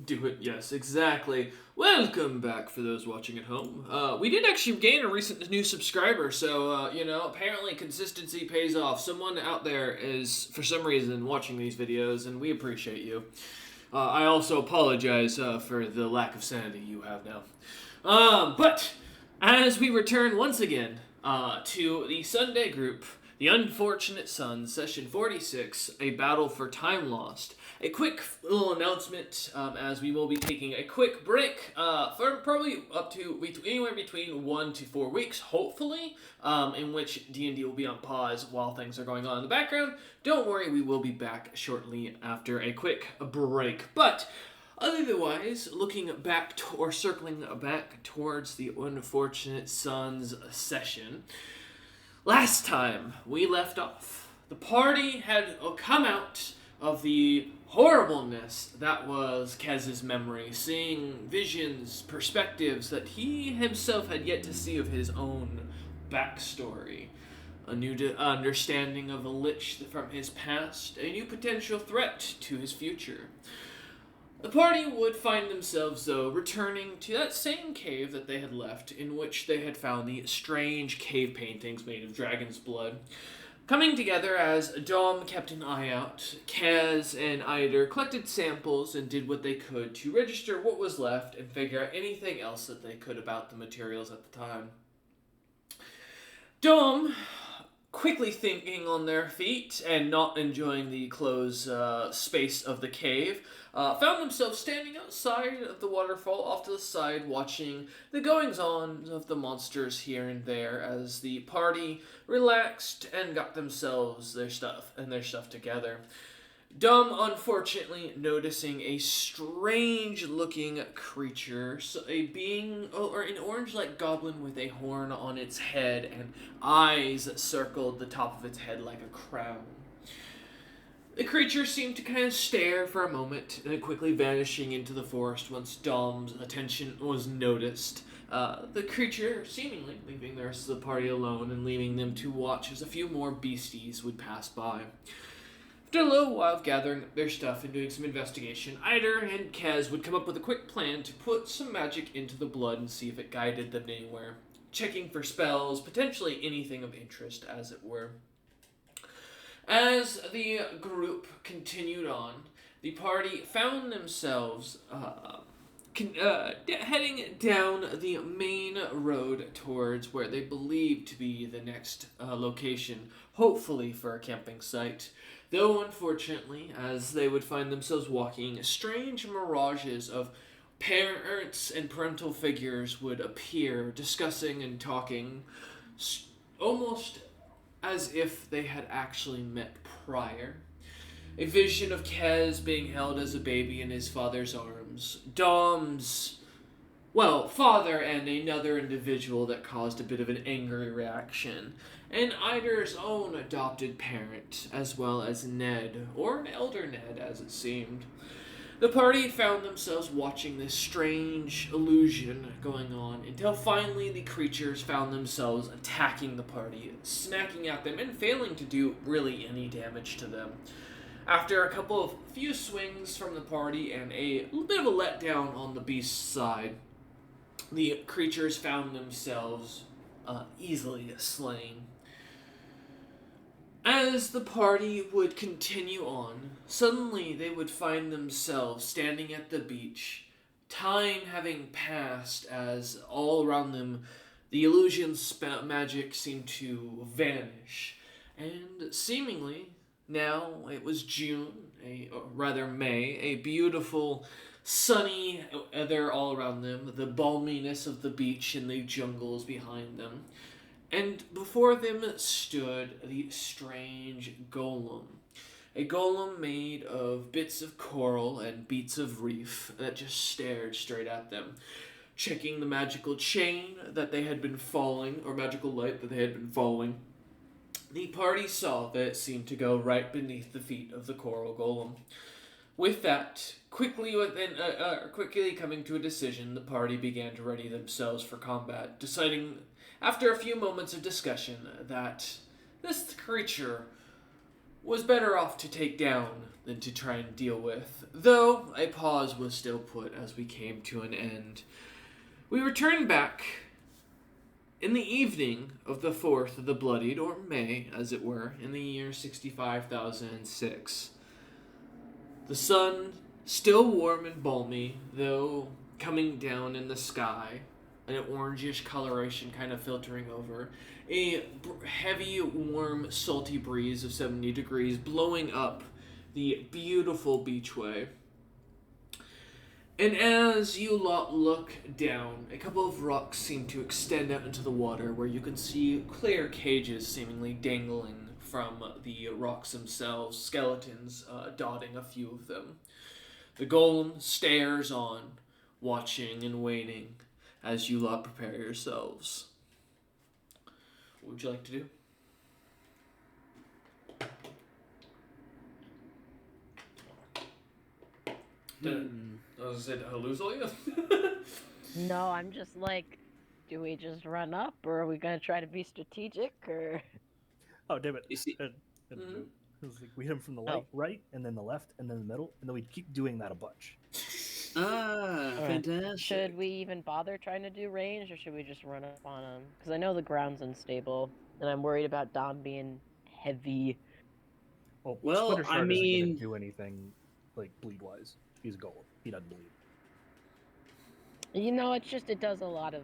Do it, yes, exactly. Welcome back for those watching at home. We did actually gain a recent new subscriber, so, apparently consistency pays off. Someone out there is, for some reason, watching these videos, and we appreciate you. I also apologize for the lack of sanity you have now. But, as we return once again to the Sunday group, The Unfortunate Sons, Session 46, A Battle for Time Lost. A quick little announcement, as we will be taking a quick break for probably up to anywhere between 1 to 4 weeks, hopefully, in which D&D will be on pause while things are going on in the background. Don't worry, we will be back shortly after a quick break. But otherwise, looking back or circling back towards the Unfortunate Sons session, last time we left off, the party had come out of the horribleness that was Kez's memory, seeing visions, perspectives that he himself had yet to see of his own backstory. A new understanding of a lich from his past, a new potential threat to his future. The party would find themselves, though, returning to that same cave that they had left, in which they had found the strange cave paintings made of dragon's blood. Coming together as Dom kept an eye out, Kaz and Eider collected samples and did what they could to register what was left and figure out anything else that they could about the materials at the time. Dom, quickly thinking on their feet and not enjoying the closed space of the cave, found themselves standing outside of the waterfall off to the side, watching the goings-on of the monsters here and there as the party relaxed and got themselves their stuff together. Dom, unfortunately, noticing a strange-looking creature, a being, or an orange-like goblin with a horn on its head and eyes that circled the top of its head like a crown. The creature seemed to kind of stare for a moment, and then quickly vanishing into the forest once Dom's attention was noticed. The creature seemingly leaving the rest of the party alone and leaving them to watch as a few more beasties would pass by. After a little while of gathering their stuff and doing some investigation, Eider and Kaz would come up with a quick plan to put some magic into the blood and see if it guided them anywhere, checking for spells, potentially anything of interest, as it were. As the group continued on, the party found themselves heading down the main road towards where they believed to be the next location, hopefully for a camping site. Though, unfortunately, as they would find themselves walking, strange mirages of parents and parental figures would appear, discussing and talking, almost as if they had actually met prior. A vision of Kez being held as a baby in his father's arms. Dom's, father and another individual that caused a bit of an angry reaction. And Eider's own adopted parent, as well as Ned, or an elder Ned as it seemed. The party found themselves watching this strange illusion going on until finally the creatures found themselves attacking the party, smacking at them and failing to do really any damage to them. After a few swings from the party and a little bit of a letdown on the beast's side, the creatures found themselves easily slain. As the party would continue on, suddenly they would find themselves standing at the beach, time having passed as all around them the illusion magic seemed to vanish, and seemingly now it was June, May, a beautiful sunny weather all around them, the balminess of the beach and the jungles behind them. And before them stood the strange golem. A golem made of bits of coral and beats of reef that just stared straight at them, checking the magical chain that they had been following, or magical light that they had been following. The party saw that it seemed to go right beneath the feet of the coral golem. With that, quickly coming to a decision, the party began to ready themselves for combat, deciding after a few moments of discussion that this creature was better off to take down than to try and deal with, though a pause was still put as we came to an end. We returned back in the evening of the 4th of the Bloodied, or May, as it were, in the year 65,006. The sun, still warm and balmy, though coming down in the sky, an orangish coloration kind of filtering over, a heavy, warm, salty breeze of 70 degrees blowing up the beautiful beachway. And as you lot look down, a couple of rocks seem to extend out into the water where you can see clear cages seemingly dangling from the rocks themselves, skeletons dotting a few of them. The golem stares on, watching and waiting as you lot prepare yourselves. What would you like to do? I was going to say, did I lose all you? No, I'm just like, do we just run up, or are we gonna try to be strategic, or? Oh, damn it! You see, It was like we hit him from the right, and then the left, and then the middle, and then we'd keep doing that a bunch. fantastic. Should we even bother trying to do range, or should we just run up on him? Because I know the ground's unstable, and I'm worried about Dom being heavy. Well, Splinter Shard I isn't mean- gonna do anything like bleed wise. He's a golem. He doesn't bleed. You know, it does a lot of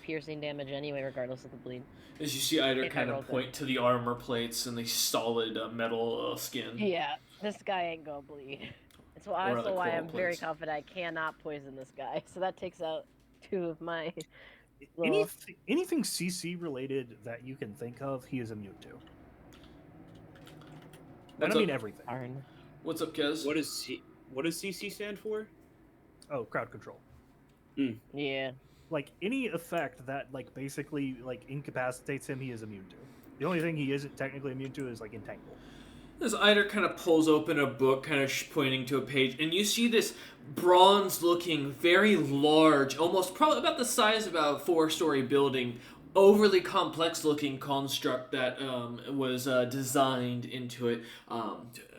piercing damage anyway, regardless of the bleed. As you see Eider If I kind of rolled point to the armor plates and the solid metal skin. Yeah, this guy ain't gonna bleed. It's Or also the why coral I'm very plates. confident I cannot poison this guy. So that takes out 2 of my. Well, Anything CC related that you can think of, he is immune to. What's I mean up? everything. darn. What's up, Kez? What does CC stand for? Oh, crowd control. Yeah. Like any effect that like basically like incapacitates him, he is immune to. The only thing he isn't technically immune to is like entangle. As Eider kind of pulls open a book, kind of pointing to a page, and you see this bronze-looking, very large, almost probably about the size of a 4-story building, overly complex-looking construct that was designed into it.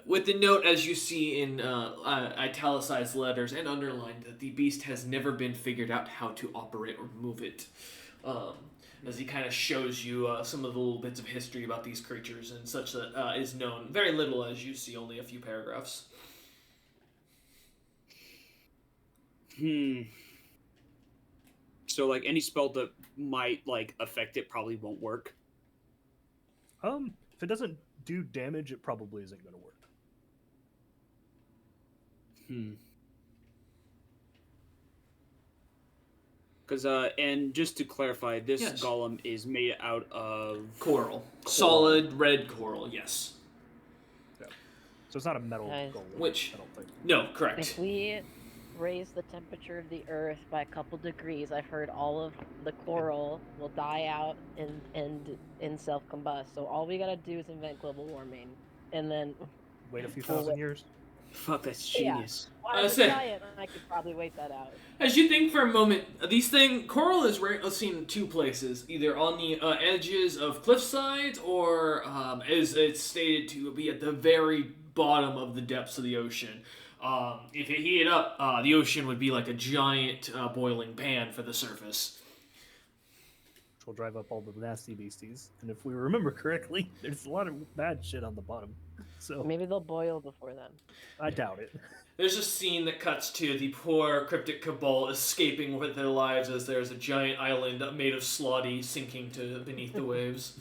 With the note, as you see in italicized letters and underlined, that the beast has never been figured out how to operate or move it. As he kind of shows you some of the little bits of history about these creatures and such that is known very little, as you see only a few paragraphs. So, like, any spell that might, like, affect it probably won't work. If it doesn't do damage, it probably isn't going to work. Because, and just to clarify, this Yes. golem is made out of... Coral. Solid red coral, yes. So it's not a metal Guys. golem. Which- I don't think. No, correct. If we raise the temperature of the earth by a couple degrees, I've heard all of the coral will die out and self-combust. So all we gotta do is invent global warming, and then Wait a few Well, thousand years. Fuck, that's Yeah. genius. I'm a say- giant, and I could probably wait that out. As you think for a moment, coral is seen in 2 places, either on the edges of cliff sides, or as it's stated to be at the very bottom of the depths of the ocean. If it heated up, the ocean would be like a giant boiling pan for the surface. Which will drive up all the nasty beasties. And if we remember correctly, there's a lot of bad shit on the bottom. So Maybe they'll boil before then. I doubt it. There's a scene that cuts to the poor cryptic cabal escaping with their lives as there's a giant island made of slotty sinking to beneath the waves.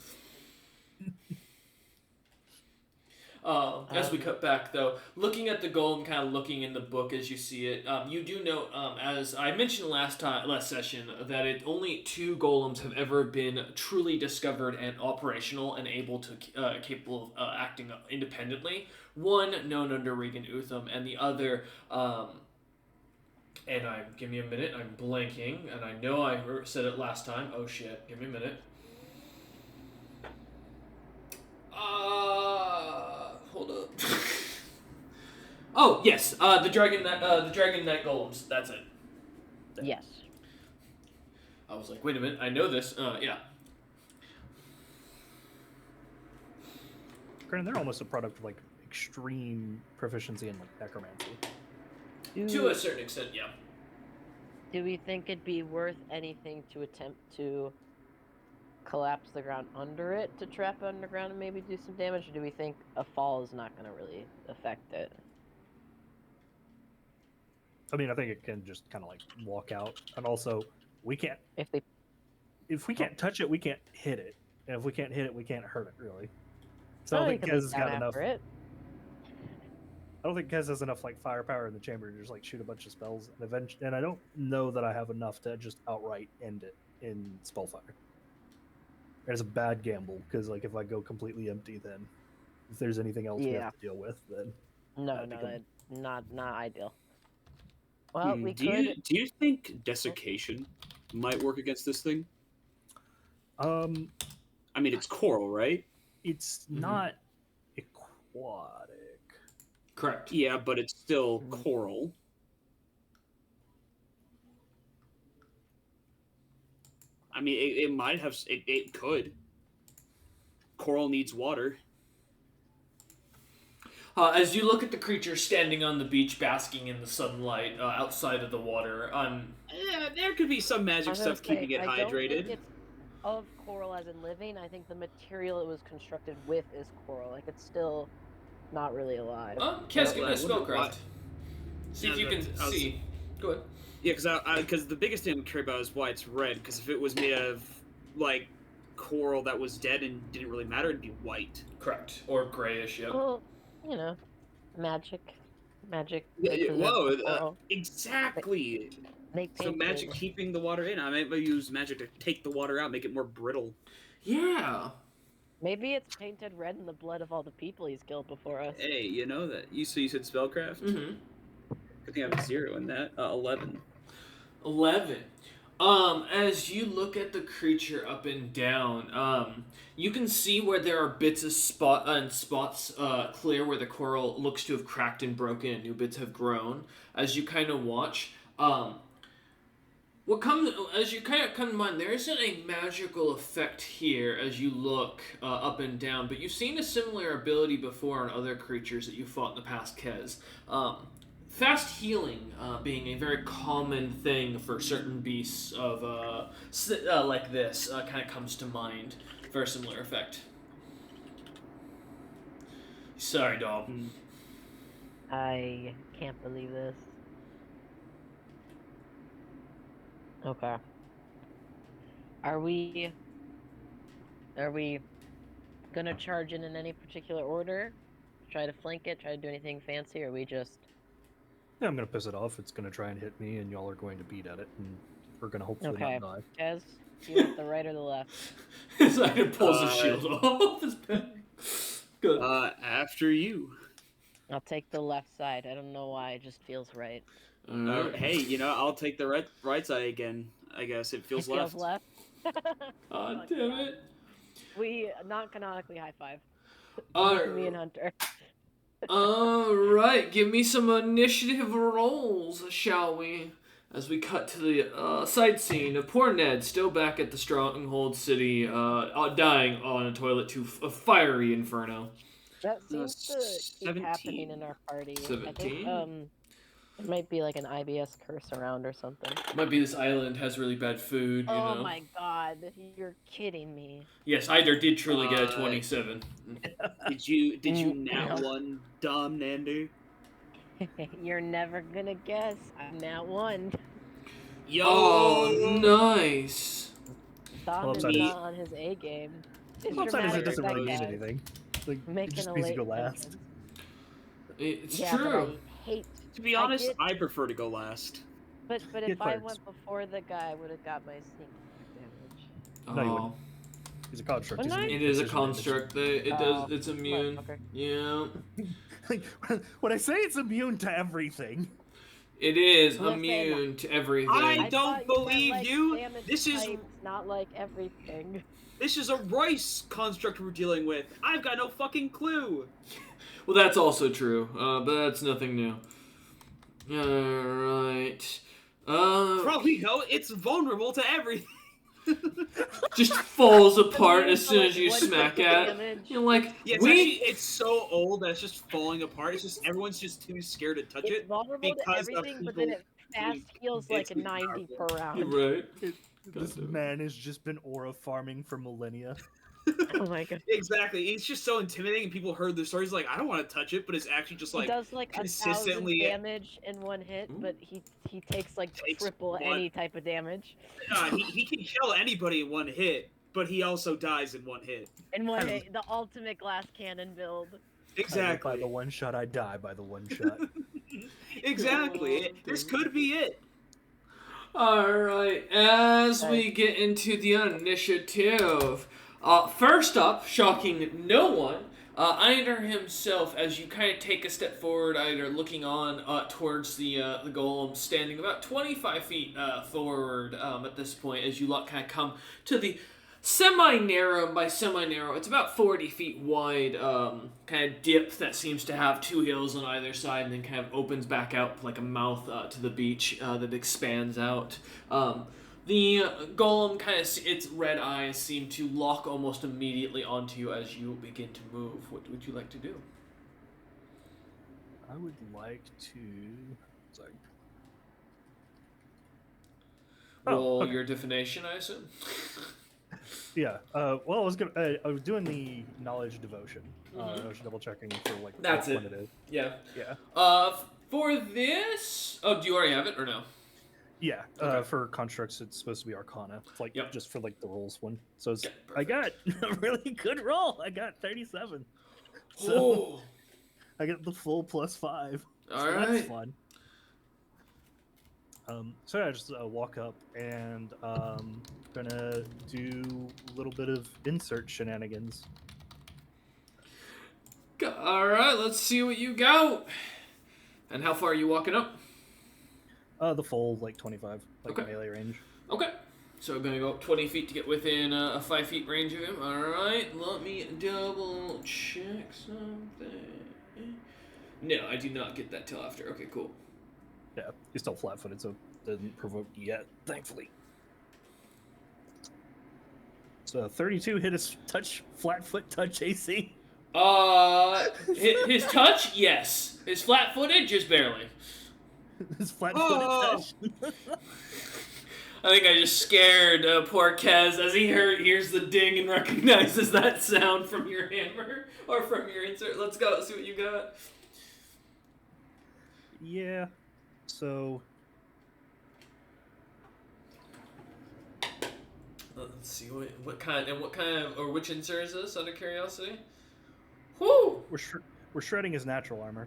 As we cut back, though, looking at the golem, kind of looking in the book as you see it, you do note, as I mentioned last session, that only 2 golems have ever been truly discovered and operational and able to capable of acting independently. One known under Regan Utham, and the other. Give me a minute. I'm blanking, and I know I said it last time. Oh shit! Give me a minute. Hold up. Oh yes, the dragon knight golems. That's it. Yes. I was like, wait a minute, I know this. Yeah. Granted, they're almost a product of like extreme proficiency in like necromancy. To a certain extent, yeah. Do we think it'd be worth anything to attempt to collapse the ground under it to trap it underground and maybe do some damage, or do we think a fall is not going to really affect it? I mean, I think it can just kind of like walk out, and also we can't. If we can't touch it, we can't hit it, and if we can't hit it, we can't hurt it really. So I don't think Kez has got enough. I don't think Kez has enough like firepower in the chamber to just like shoot a bunch of spells, and I don't know that I have enough to just outright end it in Spellfire. It's a bad gamble because like if I go completely empty, then if there's anything else we have to deal with, then not ideal. Well, do you think desiccation might work against this thing? I mean, it's coral, right? It's not aquatic. Correct. Yeah, but it's still coral. I mean, it might have. It could. Coral needs water. As you look at the creature standing on the beach, basking in the sunlight outside of the water, yeah, there could be some magic stuff keeping it hydrated. Don't think it's of coral as in living. I think the material it was constructed with is coral. Like it's still not really alive. Kez, give me a spellcraft. See if you can see. Go ahead. Yeah, because the biggest thing I'm curious about is why it's red. Because if it was made of like coral that was dead and didn't really matter, it'd be white. Correct. Or grayish. Yeah. Well, you know, magic. Yeah, whoa! Exactly. So magic it. keeping the water in. I might use magic to take the water out, make it more brittle. Yeah. Maybe it's painted red in the blood of all the people he's killed before us. Hey, you know that. You said spellcraft? Mm-hmm. I think I have a 0 in that. 11. 11. As you look at the creature up and down, you can see where there are bits of spots clear where the coral looks to have cracked and broken and new bits have grown. As you kind of watch, as you kind of come to mind, there isn't a magical effect here as you look up and down, but you've seen a similar ability before on other creatures that you fought in the past, Kez. Fast healing being a very common thing for certain beasts of like this kind of comes to mind for a similar effect. Sorry, dog. I can't believe this. Okay. Are we gonna charge in any particular order? Try to flank it? Try to do anything fancy? Or are we just... Yeah, I'm gonna piss it off. It's gonna try and hit me, and y'all are going to beat at it, and we're gonna hopefully not die. Kez, do you want the right or the left? Zion pulls his shield off his back. Good. After you. I'll take the left side. I don't know why. It just feels right. Hey, I'll take the right side again. I guess it feels left. Feels left. Oh, damn it. We not canonically high five. Me and Hunter. Alright, give me some initiative rolls, shall we? As we cut to the side scene of poor Ned still back at the Stronghold City, dying on a toilet to a fiery inferno. That seems to keep happening in our party. 17? I think, it might be like an IBS curse around or something. Might be this island has really bad food, you know. Oh my god, you're kidding me. Yes, Eider did truly get a 27. Did you nat one, dumb Nandu? You're never gonna guess. I'm nat one. Yo! Oh, nice. Dom is not on his A game. It doesn't really mean anything. Like, it just means you go last. It's true. But I hate. To be honest, I prefer to go last. But if I went before the guy, I would have got my sneak damage. No, you wouldn't. He's a construct. It is a construct. It's immune. Yeah. Like, when I say it's immune to everything. It is immune to everything. I don't believe you. This is not like everything. This is a rice construct we're dealing with. I've got no fucking clue. Well, that's also true, but that's nothing new. Alright. For all we know, it's vulnerable to everything. Just falls apart as soon as you smack at it. You're like, yeah, it's so old that it's just falling apart. It's just everyone's just too scared to touch it. Vulnerable to everything, but then it fast heals like a 90 per round. Right. This man has just been aura farming for millennia. Oh my god. Exactly. It's just so intimidating, and people heard the stories like, I don't want to touch it, but it's actually just like he does like consistently 1,000 damage in one hit, but he takes like triple any type of damage. He can kill anybody in one hit, but he also dies in one hit. In one hit, the ultimate glass cannon build. Exactly. By the one shot, I die by the one shot. Exactly. This could be it. Alright, as we get into the initiative, first up, shocking no one, Einar himself, as you kind of take a step forward, Einar looking on towards the golem, standing about 25 feet forward at this point, as you lot kind of come to the semi-narrow, by semi-narrow, it's about 40 feet wide kind of dip that seems to have two hills on either side and then kind of opens back out like a mouth to the beach that expands out. The golem kind of, its red eyes seem to lock almost immediately onto you as you begin to move. What would you like to do? I would like to... Sorry. Roll your divination, I assume? Yeah. Well, I was doing the knowledge devotion. I was double checking for like that's what it. Is. Yeah. Yeah. For this, do you already have it or no? Yeah. Okay. For constructs, it's supposed to be Arcana. It's like just for like the rolls one. So it's, okay, I got a really good roll. I got 37. So I get the full +5. All so right. That's fun. So I just walk up and gonna do a little bit of insert shenanigans. All right, let's see what you got. And how far are you walking up? The full like 25, like melee range. Okay. So I'm gonna go up 20 feet to get within a 5 feet range of him. All right, let me double check something. No, I do not get that till after. Okay, cool. Yeah, he's still flat-footed, so it doesn't provoke yet, thankfully. So 32 hit his flat-foot touch AC. His touch, yes. His flat-footed, just barely. His flat-footed touch. I think I just scared poor Kez as he hears the ding and recognizes that sound from your hammer or from your insert. Let's go. Let's see what you got. Yeah. So let's see what kind of or which insert is this? Out of curiosity. Whoo! We're shredding his natural armor.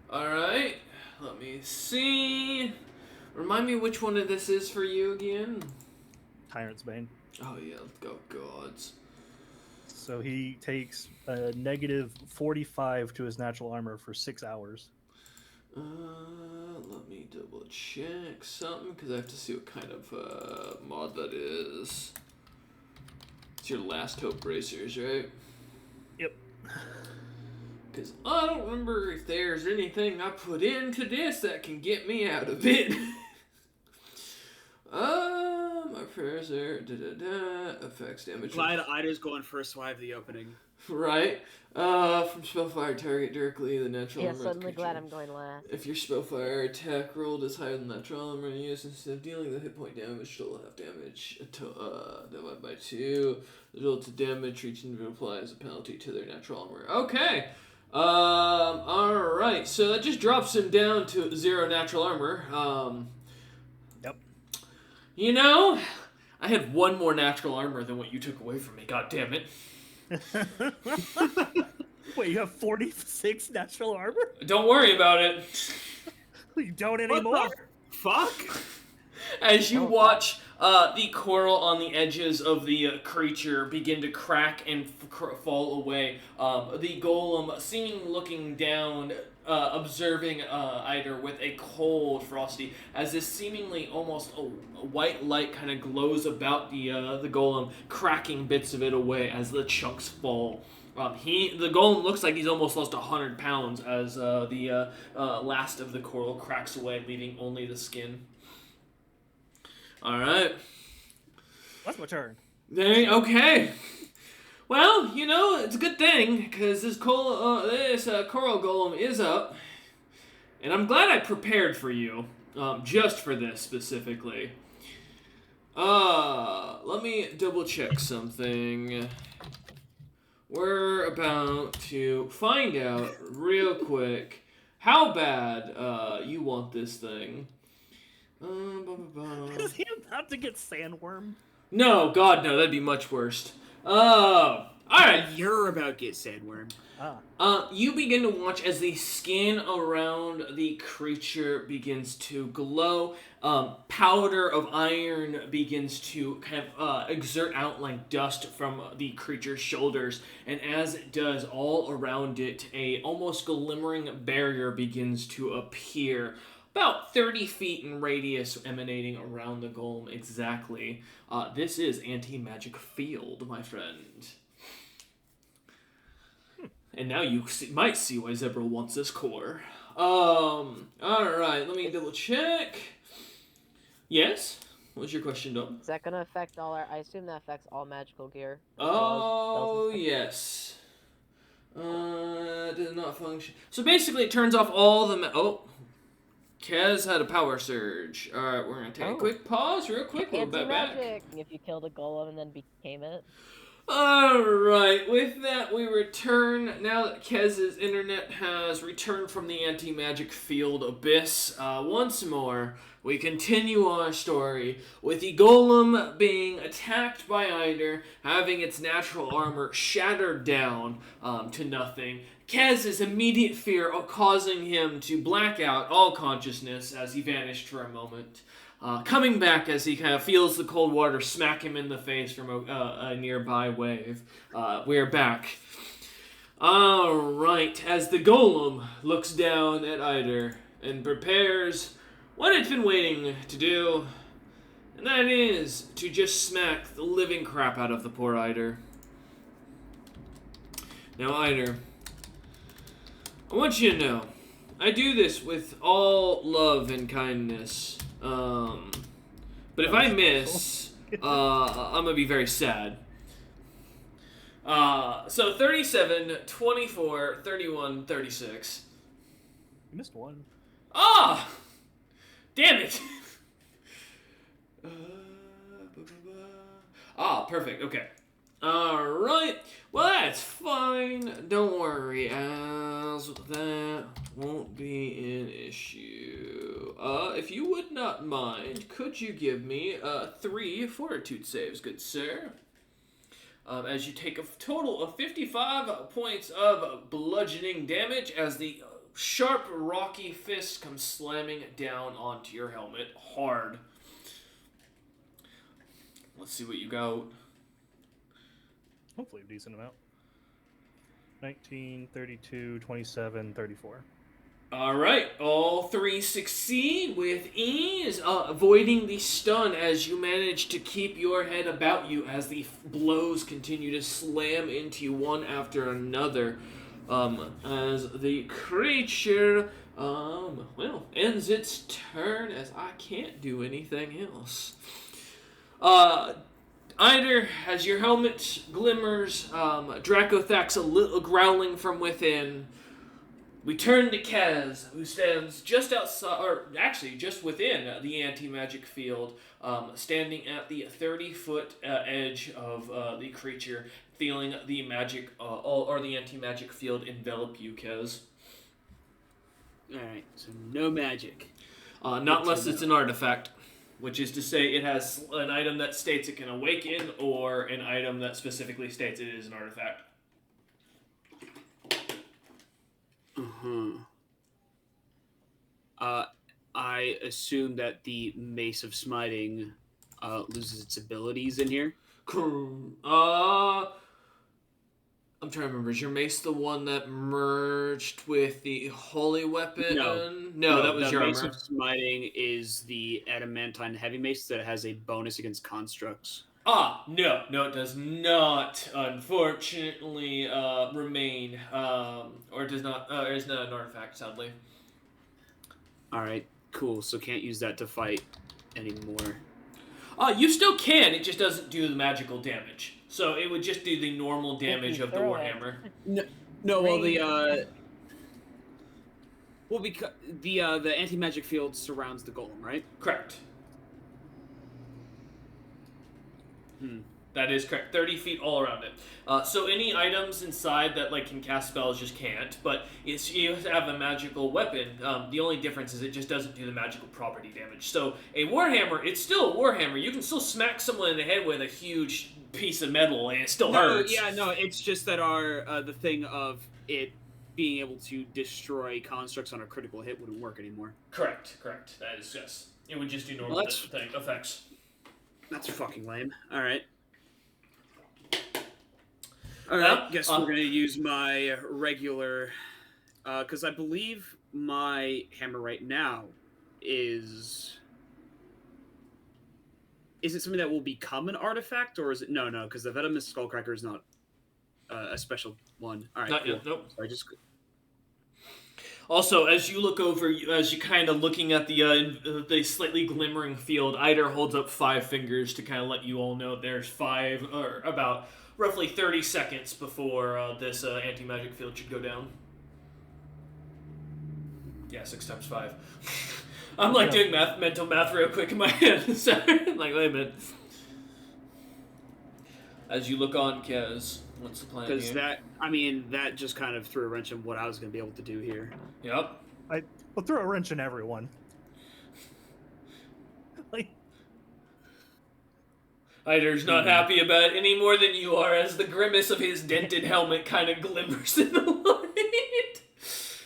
All right. Let me see. Remind me which one of this is for you again. Tyrant's Bane. Oh yeah, let's go gods. So he takes a negative 45 to his natural armor for 6 hours. Let me double check something because I have to see what kind of mod that is. It's your Last Hope bracers, right? Yep. Because I don't remember if there's anything I put into this that can get me out of it. My prayers are affects damage. Glad Ida's going first, so I have the opening. Right. From spellfire target directly, the natural armor. Yeah, suddenly glad I'm going last. If your spellfire attack rolled is higher than natural armor used, instead of dealing the hit point damage, total half damage divided by 2. The result of damage each individual applies a penalty to their natural armor. Okay. Alright, so that just drops him down to 0 natural armor. Yep. You know, I had 1 more natural armor than what you took away from me, god damn it. Wait, you have 46 natural armor? Don't worry about it. You don't anymore? What the fuck? As you watch the coral on the edges of the creature begin to crack and fall away, the golem, seemingly looking down, observing Eider with a cold frosty, as this seemingly almost a white light kind of glows about the golem, cracking bits of it away as the chunks fall. The golem looks like he's almost lost 100 pounds as the last of the coral cracks away, leaving only the skin. All right. That's my turn. Okay. Well, you know, it's a good thing, because this coral golem is up. And I'm glad I prepared for you, just for this specifically. Let me double check something. We're about to find out real quick how bad you want this thing. Is he about to get sandworm? No, God, no, that'd be much worse. Alright. You're about to get sandworm. You begin to watch as the skin around the creature begins to glow. Powder of iron begins to kind of exert out like dust from the creature's shoulders, and as it does, all around it, a almost glimmering barrier begins to appear. About 30 feet in radius, emanating around the golem exactly. This is anti-magic field, my friend. And now you might see why Zebra wants this core. Alright, let me double check. Yes? What's your question, Dom? Is that gonna affect all our... I assume that affects all magical gear. Oh, yes. Does not function. So basically it turns off all the... Kez had a power surge. Alright, we're gonna take a quick pause real quick. We'll be back. If you killed a golem and then became it. Alright, with that we return. Now that Kez's internet has returned from the anti-magic field abyss, once more, we continue our story with the golem being attacked by Eider, having its natural armor shattered down to nothing. Kez's immediate fear of causing him to black out all consciousness as he vanished for a moment. Coming back as he kind of feels the cold water smack him in the face from a nearby wave. We're back. Alright, as the golem looks down at Eider and prepares what it's been waiting to do, and that is to just smack the living crap out of the poor Eider. Now, Eider, I want you to know, I do this with all love and kindness. But if I miss, I'm gonna be very sad. So 37, 24, 31, 36. You missed one. Ah! Damn it! Perfect, okay. Alright, well that's fine, don't worry, as that won't be an issue. If you would not mind, could you give me 3 fortitude saves, good sir? As you take a total of 55 points of bludgeoning damage as the sharp, rocky fist comes slamming down onto your helmet hard. Let's see what you got. Hopefully a decent amount. 19, 32, 27, 34. Alright, all 3 succeed with ease, avoiding the stun as you manage to keep your head about you as the blows continue to slam into you one after another. As the creature, ends its turn as I can't do anything else. Eider, as your helmet glimmers, Dracothax a little growling from within. We turn to Kez, who stands just outside, or actually just within the anti-magic field, standing at the 30-foot edge of the creature, feeling the magic, or the anti-magic field envelop you, Kez. Alright, so no magic. Not unless it's an artifact. Which is to say, it has an item that states it can awaken, or an item that specifically states it is an artifact. I assume that the Mace of Smiting loses its abilities in here. I'm trying to remember. Is your mace the one that merged with the holy weapon? No, that was your Mace armor. of Smiting is the adamantine heavy mace that has a bonus against constructs. No, it does not, unfortunately, remain, or it does not, is not an artifact, sadly. Alright, cool, so can't use that to fight anymore. You still can. It just doesn't do the magical damage. So it would just do the normal damage of the warhammer. No. Well, because the anti-magic field surrounds the golem, right? Correct. That is correct. 30 feet all around it. So any items inside that can cast spells just can't. But you have a magical weapon. The only difference is it just doesn't do the magical property damage. So a warhammer, it's still a warhammer. You can still smack someone in the head with a huge piece of metal, and it still hurts. Yeah, no. It's just that the thing of it being able to destroy constructs on a critical hit wouldn't work anymore. Correct. That is yes. It would just do normal effects. That's fucking lame. All right. Alright, guess we're gonna use my regular, because I believe my hammer right now is it something that will become an artifact, or is it, no, because the Venomous Skullcracker is not a special one. Alright, not cool. yet, nope. So I just... Also, as you look over, as you kind of looking at the slightly glimmering field, Eider holds up 5 fingers to kind of let you all know there's 5, or about roughly 30 seconds before this anti-magic field should go down. Yeah, 6 times 5. I'm doing mental math real quick in my head. Sorry. Wait a minute. As you look on, Kez, what's the plan here? Because that just kind of threw a wrench in what I was going to be able to do here. Yep. I'll throw a wrench in everyone. Eider's not happy about it any more than you are, as the grimace of his dented helmet kind of glimmers in the light.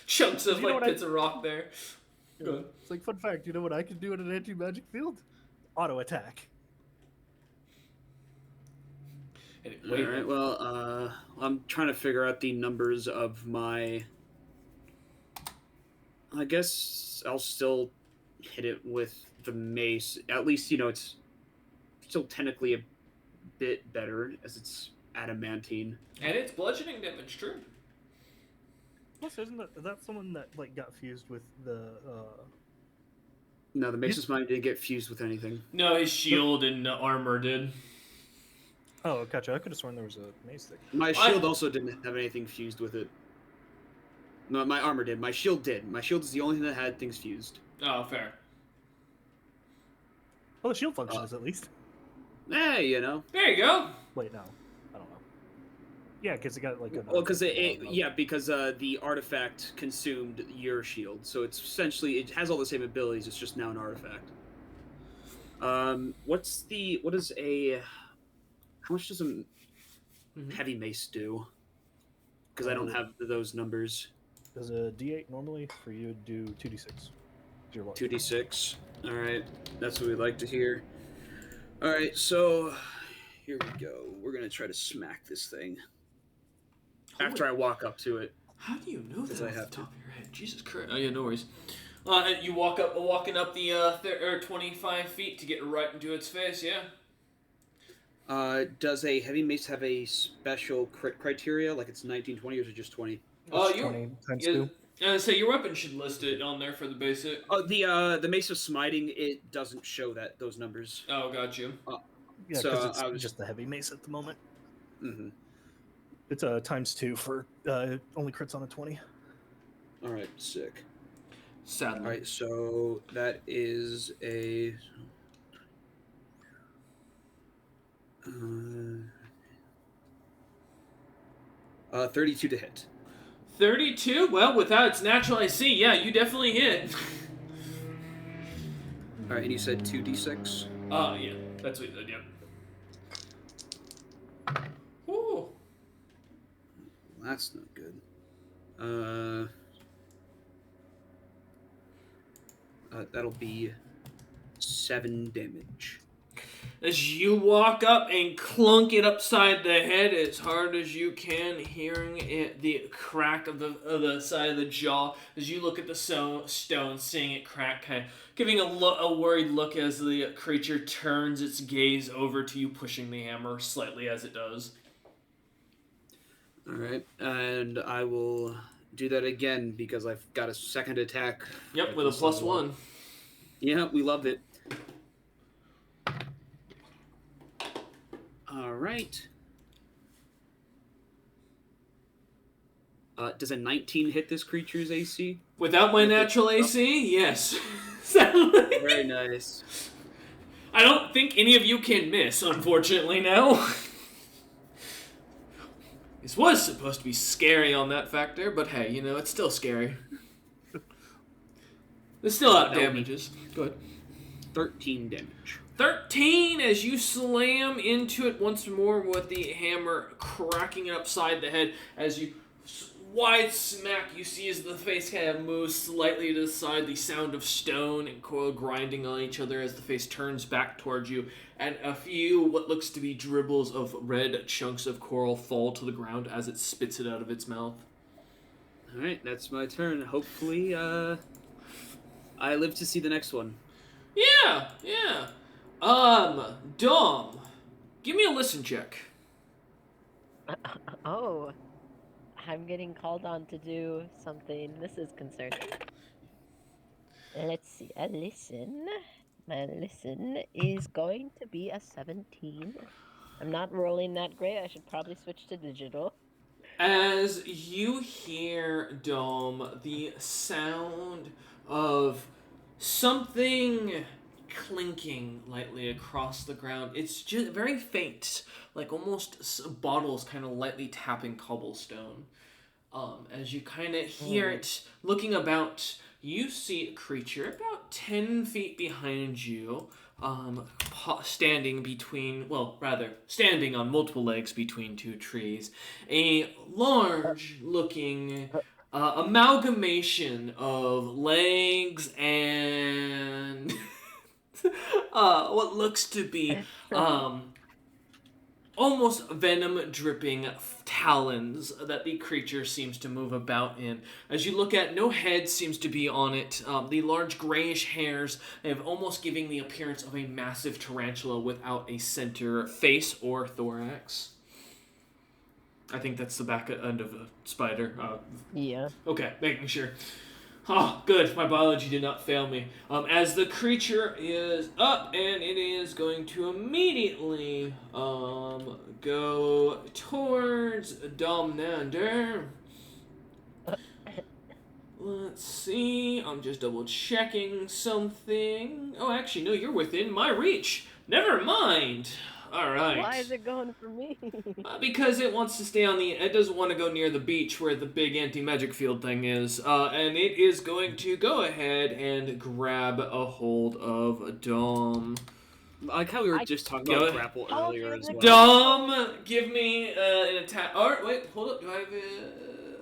Chunks of bits of rock there. Yeah. It's fun fact, you know what I can do in an anti-magic field? Auto attack. Alright, well, I'm trying to figure out the numbers of my... I guess I'll still hit it with the mace. At least, it's still technically a bit better, as it's adamantine. And it's bludgeoning damage, true. Plus, isn't that someone that got fused with the... No, the mace of mine didn't get fused with anything. No, his shield and armor did. Oh, gotcha. I could have sworn there was a mace thing. My shield also didn't have anything fused with it. No, my armor did. My shield did. My shield is the only thing that had things fused. Oh, fair. Well, the shield functions at least. Hey, There you go. Wait, no. I don't know. Yeah, because it got because because the artifact consumed your shield, so it's essentially, it has all the same abilities. It's just now an artifact. How much does a heavy mace do? Because I don't have those numbers. Does a D8 normally for you do 2d6? 2d6. All right, that's what we like to hear. All right, so here we go. We're gonna try to smack this thing. After I walk up to it. How do you know that I off have the top of your head? Jesus Christ. Oh, yeah, no worries. You walking up the 25 feet to get right into its face, yeah? Does a heavy mace have a special crit criteria, like it's 1920, or is it just 20? Oh, 20 times 2. So your weapon should list it on there for the basic. Oh, the mace of smiting, it doesn't show those numbers. Oh, got you. Yeah, because it's just the heavy mace at the moment. Mm-hmm. It's times 2 for only crits on a 20. All right, sick. Sadly. All right, so that is a 32 to hit. 32? Well, without its natural IC, yeah, you definitely hit. All right, and you said 2d6? Yeah, that's what you said, yeah. Ooh. That's not good. That'll be 7 damage. As you walk up and clunk it upside the head as hard as you can, hearing the crack of the side of the jaw, as you look at the stone, seeing it crack, kind of giving a worried look as the creature turns its gaze over to you, pushing the hammer slightly as it does. All right, and I will do that again because I've got a second attack. Yep, with a +1. Yeah, we loved it. All right. Does a 19 hit this creature's AC? Without my natural AC, yes. Sadly. Very nice. I don't think any of you can miss, unfortunately, now. This was supposed to be scary on that factor, but hey, you know, it's still scary. There's still out damages. Go ahead. 13 damage. 13 as you slam into it once more with the hammer, cracking it upside the head as you wide smack. You see as the face kind of moves slightly to the side, the sound of stone and coil grinding on each other as the face turns back towards you, and a few what looks to be dribbles of red chunks of coral fall to the ground as it spits it out of its mouth. Alright, that's my turn. Hopefully, I live to see the next one. Yeah. Dom, give me a listen check. Oh, I'm getting called on to do something. This is concerning. Let's see. A listen. My listen is going to be a 17. I'm not rolling that great. I should probably switch to digital. As you hear, Dom, the sound of something clinking lightly across the ground. It's just very faint, like almost bottles kind of lightly tapping cobblestone. As you kind of hear it, looking about, you see a creature about 10 feet behind you, standing on multiple legs between two trees. A large-looking amalgamation of legs and what looks to be almost venom-dripping talons that the creature seems to move about in. As you look at, no head seems to be on it. The large grayish hairs have almost giving the appearance of a massive tarantula without a center face or thorax. I think that's the back end of a spider. Yeah. Okay, making sure. Oh, good. My biology did not fail me. As the creature is up, and it is going to immediately go towards Domnander. Let's see. I'm just double checking something. Oh, actually, no, you're within my reach. Never mind. All right. Why is it going for me? Because it wants to stay on the... It doesn't want to go near the beach where the big anti-magic field thing is. And it is going to go ahead and grab a hold of Dom. I like how we were just talking about grapple earlier as well. Dom, give me an attack... Oh, wait, hold up. Do I have a...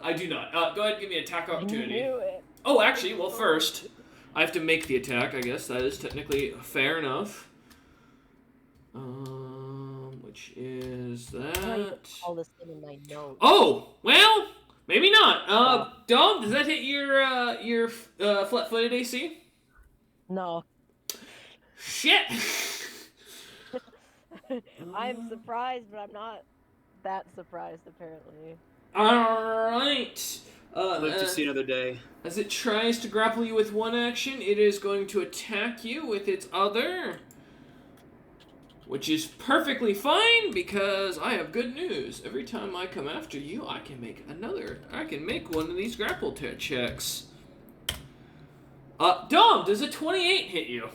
I do not. Go ahead and give me an attack opportunity. I knew it. Oh, actually, well, first, I have to make the attack, I guess. That is technically fair enough. Which is that. All this in my notes. Oh, well, maybe not. Dom, does that hit your flat-footed AC? No. Shit. I'm surprised, but I'm not that surprised apparently. All right. Live to see another day. As it tries to grapple you with one action, it is going to attack you with its other. Which is perfectly fine, because I have good news. Every time I come after you, I can make one of these grapple checks. Dom, does a 28 hit you?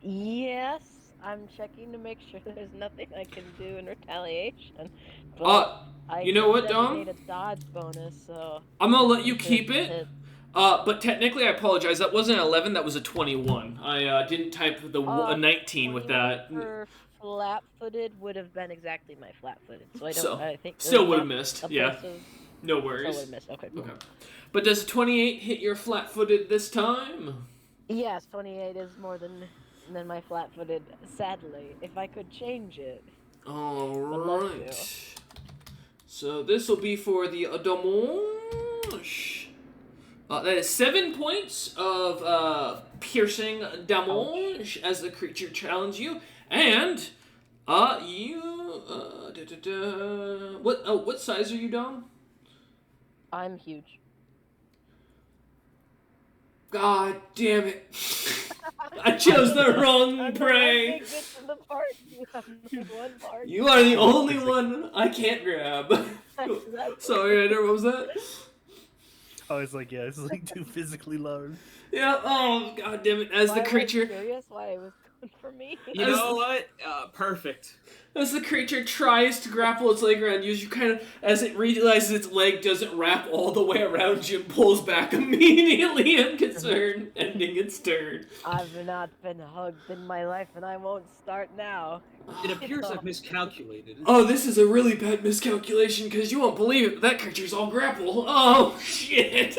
Yes, I'm checking to make sure there's nothing I can do in retaliation. But you know what, Dom? I need a dodge bonus, so... I'm gonna let you keep it. But technically, I apologize. That wasn't an 11. That was a 21. I didn't type a 19 with that. For flat-footed would have been exactly my flat-footed. I think still would have missed. Yeah. No worries. Still would have missed. Okay, cool. Okay. But does 28 hit your flat-footed this time? Yes, 28 is more than my flat-footed. Sadly, if I could change it. All right. So this will be for the damage. That is 7 points of piercing damage as the creature challenges you, and what size are you, Dom? I'm huge. God damn it! I chose the wrong prey. the part. You have my one part. You are the only one I can't grab. Sorry, Ryder, what was that? Oh, it's like, yeah, it's like too physically large. Yeah, oh, god damn it. As the creature... Curious why it was good for me. You know what? Perfect. As the creature tries to grapple its leg around you, you kind of, as it realizes its leg doesn't wrap all the way around you, pulls back immediately in concern, ending its turn. I've not been hugged in my life, and I won't start now. It appears I've miscalculated. Oh, this is a really bad miscalculation, because you won't believe it, that creature's all grapple. Oh, shit.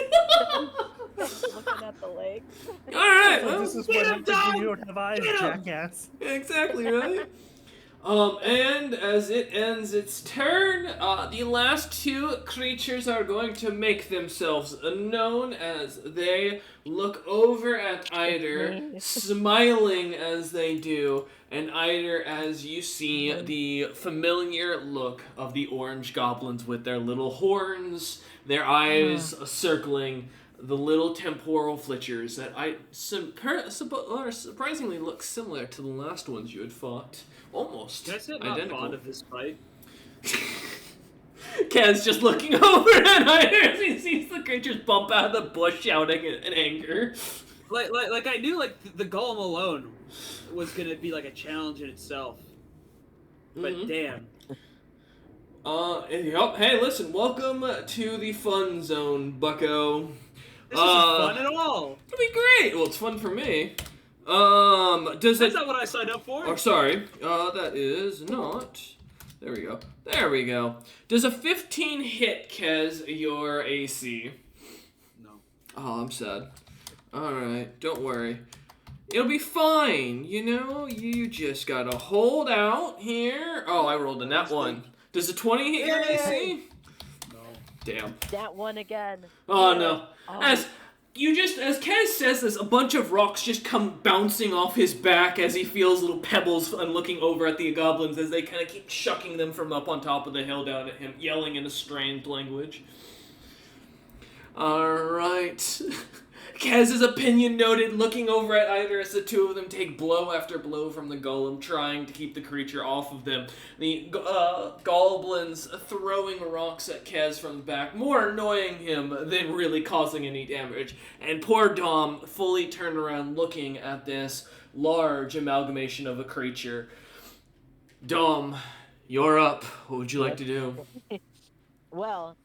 Looking at the legs. Alright, well, this is what happens when you don't have eyes, jackass. Exactly, right? And as it ends its turn, the last two creatures are going to make themselves known as they look over at Eider, smiling as they do, and Eider, as you see the familiar look of the orange goblins with their little horns, their eyes circling the little temporal flitchers that surprisingly look similar to the last ones you had fought. Almost Can I say I'm identical. not fond of this fight? Ken's just looking over at Eider as he sees the creatures bump out of the bush shouting in anger. Like I knew the golem alone was gonna be like a challenge in itself. But damn. Hey, listen, welcome to the fun zone, bucko. This isn't fun at all. It'll be great. Well, it's fun for me. That's not what I signed up for. Or sorry, that is not. There we go. There we go. Does a 15 hit, Kez, your AC? No. Oh, I'm sad. Alright, don't worry. It'll be fine, you know? You just gotta hold out here. Oh, I rolled a nat 1. Does a 20 hit your AC? No. Damn. That one again. Oh, no. Oh. As Kez says this, a bunch of rocks just come bouncing off his back as he feels little pebbles and looking over at the goblins as they kind of keep chucking them from up on top of the hill down at him, yelling in a strange language. Alright. Kez's opinion noted, looking over at Eider as the two of them take blow after blow from the golem, trying to keep the creature off of them. The goblins throwing rocks at Kez from the back, more annoying him than really causing any damage. And poor Dom fully turned around looking at this large amalgamation of a creature. Dom, you're up. What would you like to do? Well,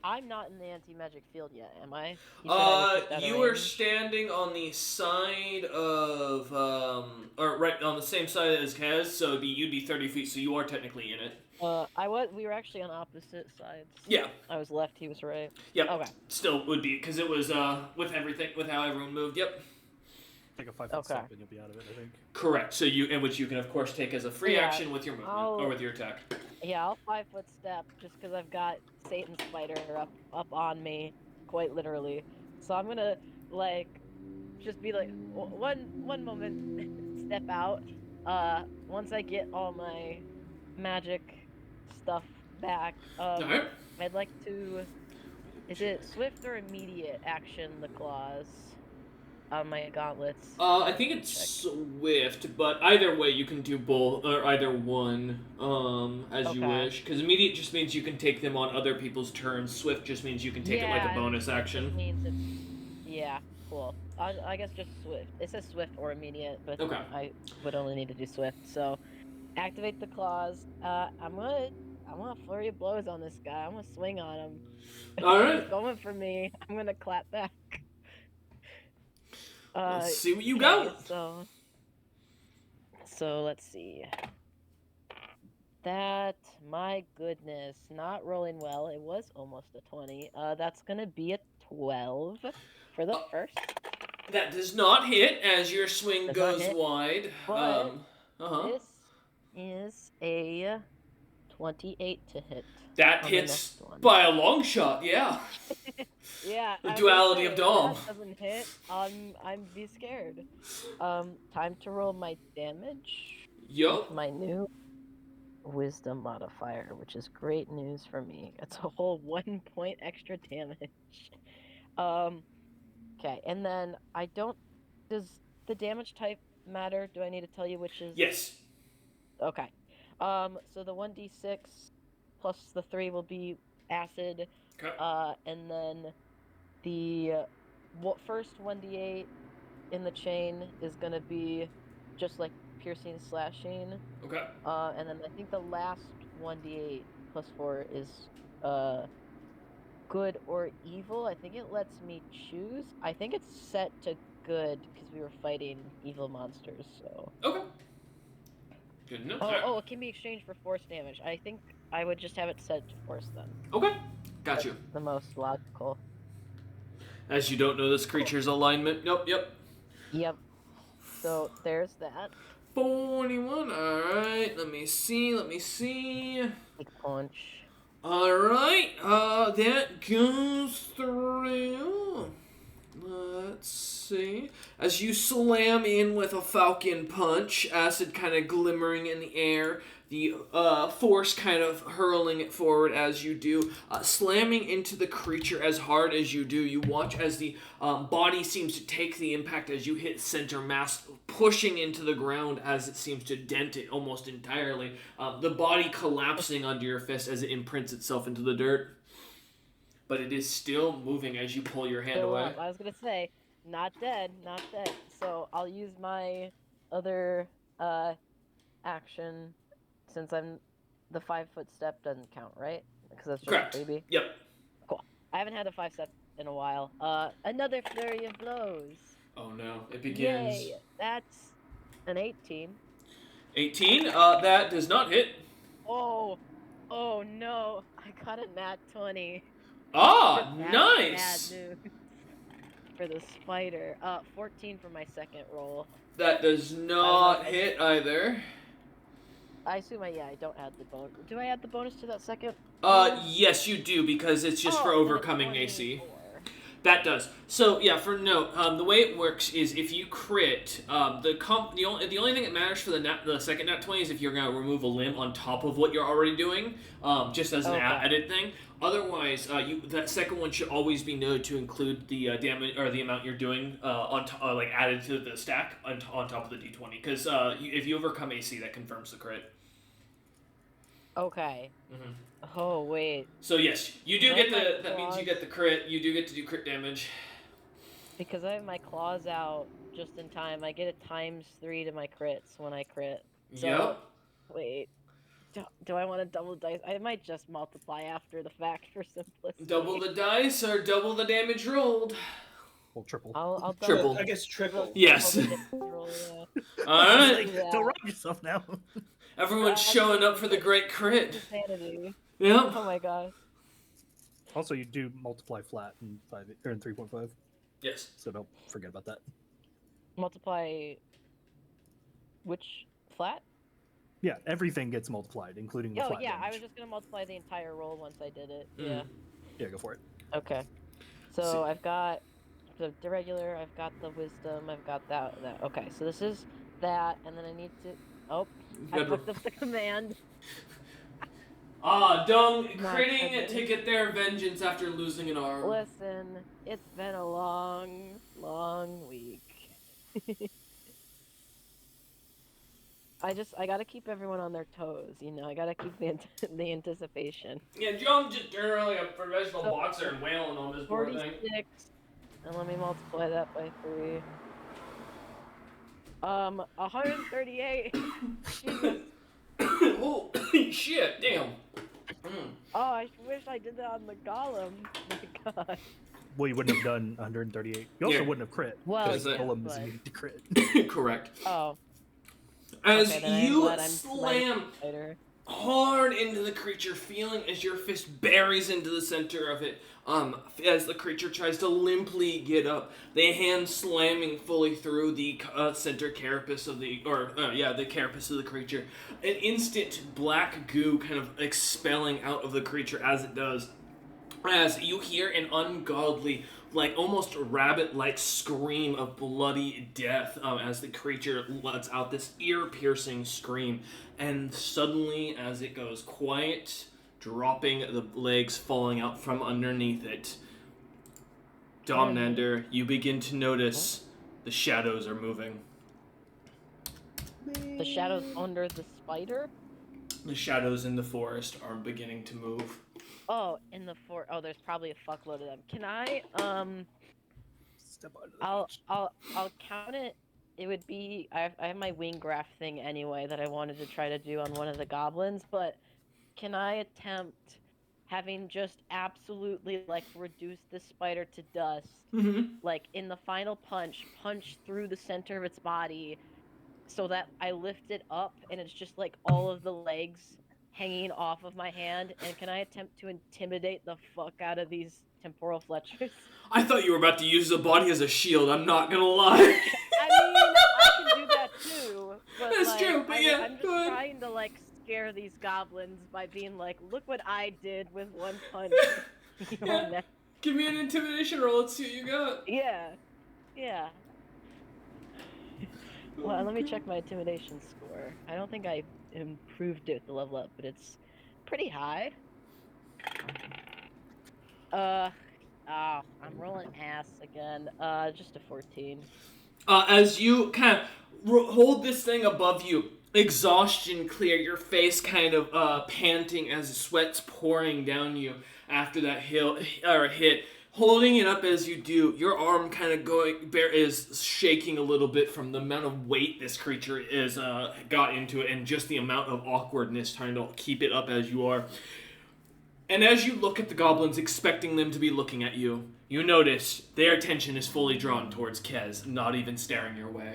I'm not in the anti-magic field yet, am I? You are standing on the side of, or right on the same side as Kaz, so you'd be 30 feet, so you are technically in it. We were actually on opposite sides. Yeah. I was left, he was right. Yep. Okay. Still would be, because it was, with how everyone moved, yep. Take a 5-foot step and you'll be out of it, I think. Correct, so in which you can, of course, take as a free action with your movement, or with your attack. Yeah, I'll 5-foot step, just because I've got Satan's spider up on me, quite literally. So I'm gonna, just be one moment, step out. Once I get all my magic stuff back, Alright. I'd like to... Is it swift or immediate action, the claws? On my gauntlets. I think it's swift, but either way you can do both, or either one, as you wish. Because immediate just means you can take them on other people's turns. Swift just means you can take it like a bonus action. Yeah, cool. I guess just swift. It says swift or immediate, but okay. I would only need to do swift. So, activate the claws. I'm gonna flurry of blows on this guy. I'm gonna swing on him. All right. He's going for me. I'm gonna clap back. Let's see what you got. So let's see. That, my goodness, not rolling well. It was almost a 20. That's gonna be a 12 for the first. That does not hit as your swing goes wide. But this is a 28 to hit. That hits by a long shot, yeah. Yeah. The duality of Dom. If that doesn't hit, I'm be scared. Time to roll my damage. Yup. My new wisdom modifier, which is great news for me. It's a whole 1 point extra damage. Okay, and then does the damage type matter? Do I need to tell you which is? Yes. Okay. So the 1d6 plus the 3 will be acid. Okay. And then the first 1d8 in the chain is gonna be just like piercing, slashing. Okay. And then I think the last 1d8 plus 4 is good or evil. I think it lets me choose. I think it's set to good because we were fighting evil monsters. So. Okay. Good enough. Oh, it can be exchanged for force damage. I think I would just have it set to force then. Okay. Got That's you. the most logical. As you don't know this creature's alignment. Nope. Yep. So there's that. 41. All right. Let me see. Big punch. All right. That goes through. Let's see. As you slam in with a falcon punch, acid kind of glimmering in the air, the force kind of hurling it forward as you do, slamming into the creature as hard as you do. You watch as the body seems to take the impact as you hit center mass, pushing into the ground as it seems to dent it almost entirely. The body collapsing under your fist as it imprints itself into the dirt. But it is still moving as you pull your hand away. I was gonna say, not dead. So I'll use my other action, since the 5-foot step doesn't count, right? Because that's just Correct. a freebie. Yep. Cool. I haven't had a 5-step in a while. Another flurry of blows. Oh no! It begins. Yay! That's an 18. 18. That does not hit. Oh no! I got a nat 20. Ah, That's nice. bad news for the spider. 14 for my second roll. That does not hit either. I assume I don't add the bonus. Do I add the bonus to that second? Yes, you do, because it's just for overcoming AC. That does. So yeah, for note, the way it works is if you crit, the only thing that matters for the second nat 20 is if you're gonna remove a limb on top of what you're already doing, just as an added thing. Otherwise, that second one should always be noted to include the damage or the amount you're doing like added to the stack on top of the d20. Because if you overcome AC, that confirms the crit. Okay. Mm-hmm. Oh wait. So yes, you do get the. That means you get the crit. You do get to do crit damage. Because I have my claws out just in time, I get a ×3 to my crits when I crit. So, yep. Wait. Do I want to double dice? I might just multiply after the fact for simplicity. Double the dice or double the damage rolled. Well, triple. I'll triple. I guess triple. Yes. Roll, yeah. All right. Don't rob yourself now. Everyone's showing up for the great crit. Insanity. Yep. Oh my gosh. Also, you do multiply flat in 3.5. Yes. So don't forget about that. Multiply which flat? Yeah, everything gets multiplied, including the flat damage. I was just gonna multiply the entire roll once I did it. Mm. Yeah. Yeah, go for it. Okay. So I've got the regular, I've got the wisdom, I've got that. Okay, so this is that, and then I need to. Oh, I fucked up the command. Dung critting to get their vengeance after losing an arm. Listen, it's been a long, long week. I gotta keep everyone on their toes, I gotta keep the anticipation. Yeah, John's just generally a professional boxer and wailing on this poor thing. 46, and let me multiply that by 3. 138. Jesus. Holy shit, damn. Oh, I wish I did that on the golem. My god. Well, you wouldn't have done 138. You also wouldn't have crit. Well, because golem is needed to crit. Correct. Oh. As you slam hard into the creature, feeling as your fist buries into the center of it, as the creature tries to limply get up, the hand slamming fully through the center carapace of the carapace of the creature. An instant black goo kind of expelling out of the creature as it does. As you hear an ungodly, almost rabbit-like scream of bloody death as the creature lets out this ear-piercing scream. And suddenly, as it goes quiet, dropping the legs falling out from underneath it, Domnander, you begin to notice the shadows are moving. The shadows under the spider? The shadows in the forest are beginning to move. Oh, in the fort. Oh, there's probably a fuckload of them. Can I Step onto the I'll count it. It would be I have my wing graph thing anyway that I wanted to try to do on one of the goblins, but can I attempt having just absolutely like reduced the spider to dust, like in the final punch through the center of its body, so that I lift it up and it's just like all of the legs hanging off of my hand? And can I attempt to intimidate the fuck out of these temporal fletchers? I thought you were about to use the body as a shield, I'm not gonna lie. I mean, I can do that too. But That's like, true, but yeah, I'm just trying to like scare these goblins by being like, look what I did with one punch. Yeah. Give me an intimidation roll, let's see what you got. Yeah. Well, let me check my intimidation score. I don't think I improved it with the level up, but it's pretty high. I'm rolling ass again. Just a 14. As you kind of hold this thing above you, exhaustion clear, your face kind of panting as sweat's pouring down you after that hit. Holding it up as you do, your arm kind of is shaking a little bit from the amount of weight this creature is got into it, and just the amount of awkwardness trying to keep it up as you are. And as you look at the goblins, expecting them to be looking at you, you notice their attention is fully drawn towards Kez, not even staring your way.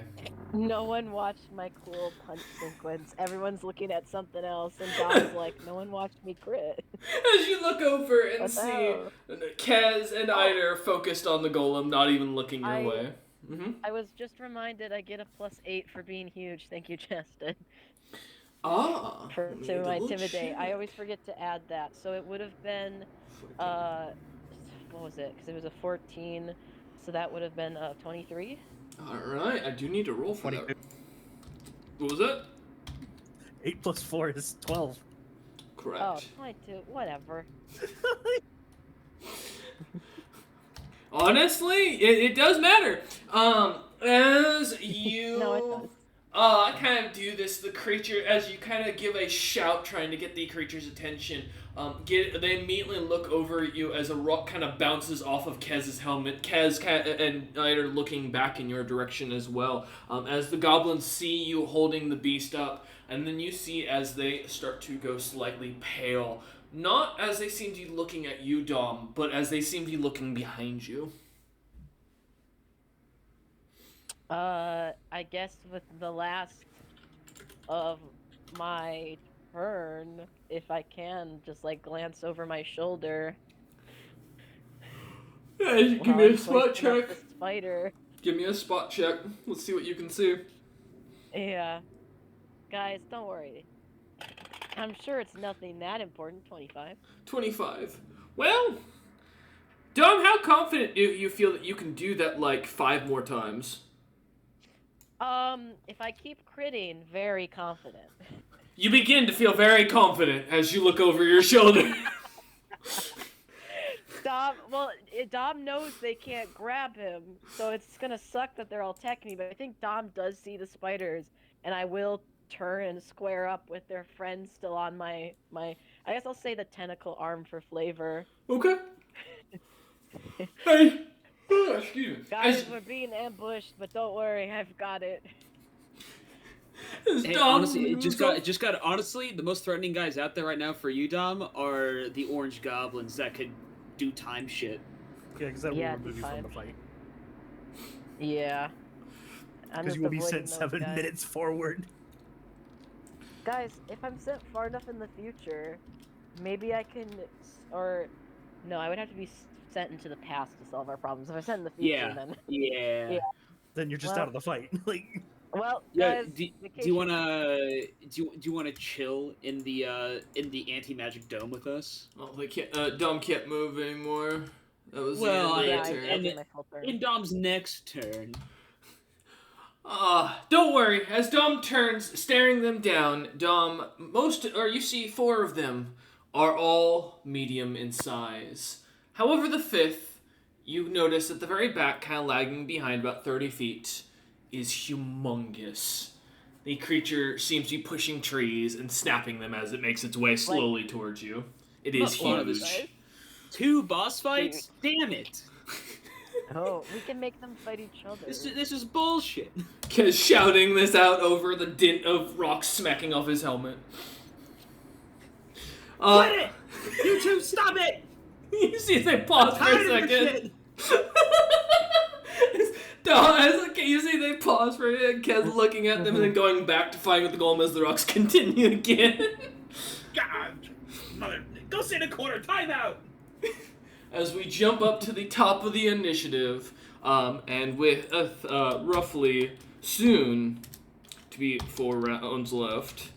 No one watched my cool punch sequence. Everyone's looking at something else, and Dom's like, no one watched me crit. As you look over and see Kez and Eider focused on the golem, not even looking your way. I was just reminded I get a +8 for being huge. Thank you, Justin. To my intimidate. I always forget to add that. So it would have been, what was it? Because it was a 14, so that would have been 23. Alright, I do need to roll for 22. That. What was it? 8 plus 4 is 12. Correct. Oh, 22, whatever. Honestly, it does matter. As you... No, it does. Kind of do this, the creature, as you kind of give a shout trying to get the creature's attention, they immediately look over at you as a rock kind of bounces off of Kez's helmet. Kez and Eider looking back in your direction as well. As the goblins see you holding the beast up, and then you see as they start to go slightly pale. Not as they seem to be looking at you, Dom, but as they seem to be looking behind you. I guess with the last of my turn, if I can, just like glance over my shoulder. Hey, give me a spot check. Spider. Give me a spot check. Let's see what you can see. Yeah. Guys, don't worry. I'm sure it's nothing that important. 25. 25. Well, Dom, how confident do you feel that you can do that like 5 more times? If I keep critting, very confident. You begin to feel very confident as you look over your shoulder. Dom knows they can't grab him, so it's gonna suck that they're all attacking me, but I think Dom does see the spiders, and I will turn and square up with their friends still on my I guess I'll say the tentacle arm for flavor. Okay. Hey! Excuse me. Guys, we're being ambushed, but don't worry, I've got it. Hey, honestly, honestly, the most threatening guys out there right now for you, Dom, are the orange goblins that could do time shit. Yeah, because that will remove you from the fight. Yeah. Because you will be sent 7 minutes forward. Guys, if I'm sent far enough in the future, maybe I can, or no, I would have to be sent into the past to solve our problems. If I sent in the future, then yeah. Then you're just out of the fight. Like, well, yeah. guys, Do you wanna chill in the anti-magic dome with us? Well, they can't. Dom can't move anymore. That was in Dom's next turn. Don't worry. As Dom turns, staring them down, you see 4 of them are all medium in size. However, the 5th, you notice at the very back, kind of lagging behind about 30 feet, is humongous. The creature seems to be pushing trees and snapping them as it makes its way slowly towards you. It is huge. 2 boss fights? Damn it! Oh, we can make them fight each other. This is bullshit. Kez shouting this out over the dint of rocks smacking off his helmet. Quit it! You two, stop it! You see they pause for a second. You see they pause for a minute, Kez looking at them and then going back to fighting with the golem as the rocks continue again. God, mother, go sit in a corner, time out! As we jump up to the top of the initiative, and with roughly soon to be 4 rounds left.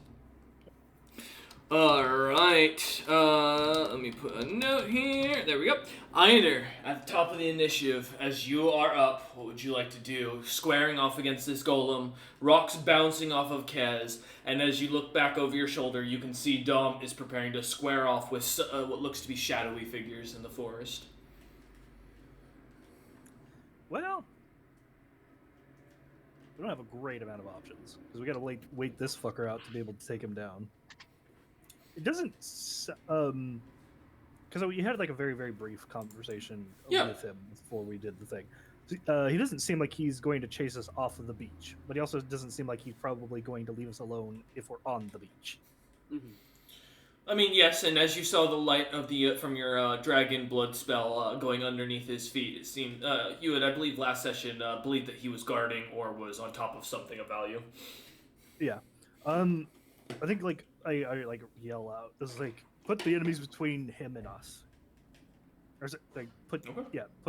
Alright, let me put a note here. There we go. Eider, at the top of the initiative, as you are up, what would you like to do? Squaring off against this golem, rocks bouncing off of Kez, and as you look back over your shoulder, you can see Dom is preparing to square off with what looks to be shadowy figures in the forest. Well, we don't have a great amount of options, because we gotta wait this fucker out to be able to take him down. It doesn't, because we had like a very, very brief conversation with him before we did the thing. He doesn't seem like he's going to chase us off of the beach, but he also doesn't seem like he's probably going to leave us alone if we're on the beach. Mm-hmm. I mean, yes, and as you saw the light of the from your dragon blood spell going underneath his feet, it seemed you had, I believe, last session believed that he was guarding or was on top of something of value. Yeah, I think like I like yell out. This is like put the enemies between him and us, or is it like put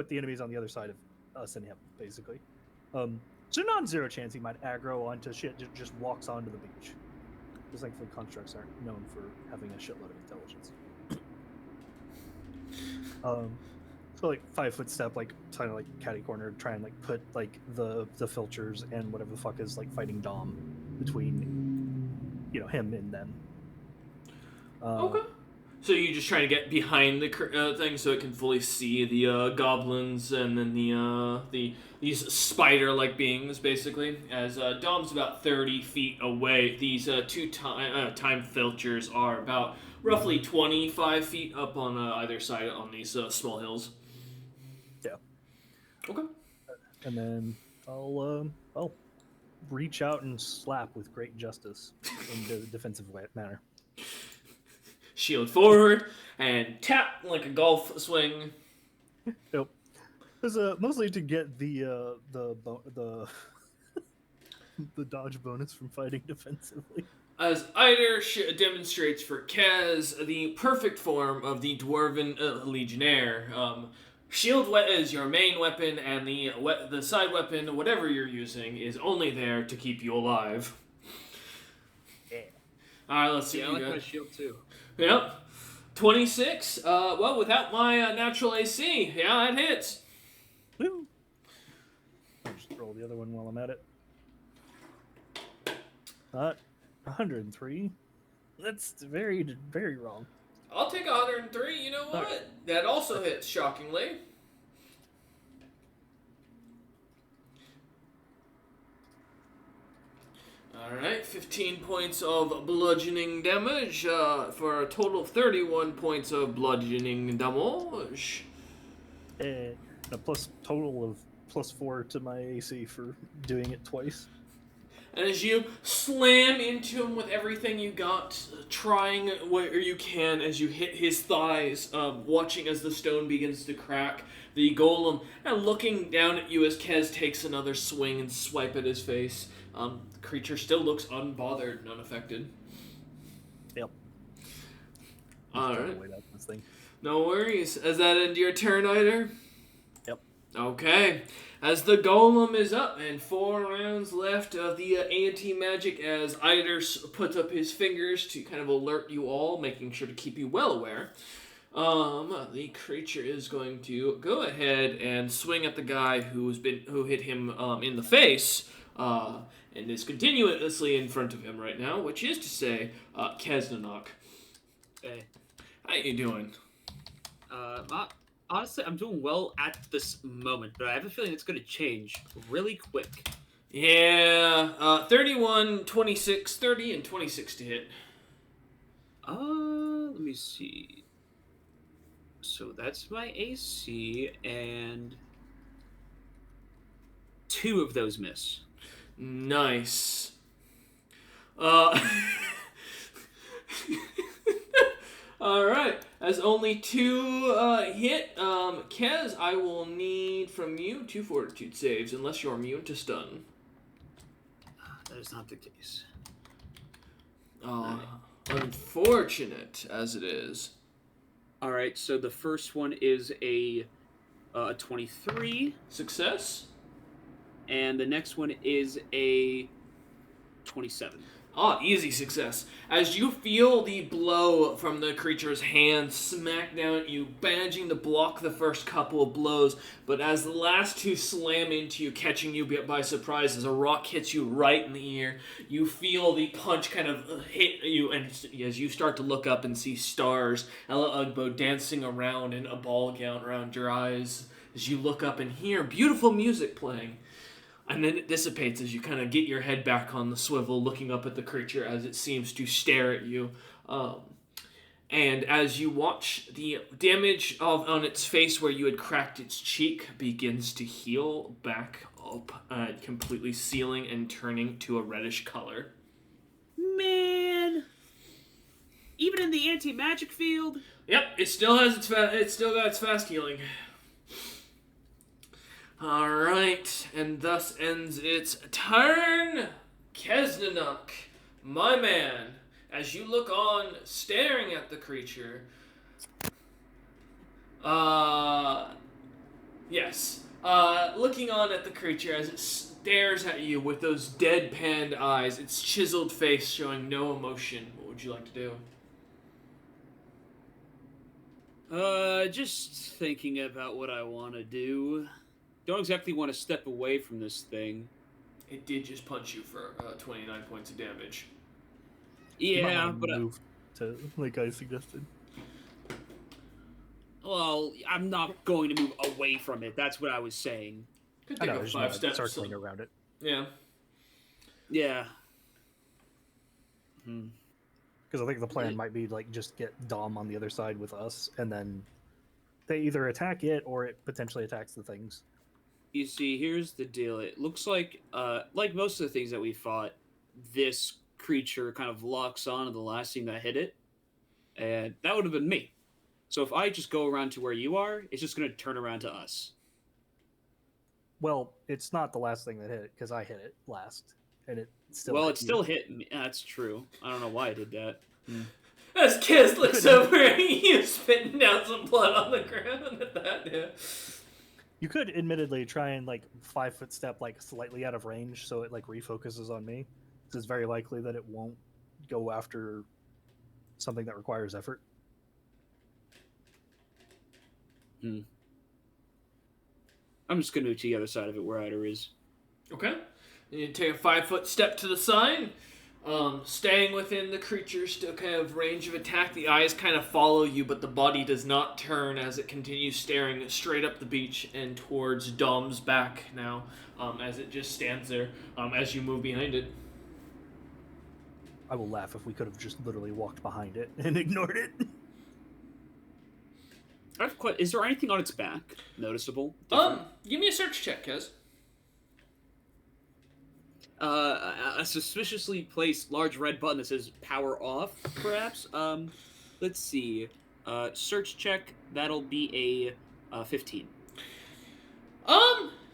the enemies on the other side of us and him, basically. So non-zero chance he might aggro onto shit that just walks onto the beach. Because thankfully constructs aren't known for having a shitload of intelligence. So like 5-foot step, like kind of like catty corner, try and like put like the filchers and whatever the fuck is like fighting Dom between, you know, him and them. Okay. So you just trying to get behind the thing so it can fully see the goblins and then these spider-like beings, basically. As Dom's about 30 feet away, these two time filchers are about roughly 25 feet up on either side on these small hills. Yeah. Okay. And then I'll reach out and slap with great justice in the defensive manner. Shield forward and tap like a golf swing. Yep. There's mostly to get the the dodge bonus from fighting defensively. As Eider demonstrates for Kez the perfect form of the Dwarven Legionnaire. Shield is your main weapon, and the side weapon, whatever you're using, is only there to keep you alive. Yeah. Alright, let's see. Yeah, I like my shield too. Yep. 26. Well, without my natural AC, yeah, that hits. Woo. I'll just roll the other one while I'm at it. 103. That's very, very wrong. I'll take 103. You know what? Okay. That also hits, shockingly. Alright, 15 points of bludgeoning damage for a total of 31 points of bludgeoning damage. A total of +4 to my AC for doing it twice. And as you slam into him with everything you got, trying where you can as you hit his thighs, watching as the stone begins to crack, the golem, and looking down at you as Kez takes another swing and swipe at his face. The creature still looks unbothered and unaffected. Yep. Alright. This thing. No worries. Is that end your turn, Eider? Yep. Okay. As the golem is up and 4 rounds left of the anti-magic as Eider puts up his fingers to kind of alert you all, making sure to keep you well aware. The creature is going to go ahead and swing at the guy who hit him in the face, and is continuously in front of him right now, which is to say, Keznanok. Hey. How you doing? Honestly, I'm doing well at this moment, but I have a feeling it's going to change really quick. Yeah, 31, 26, 30, and 26 to hit. Let me see. So that's my AC, and 2 of those miss. Nice. Alright, as only 2 hit, Kez, I will need from you 2 fortitude saves, unless you're immune to stun. That is not the case. Unfortunate as it is. Alright, so the first one is a 23. Success? And the next one is a 27. Easy success. As you feel the blow from the creature's hand smack down at you, managing to block the first couple of blows, but as the last 2 slam into you, catching you by surprise as a rock hits you right in the ear, you feel the punch kind of hit you, and as you start to look up and see stars, Ella Ugbo dancing around in a ball gown around your eyes, as you look up and hear beautiful music playing. And then it dissipates as you kind of get your head back on the swivel, looking up at the creature as it seems to stare at you. And as you watch, the damage on its face where you had cracked its cheek begins to heal back up, completely sealing and turning to a reddish color. Man! Even in the anti-magic field? Yep, it still has it's still got its fast healing. Alright, and thus ends its turn. Kesnanuk, my man, as you look on, staring at the creature. Looking on at the creature as it stares at you with those deadpanned eyes, its chiseled face showing no emotion. What would you like to do? Just thinking about what I want to do. Don't exactly want to step away from this thing. It did just punch you for 29 points of damage. Yeah, but move to like I suggested. Well, I'm not going to move away from it. That's what I was saying. Could take a 5 steps. Circling around it. Yeah. Yeah. Because I think the plan might be like just get Dom on the other side with us, and then they either attack it or it potentially attacks the things. You see, here's the deal. It looks like most of the things that we fought, this creature kind of locks on to the last thing that hit it, and that would have been me. So if I just go around to where you are, it's just going to turn around to us. Well, it's not the last thing that hit it, because I hit it last, and it still Well, hit it you. still hit me. That's true. I don't know why I did that. As Kiz looks over and he's spitting down some blood on the ground at that, yeah. You could admittedly try and like 5-foot step like slightly out of range so it like refocuses on me. It's very likely that it won't go after something that requires effort. I'm just going to move to the other side of it where Ida is. Okay. You take a 5-foot step to the side. Staying within the creature's still kind of range of attack, the eyes kind of follow you, but the body does not turn as it continues staring straight up the beach and towards Dom's back now, as it just stands there as you move behind it. I will laugh if we could have just literally walked behind it and ignored it. Is there anything on its back noticeable? Give me a search check, Kez. A suspiciously placed large red button that says power off, perhaps? Let's see. Search check, that'll be a 15.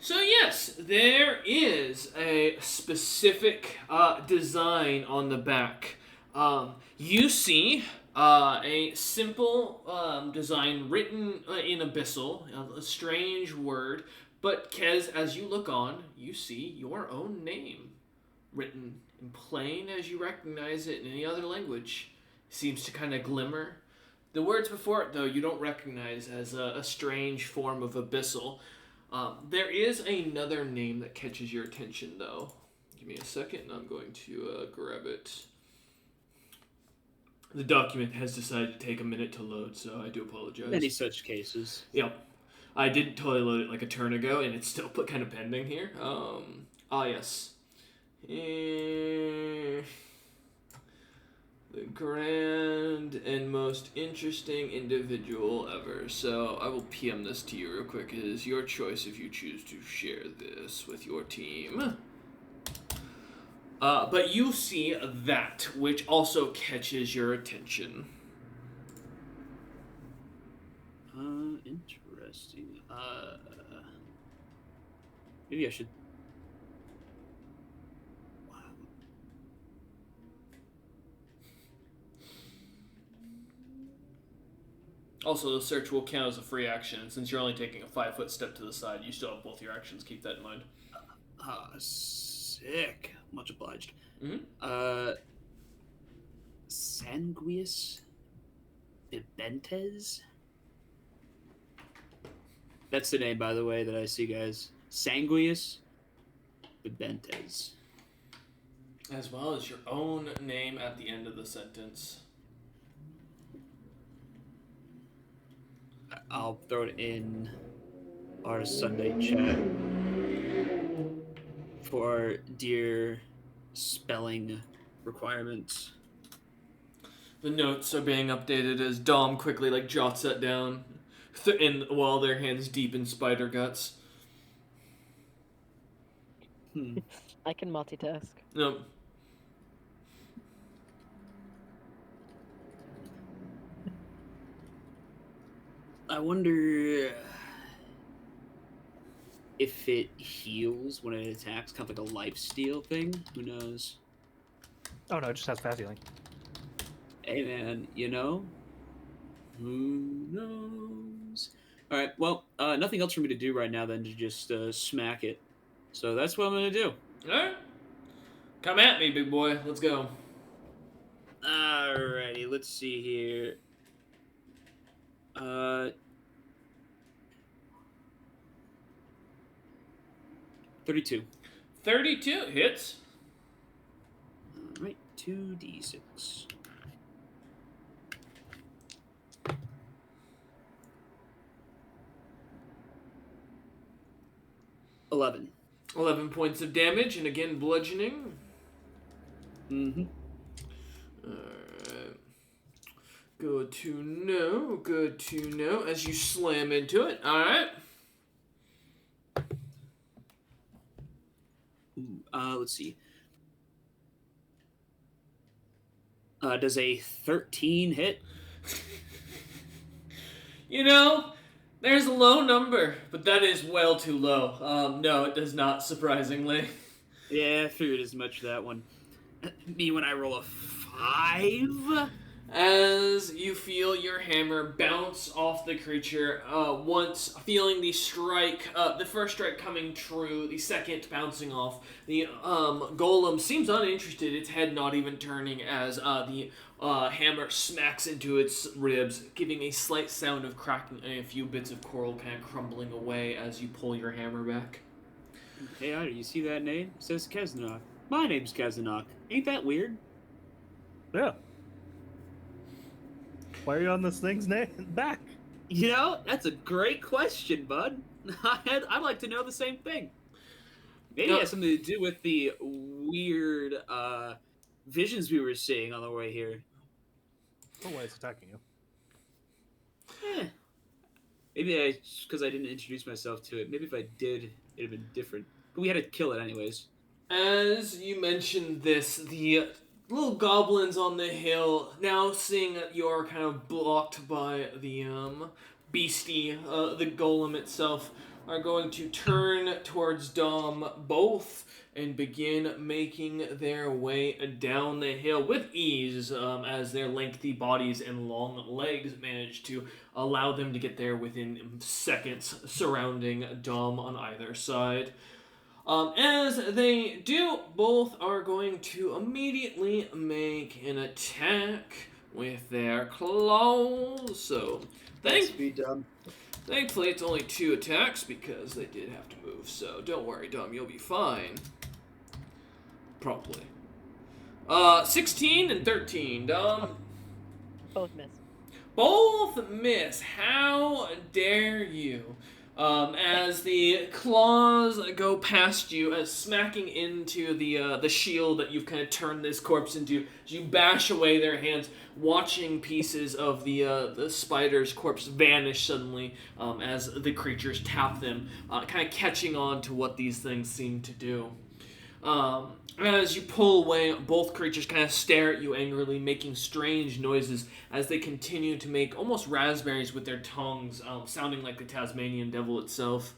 So yes, there is a specific design on the back. You see a simple design written in Abyssal, a strange word, but Kez, as you look on, you see your own name written in plain as you recognize it in any other language. Seems to kind of glimmer. The words before it, though, you don't recognize as a strange form of Abyssal. There is another name that catches your attention, though. Give me a second, and I'm going to grab it. The document has decided to take a minute to load, so I do apologize. Many such cases. Yep. I did totally load it like a turn ago, and it's still kind of pending here. Yes. And most interesting individual ever. So I will PM this to you real quick. It is your choice if you choose to share this with your team. But you see that, which also catches your attention. Interesting. Maybe I should. Wow. Also, the search will count as a free action. Since you're only taking a 5-foot step to the side, you still have both your actions. Keep that in mind. Sick. Much obliged. Mm-hmm. Sanguius Bibentes? That's the name, by the way, that I see, guys. Sanguius Bibentes. As well as your own name at the end of the sentence. I'll throw it in our Sunday chat for dear spelling requirements. The notes are being updated as Dom quickly jots that down, while their hands deep in spider guts. I can multitask. Nope. I wonder if it heals when it attacks, kind of like a lifesteal thing. Who knows? Oh no, it just has fast healing. Hey man, who knows? All right, well, nothing else for me to do right now than to just smack it. So that's what I'm gonna do. All right. Come at me, big boy. Let's go. Alrighty, let's see here. 32. 32 hits. Alright, 2d6. $11. 11 points of damage, and again, bludgeoning. Mm-hmm. Alright. Good to know, good to know, as you slam into it. Alright. Let's see. Does a 13 hit? There's a low number, but that is well too low. No, it does not, surprisingly. Yeah, I figured as much, that one. Me when I roll a 5? As you feel your hammer bounce off the creature, once feeling the strike, the first strike coming true, the second bouncing off, the golem seems uninterested, its head not even turning as the hammer smacks into its ribs, giving a slight sound of cracking and a few bits of coral kind of crumbling away as you pull your hammer back. Hey, Otter, you see that name? It says Keznok. My name's Keznok. Ain't that weird? Yeah. Why are you on this thing's back? That's a great question, bud. I'd like to know the same thing. Maybe it has something to do with the weird visions we were seeing on the way here. Oh, why it's attacking you? Maybe because I didn't introduce myself to it. Maybe if I did, it'd have been different. But we had to kill it anyways. As you mentioned this, the little goblins on the hill, now seeing that you're kind of blocked by the beastie, the golem itself, are going to turn towards Dom both and begin making their way down the hill with ease, as their lengthy bodies and long legs manage to allow them to get there within seconds, surrounding Dom on either side. As they do, both are going to immediately make an attack with their claws. So, thankfully it's only 2 attacks because they did have to move. So, don't worry, Dom, you'll be fine. Probably. 16 and 13, Dom. Both miss. Both miss. How dare you? As the claws go past you, smacking into the shield that you've kind of turned this corpse into, as you bash away their hands, watching pieces of the spider's corpse vanish suddenly as the creatures tap them, kind of catching on to what these things seem to do. As you pull away, both creatures kind of stare at you angrily, making strange noises as they continue to make almost raspberries with their tongues, sounding like the Tasmanian devil itself.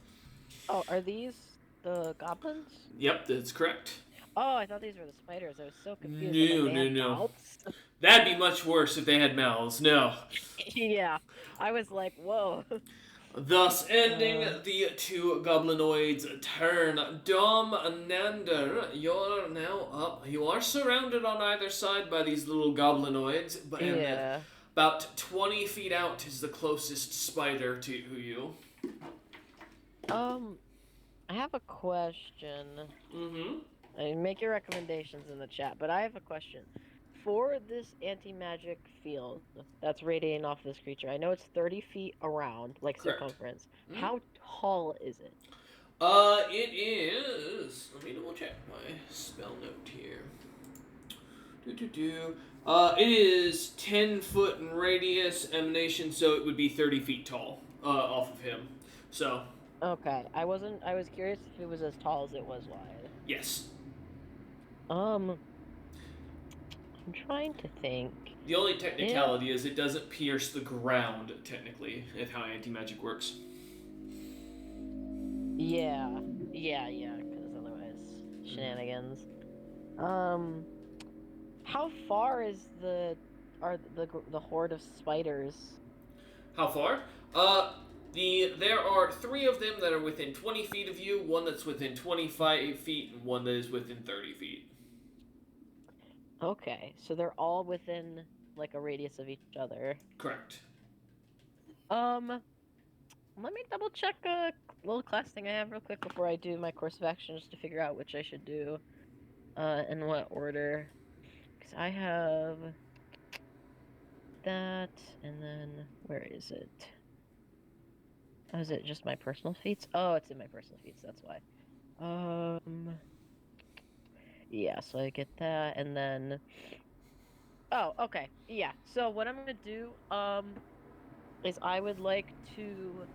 Oh, are these the goblins? Yep, that's correct. Oh, I thought these were the spiders. I was so confused. No. That'd be much worse if they had mouths. No. Yeah, I was like, whoa. Thus ending the two goblinoids' turn. Dom Nander, you're now up. You are surrounded on either side by these little goblinoids, but about 20 feet out is the closest spider to you. I have a question. Make your recommendations in the chat, but I have a question. For this anti-magic field that's radiating off this creature, I know it's 30 feet around, like circumference. How tall is it? It is... Let me double check my spell note here. It is 10 foot in radius emanation, so it would be 30 feet tall off of him. So... Okay, I was curious if it was as tall as it was wide. Yes. I'm trying to think. The only technicality is it doesn't pierce the ground, technically, if how anti-magic works. Yeah, because otherwise, shenanigans. How far is the horde of spiders? How far? There are 3 of them that are within 20 feet of you, one that's within 25 feet, and one that is within 30 feet. Okay, so they're all within, like, a radius of each other. Correct. Let me double check a little class thing I have real quick before I do my course of action, just to figure out which I should do, in what order. Because I have that, and then, where is it? Oh, is it just my personal feats? Oh, it's in my personal feats, that's why. Yeah, so I get that, and then... Oh, okay, yeah. So what I'm gonna do, is I would like to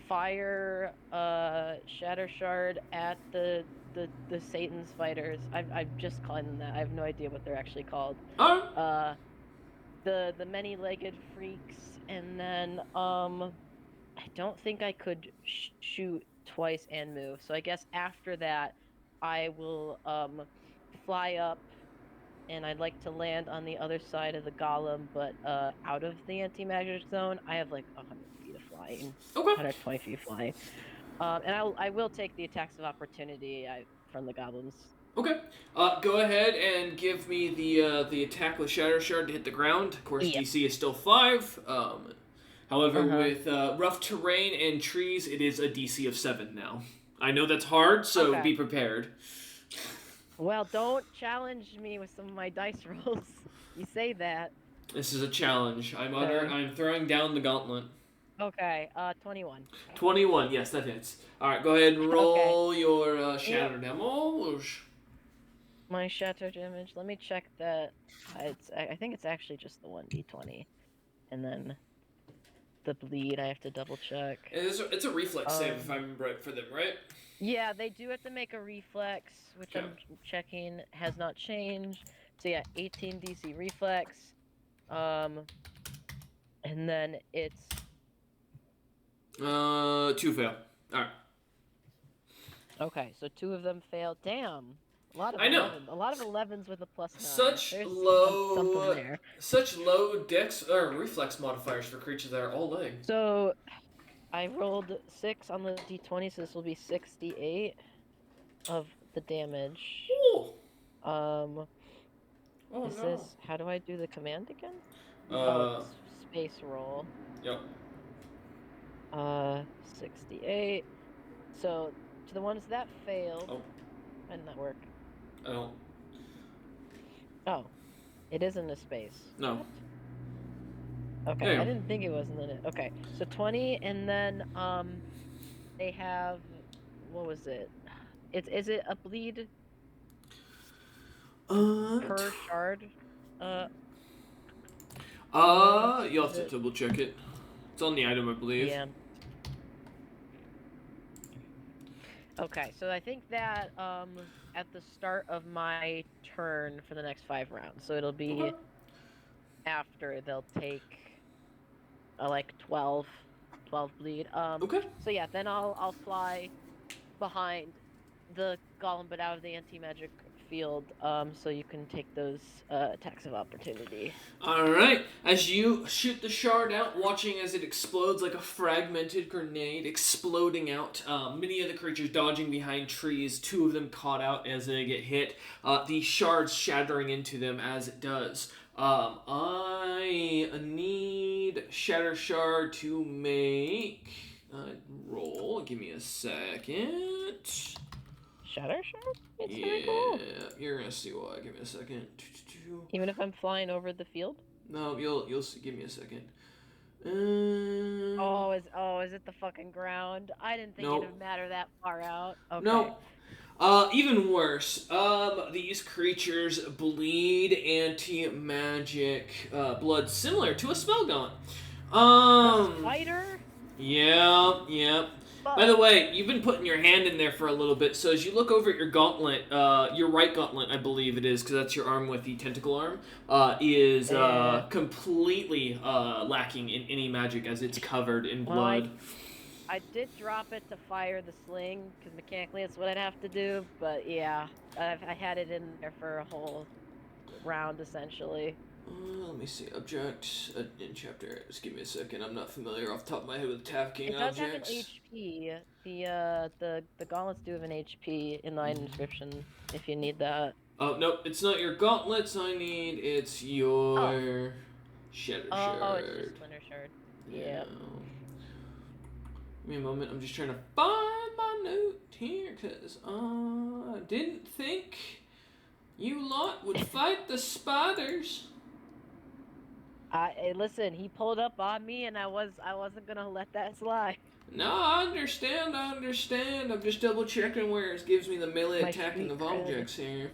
fire, Shatter Shard at the Satan spiders. I'm just calling them that. I have no idea what they're actually called. The many-legged freaks, and then, I don't think I could shoot twice and move. So I guess after that, I will fly up, and I'd like to land on the other side of the golem, but out of the anti-magic zone. I have like 100 feet of flying. Okay. 120 feet of flying. And I will take the attacks of opportunity from the goblins. Okay. Go ahead and give me the attack with Shatter Shard to hit the ground. Of course, DC is still 5. However, with rough terrain and trees, it is a DC of 7 now. I know that's hard, so be prepared. Well, don't challenge me with some of my dice rolls. You say that. This is a challenge. I'm throwing down the gauntlet. Okay, 21. 21, yes, that hits. Alright, go ahead and roll your shatter damage. My shatter damage, let me check that. I think it's actually just the 1d20. And then the bleed, I have to double check. It's a reflex save, if I remember right, for them, right? Yeah, they do have to make a reflex, which I'm checking has not changed. So yeah, 18 DC reflex. And then it's 2 fail. Alright. Okay, so 2 of them fail. Damn. A lot of 11s with a +9. Such low dex or reflex modifiers for creatures that are all leg. So I rolled 6 on the d20, so this will be 68 of the damage. Ooh. This how do I do the command again? Space roll. Yep. 68. So to the ones that failed. Oh. How did that work? I don't. Oh, it is in a space. No. Okay, I didn't think it was in it. Okay, so 20, and then they have, what was it? Is it a bleed per shard? You'll have to double check it. It's on the item, I believe. Yeah. Okay, so I think that at the start of my turn for the next 5 rounds. So it'll be after they'll take like 12 bleed. Okay. So yeah, then I'll fly behind the golem but out of the anti-magic field, so you can take those attacks of opportunity. Alright, as you shoot the shard out, watching as it explodes like a fragmented grenade, exploding out, many of the creatures dodging behind trees, 2 of them caught out as they get hit, the shards shattering into them as it does. I need Shatter Shard to make a roll. Give me a second. Shatter Shard? It's yeah, cool. You're gonna see why. Give me a second. Even if I'm flying over the field? No, you'll see. Give me a second. Is it the fucking ground? I didn't think Nope. it'd matter that far out. Okay. No. Even worse. These creatures bleed anti-magic blood similar to a spell gaunt. Spider? Yeah. By the way, you've been putting your hand in there for a little bit, so as you look over at your gauntlet, your right gauntlet, I believe it is, because that's your arm with the tentacle arm, is completely lacking in any magic as it's covered in blood. I did drop it to fire the sling, because mechanically it's what I'd have to do, but yeah, I had it in there for a whole round, essentially. Let me see. Object in chapter. Just give me a second. I'm not familiar off the top of my head with attacking objects. It does have an HP. The gauntlets do have an HP in the item description, if you need that. Oh, no, it's not your gauntlets I need. It's your Shatter Shard. Oh, it's just Splinter Shard. Yeah. Give me a moment. I'm just trying to find my note here, because I didn't think you lot would fight the spiders. Listen, he pulled up on me, and I wasn't gonna let that slide. No, I understand. I'm just double checking where it gives me the melee attacking of objects here.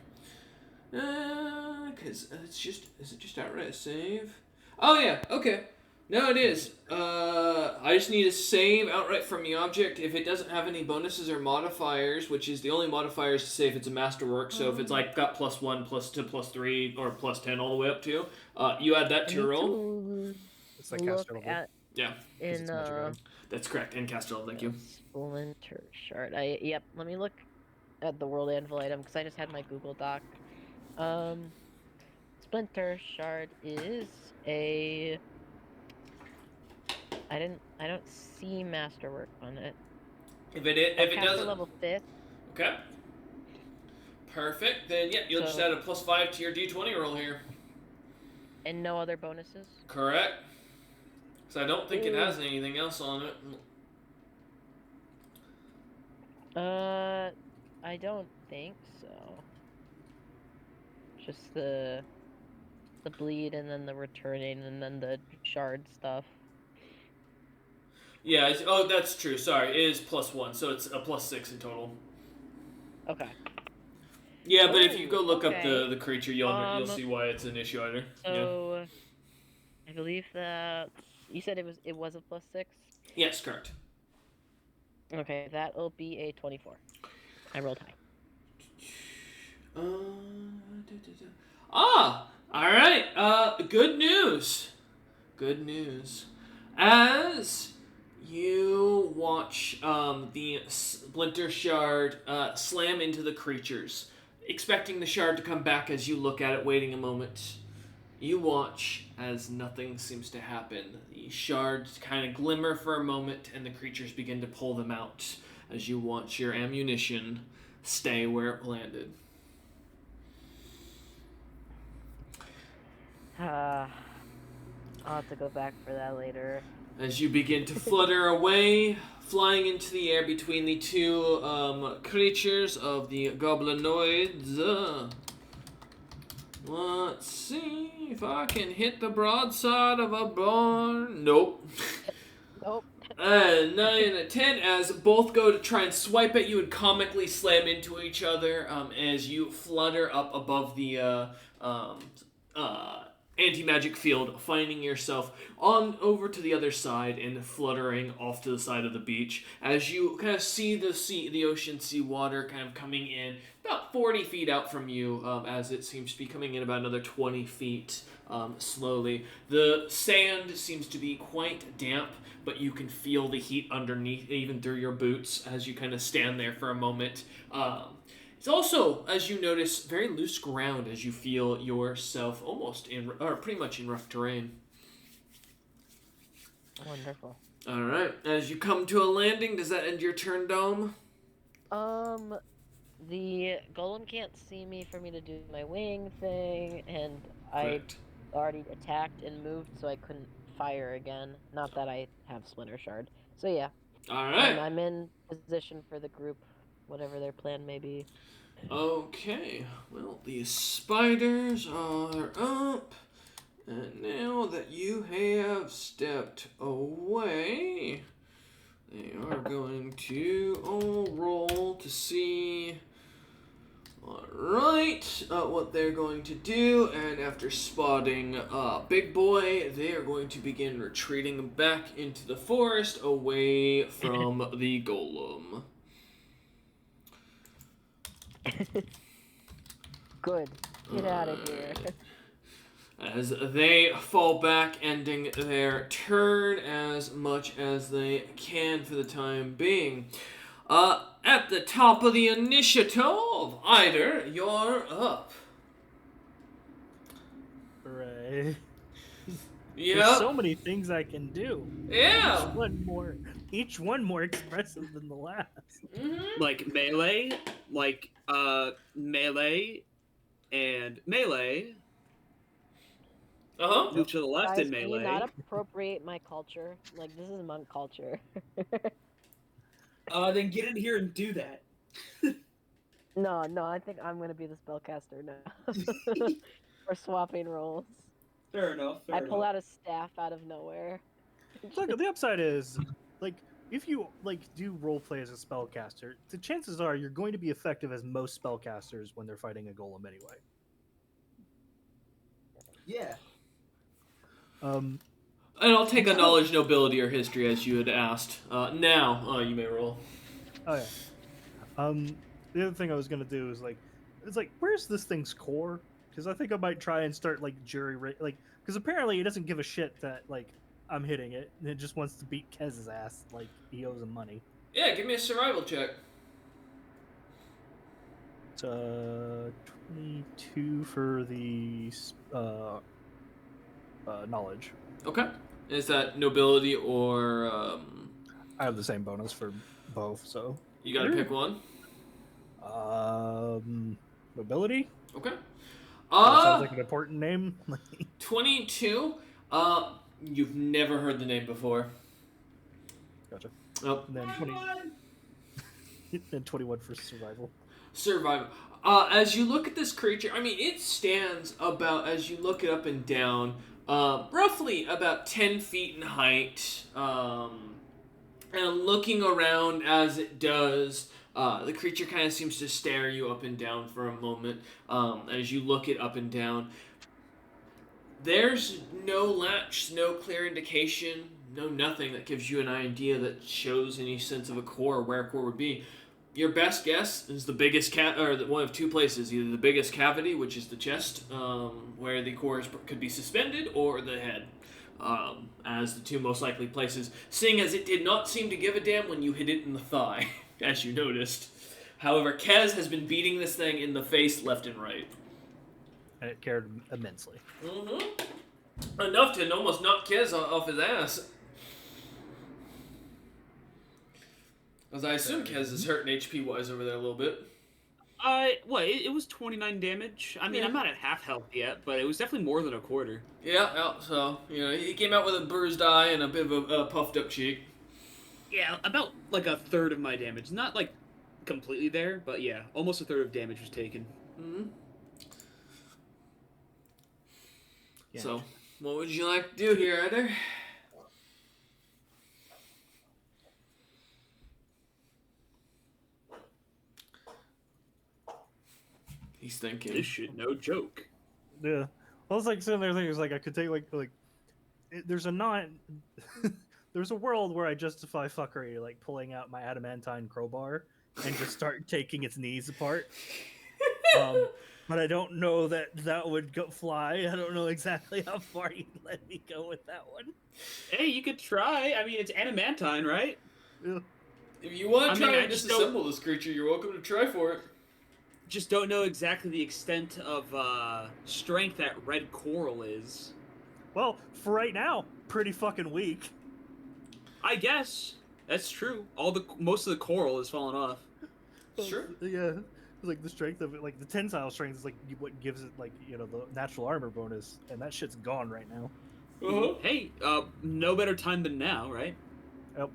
Cause is it just outright save? Oh yeah, okay. No, it is. I just need a save outright from the object. If it doesn't have any bonuses or modifiers, which is the only modifiers to say if it's a masterwork, so if it's like got +1, +2, +3, or +10 all the way up to, you add that to your roll. It's like caster level. Yeah. That's correct, and caster level, thank you. Splinter Shard. Yep, let me look at the World Anvil item, because I just had my Google Doc. Splinter Shard is a... I don't see masterwork on it. If it doesn't, level 5th. Okay. Perfect. Then yeah, you'll just add a +5 to your D20 roll here. And no other bonuses. Correct. Because I don't think it has anything else on it. I don't think so. Just the bleed, and then the returning, and then the shard stuff. Yeah, that's true. Sorry, it is +1, so it's a +6 in total. Okay. Yeah, but if you go look up the creature, you'll see why it's an issue either. So, yeah. I believe that you said it was a +6. Yes, correct. Okay, that'll be a 24. I rolled high. All right. Good news. As you watch the Splinter Shard slam into the creatures, expecting the shard to come back as you look at it, waiting a moment. You watch as nothing seems to happen. The shards kind of glimmer for a moment, and the creatures begin to pull them out as you watch your ammunition stay where it landed. I'll have to go back for that later. As you begin to flutter away, flying into the air between the 2 creatures of the goblinoids. Let's see if I can hit the broadside of a barn. Nope. Nope. 9 and 10 as both go to try and swipe at you and comically slam into each other as you flutter up above the anti-magic field, finding yourself on over to the other side and fluttering off to the side of the beach as you kind of see the ocean sea water kind of coming in about 40 feet out from you as it seems to be coming in about another 20 feet slowly. The sand seems to be quite damp, but you can feel the heat underneath, even through your boots, as you kind of stand there for a moment. It's also, as you notice, very loose ground as you feel yourself almost in, or pretty much in rough terrain. Wonderful. All right. As you come to a landing, does that end your turn, Dome? The golem can't see me for me to do my wing thing, and Correct. I already attacked and moved, so I couldn't fire again. Not that I have Splinter Shard. So yeah. All right. I'm in position for the group, whatever their plan may be. Okay. Well, these spiders are up. And now that you have stepped away, they are going to all roll to see... Alright, what they're going to do, and after spotting Big Boy, they are going to begin retreating back into the forest away from the golem. Good. Get out of here. As they fall back, ending their turn as much as they can for the time being. At the top of the initiative, Eider, you're up. Hooray. Yep. There's so many things I can do. Yeah. Each one more expressive than the last. Mm-hmm. Like melee, melee, and melee. Uh-huh. Move to the left Guys, in can you melee. not appropriate my culture? Like, this is monk culture. Then get in here and do that. No, I think I'm gonna be the spellcaster now. We're swapping roles. Fair enough. I pull out a staff out of nowhere. Look, the upside is, like, if you do roleplay as a spellcaster, the chances are you're going to be effective as most spellcasters when they're fighting a golem anyway. Yeah. And I'll take a knowledge, nobility, or history as you had asked. Now, you may roll. Oh yeah. The other thing I was gonna do is it's like, where's this thing's core? Because I think I might try and start because apparently it doesn't give a shit that I'm hitting it, and it just wants to beat Kez's ass like he owes him money. Yeah, give me a survival check. It's 22 for the knowledge. Okay. Is that nobility or I have the same bonus for both, so you gotta pick one? Mobility? Okay. That sounds like an important name. 22. You've never heard the name before. Gotcha. Oh. And then 20. And 21 for survival. Survival. As you look at this creature, I mean, it stands about, as you look it up and down, roughly about 10 feet in height. And looking around as it does, the creature kind of seems to stare you up and down for a moment as you look it up and down. There's no latch, no clear indication, no nothing that gives you an idea that shows any sense of a core or where a core would be. Your best guess is the biggest one of two places, either the biggest cavity, which is the chest, where the core could be suspended, or the head, as the two most likely places, seeing as it did not seem to give a damn when you hit it in the thigh, as you noticed. However, Kez has been beating this thing in the face left and right. And it cared immensely. Mm-hmm. Enough to almost knock Kez off his ass. Because I assume Kez is hurting HP-wise over there a little bit. It was 29 damage. I mean, I'm not at half health yet, but it was definitely more than a quarter. Yeah, so, he came out with a bruised eye and a bit of a puffed up cheek. Yeah, about a third of my damage. Not completely there, but yeah, almost a third of damage was taken. Mm-hmm. Yeah. So, what would you like to do here, Eder? thinking. This shit, no joke. Yeah. I was like sitting there thinking, it's like I could take there's a there's a world where I justify fuckery, like pulling out my adamantine crowbar and just start taking its knees apart. But I don't know that would fly. I don't know exactly how far you'd let me go with that one. Hey, you could try. I mean, it's adamantine, right? Yeah. If you want to try I and just disassemble this creature, you're welcome to try for it. Just don't know exactly the extent of strength that red coral is. Well, for right now, pretty fucking weak. I guess that's true. Most of the coral has fallen off. Sure. Yeah. Like the strength of it, like the tensile strength is like what gives it like the natural armor bonus, and that shit's gone right now. Hey, no better time than now, right? Yep.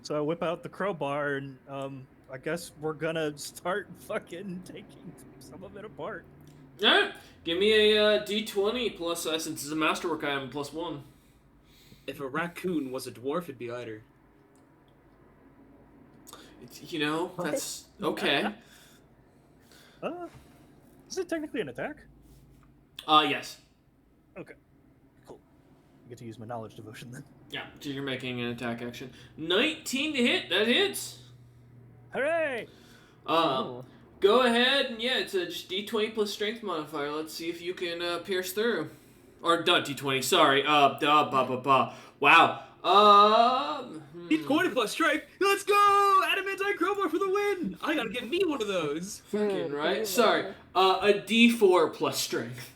So I whip out the crowbar, and I guess we're gonna start fucking taking some of it apart. Alright, give me a D20 plus, since it's a masterwork item, +1. If a raccoon was a dwarf, it'd be either. That's okay. Is it technically an attack? Yes. Okay. Cool. I get to use my knowledge devotion then. Yeah, so you're making an attack action. 19 to hit, that hits. Hooray! Go ahead and it's a just D20 plus strength modifier. Let's see if you can pierce through. Or not D20, sorry. Wow. D20 plus strength. Let's go! Adamantine crowbar for the win! I gotta get me one of those. Fucking right. Sorry. A D4 plus strength.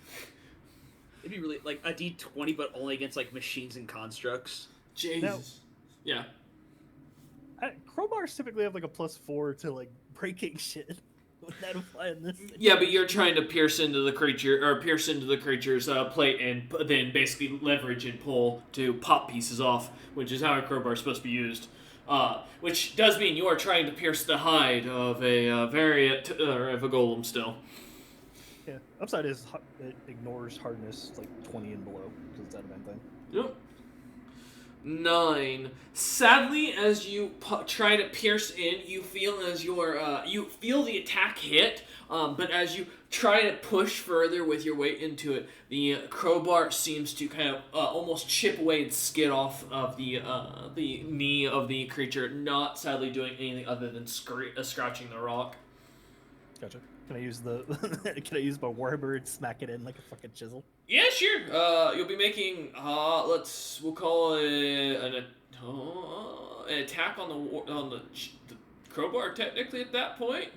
It'd be really like a D20, but only against like machines and constructs. Jesus. Yeah. Crowbars typically have like a +4 to like breaking shit. Would that apply in this? Yeah, but you're trying to pierce into the creature's plate and then basically leverage and pull to pop pieces off, which is how a crowbar is supposed to be used. Which does mean you are trying to pierce the hide of a variant of a golem still. Yeah. Upside is it ignores hardness like 20 and below because it's adamantine. Yep. 9. Sadly, as you try to pierce in, you feel you feel the attack hit, but as you try to push further with your weight into it, the crowbar seems to kind of almost chip away and skid off of the knee of the creature, not sadly doing anything other than scratching the rock. Gotcha. Can I use can I use my warbird, smack it in like a fucking chisel? Yeah, sure. You'll be making we'll call it an attack on the crowbar technically at that point.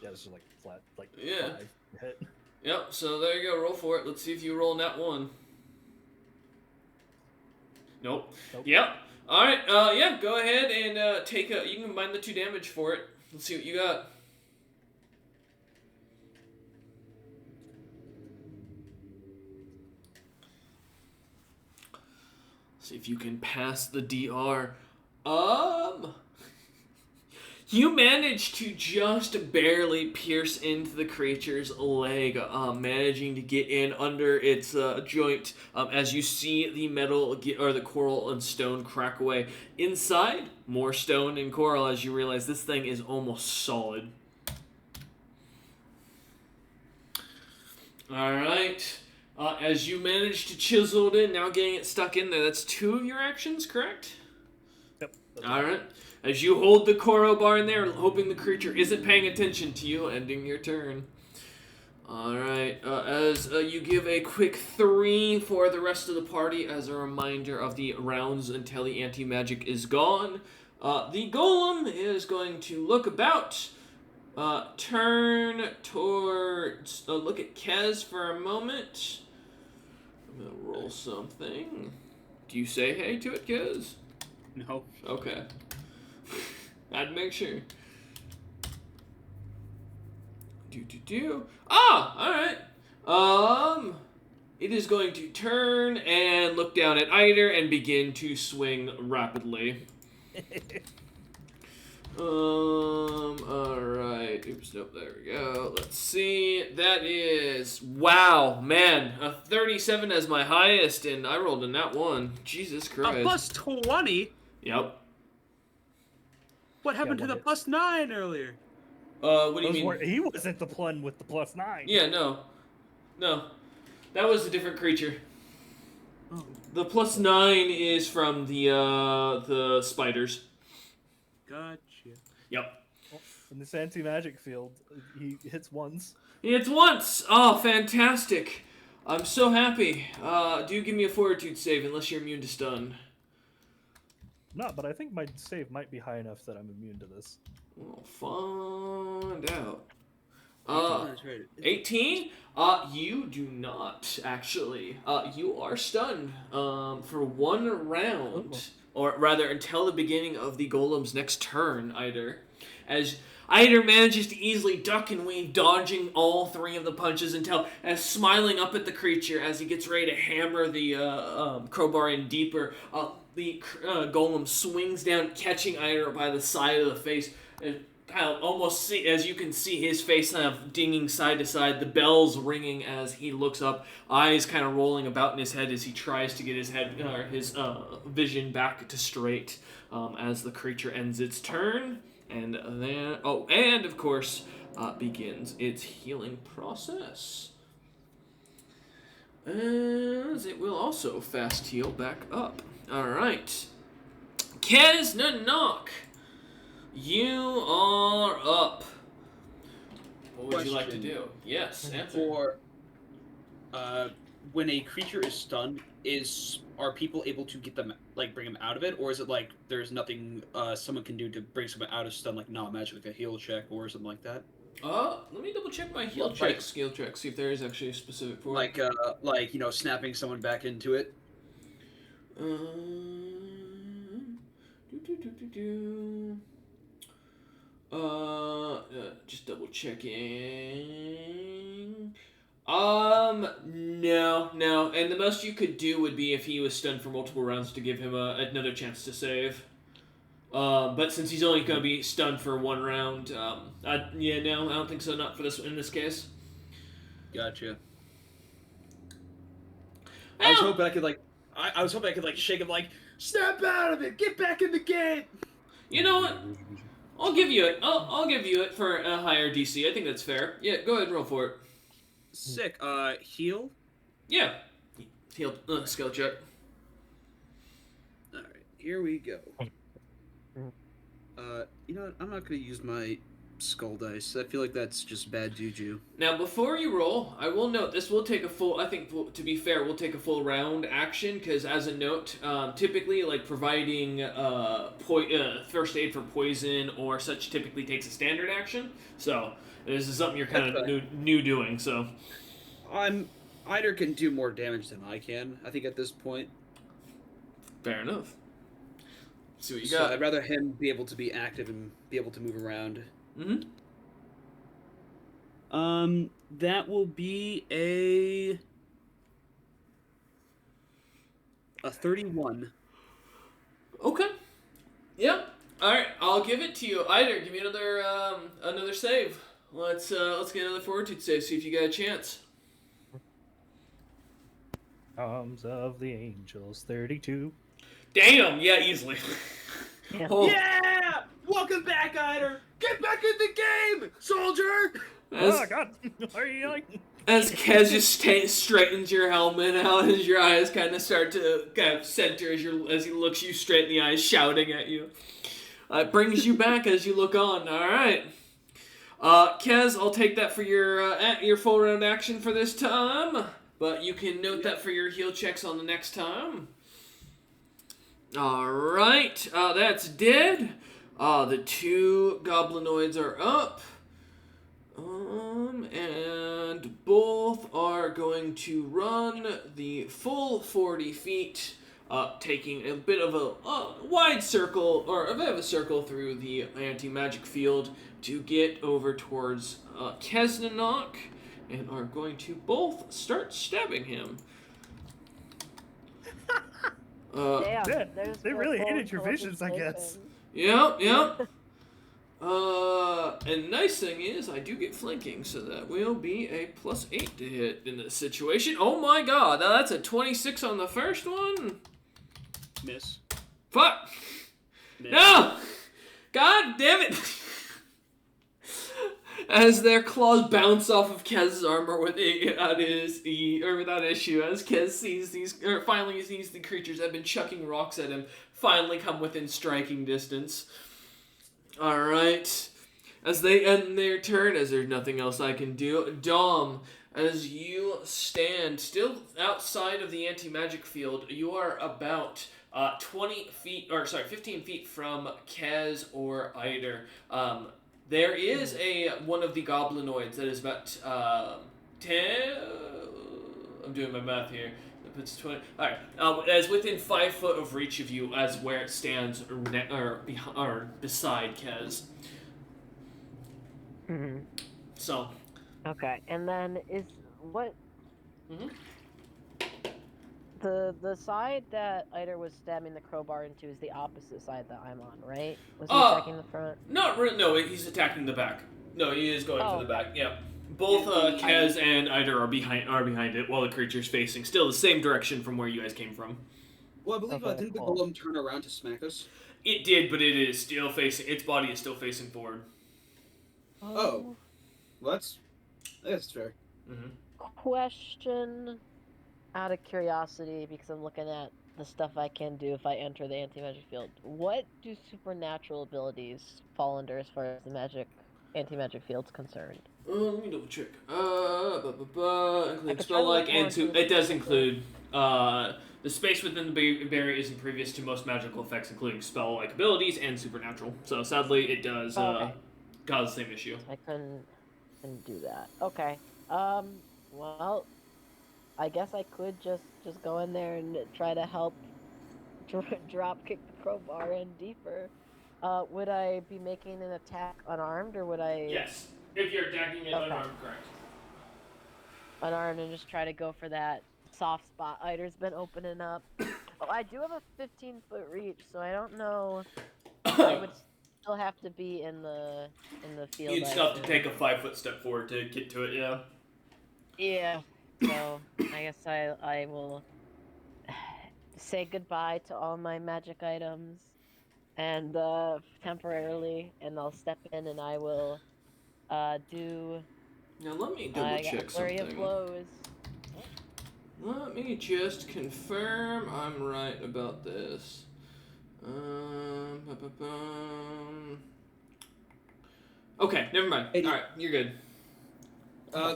Yeah, this is like flat, like 5 hit. Yep. So there you go. Roll for it. Let's see if you roll that one. Nope. Yep. All right. Yeah. Go ahead and take you can combine the 2 damage for it. Let's see what you got. See if you can pass the DR. You manage to just barely pierce into the creature's leg, managing to get in under its joint as you see the metal or the coral and stone crack away. Inside, more stone and coral as you realize this thing is almost solid. All right. As you manage to chisel it in, now getting it stuck in there. That's 2 of your actions, correct? Yep. All right. As you hold the Koro bar in there, hoping the creature isn't paying attention to you, ending your turn. All right. As you give a quick 3 for the rest of the party as a reminder of the rounds until the anti-magic is gone. The golem is going to look about. Turn towards... look at Kez for a moment. I'm going to roll something. Do you say hey to it, Kez? No. Okay. I'd make sure. Alright. It is going to turn and look down at Eider and begin to swing rapidly. Alright. Oops, nope, there we go. Let's see. That is, wow, man, a 37 as my highest, and I rolled in that one. Jesus Christ. A plus 20? Yep. What happened to the plus 9 earlier? What do you mean? He wasn't the one with the +9. Yeah, no. That was a different creature. Oh. The +9 is from the spiders. Gotcha. Yep. In this anti-magic field, he hits once. He hits once! Oh, fantastic. I'm so happy. Do give me a fortitude save unless you're immune to stun. No, but I think my save might be high enough that I'm immune to this. We'll find out. 18? You do not, actually. You are stunned for 1 round. Or rather, until the beginning of the golem's next turn, Eider. As Eider manages to easily duck and weave, dodging all 3 of the punches until, as smiling up at the creature as he gets ready to hammer the crowbar in deeper, the golem swings down, catching Eider by the side of the face, and kind of almost see, as you can see, his face kind of dinging side to side, the bells ringing as he looks up, eyes kind of rolling about in his head as he tries to get his head, his vision back to straight, as the creature ends its turn, and then, and of course, begins its healing process. As it will also fast heal back up. Alright. Kez Nanok, you are up. What would you like to do? Yes, answer. For when a creature is stunned, are people able to get them, like, bring them out of it, or is it like there's nothing someone can do to bring someone out of stun, like not magic, like a heal check or something like that? Let me double check my heal check, skill check, see if there is actually a specific for it. Like snapping someone back into it. Just double checking. No. And the most you could do would be if he was stunned for multiple rounds to give him another chance to save. But since he's only going to be stunned for 1 round, I don't think so. Not for this in this case. Gotcha. I was hoping I could shake him like, snap out of it, get back in the game. You know what? I'll give you it. I'll give you it for a higher DC. I think that's fair. Yeah, go ahead and roll for it. Sick. Heal? Yeah. Heal skill check. Alright, here we go. You know what? I'm not going to use my skull dice. I feel like that's just bad juju. Now, before you roll, I will note this will take a full, I think, to be fair, we'll take a full round action, because as a note, typically, like, providing first aid for poison or such typically takes a standard action. So, this is something you're kind of new doing, so. Eider can do more damage than I can, I think, at this point. Fair enough. Let's see what you so got. I'd rather him be able to be active and be able to move around. Mm-hmm. That will be a 31. Okay. Yeah. All right. I'll give it to you. Eider, give me another save. Let's get another fortitude save. See if you got a chance. Arms of the Angels, 32. Damn. Yeah, easily. Yeah. Oh. Yeah! Welcome back, Eider! Get back in the game, soldier! Oh God! Are you yelling? As Kez just straightens your helmet out, as your eyes kind of start to kind of center as he looks you straight in the eyes, shouting at you. It brings you back as you look on. All right, Kez, I'll take that for your full round action for this time, but you can note that for your heal checks on the next time. All right, that's dead. The 2 goblinoids are up. And both are going to run the full 40 feet, taking a bit of a wide circle, or a bit of a circle through the anti-magic field to get over towards Kesnanok, and are going to both start stabbing him. Damn, they really hated your visions, I guess. Yep. And nice thing is, I do get flanking, so that will be a +8 to hit in this situation. Oh my god, now that's a 26 on the first one. Miss. Fuck. Miss. No! God damn it! as their claws bounce off of Kez's armor without issue, as Kez finally sees the creatures that have been chucking rocks at him finally come within striking distance. Alright. As they end their turn, as there's nothing else I can do, Dom, as you stand still outside of the anti-magic field, you are about 15 feet from Kez or Eider. There is one of the goblinoids that is about 10. I'm doing my math here. It's 20. All right. As within 5 foot of reach of you, as where it stands, or beside Kez. Mm-hmm. So. Okay, and then is what? Mm-hmm. The side that Eider was stabbing the crowbar into is the opposite side that I'm on, right? Was he attacking the front? Not really. No, he's attacking the back. No, he is going for the back. Yeah. Both Yeah, Kez and Eider are behind it, while the creature's facing still the same direction from where you guys came from. Well, I believe didn't the golem turn around to smack us? It did, but it is still facing. Its body is still facing forward. Oh, well, that's fair. Mm-hmm. Question, out of curiosity, because I'm looking at the stuff I can do if I enter the anti-magic field. What do supernatural abilities fall under as far as the anti-magic field's concerned? Let me double check. Include spell-like, and it does include the space within the barrier isn't previous to most magical effects, including spell-like abilities and supernatural. So sadly, it does cause the same issue. I couldn't do that. Okay. Well, I guess I could just go in there and try to help drop kick the crowbar in deeper. Would I be making an attack unarmed, or would I? Yes, if you're attacking it unarmed, correct. Unarmed, and just try to go for that soft spot Eider's been opening up. Oh, I do have a 15-foot reach, so I don't know. I would still have to be in the field. You'd still have to take a 5-foot step forward to get to it. Yeah. Yeah. So I guess I will say goodbye to all my magic items, and temporarily, and I'll step in and I will do. Now let me double check flurry something. Of blows. Let me just confirm I'm right about this. Okay, never mind. All right, you're good.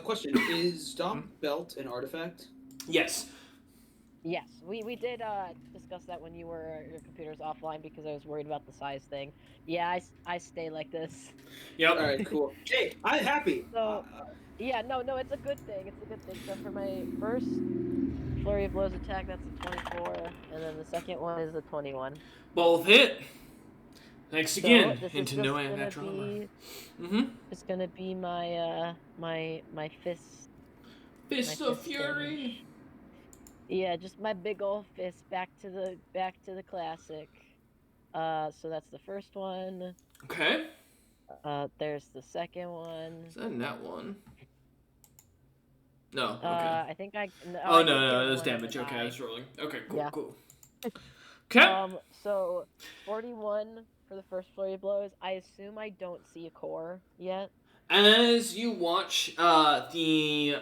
Question: is Dom Belt an artifact? Yes. Yes, we did discuss that when your computer's offline, because I was worried about the size thing. Yeah, I stay like this. Yep. All right, cool. Hey, I'm happy. So, yeah, no, it's a good thing. It's a good thing. So for my first flurry of blows attack, that's a 24, and then the second one is a 21. Both hit. Thanks again. Into no natural armor. It's gonna be my my fist. Fist of fury. Yeah, just my big old fist back to the classic. So that's the first one. Okay. There's the second one. Is that net one? No. Okay. I think I. No, it was damage. Okay, I was rolling. Okay, cool, Yeah. cool. Okay. So 41 for the first flurry of blows. I assume I don't see a core yet. As you watch the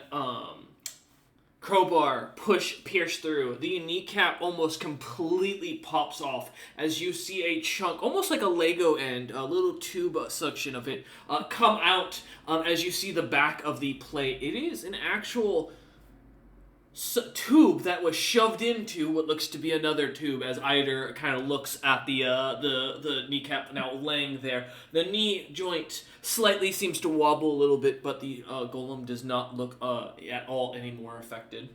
crowbar pierce through, the kneecap almost completely pops off as you see a chunk, almost like a Lego end, a little tube suction of it, come out as you see the back of the plate. It is an actual tube that was shoved into what looks to be another tube, as Eider kind of looks at the kneecap now laying there. The knee joint slightly seems to wobble a little bit, but the golem does not look at all any more affected.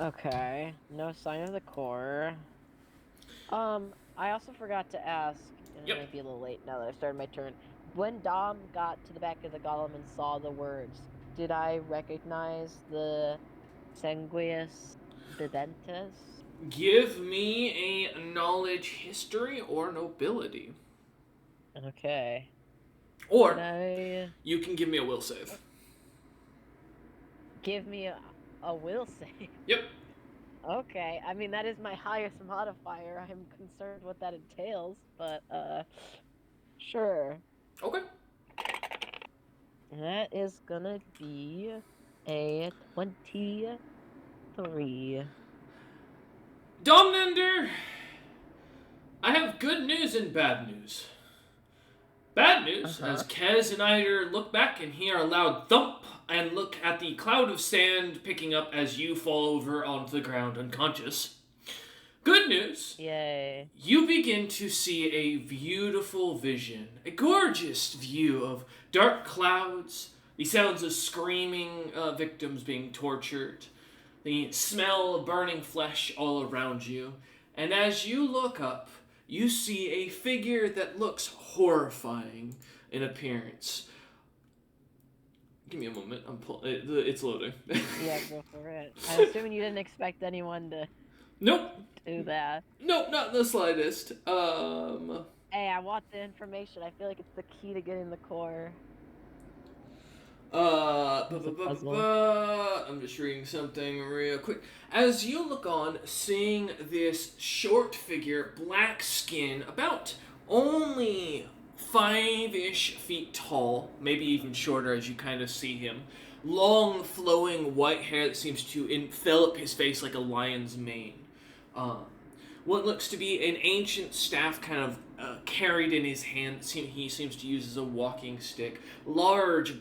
Okay. No sign of the core. I also forgot to ask, and it might be a little late now that I started my turn. When Dom got to the back of the golem and saw the words, did I recognize the Sanguius Viventes? Give me a knowledge history or nobility. Okay. Or you can give me a will save. Give me a will save? Yep. Okay, I mean that is my highest modifier. I'm concerned what that entails, but sure. Okay. That is gonna be a 23. Domnander, I have good news and bad news. Bad news, as Kez and Eider look back and hear a loud thump and look at the cloud of sand picking up as you fall over onto the ground unconscious. Good news. Yay. You begin to see a beautiful vision, a gorgeous view of dark clouds, the sounds of screaming victims being tortured, the smell of burning flesh all around you, and as you look up, you see a figure that looks horrifying in appearance. Give me a moment. It's loading. Yeah, go for it. I'm assuming you didn't expect anyone to Nope. do that. Nope, not in the slightest. Hey, I want the information. I feel like it's the key to getting the core. I'm just reading something real quick. As you look on, seeing this short figure, black skin, about only 5-ish feet tall, maybe even shorter as you kind of see him. Long, flowing white hair that seems to envelop his face like a lion's mane. What looks to be an ancient staff kind of carried in his hand. He seems to use as a walking stick. Large,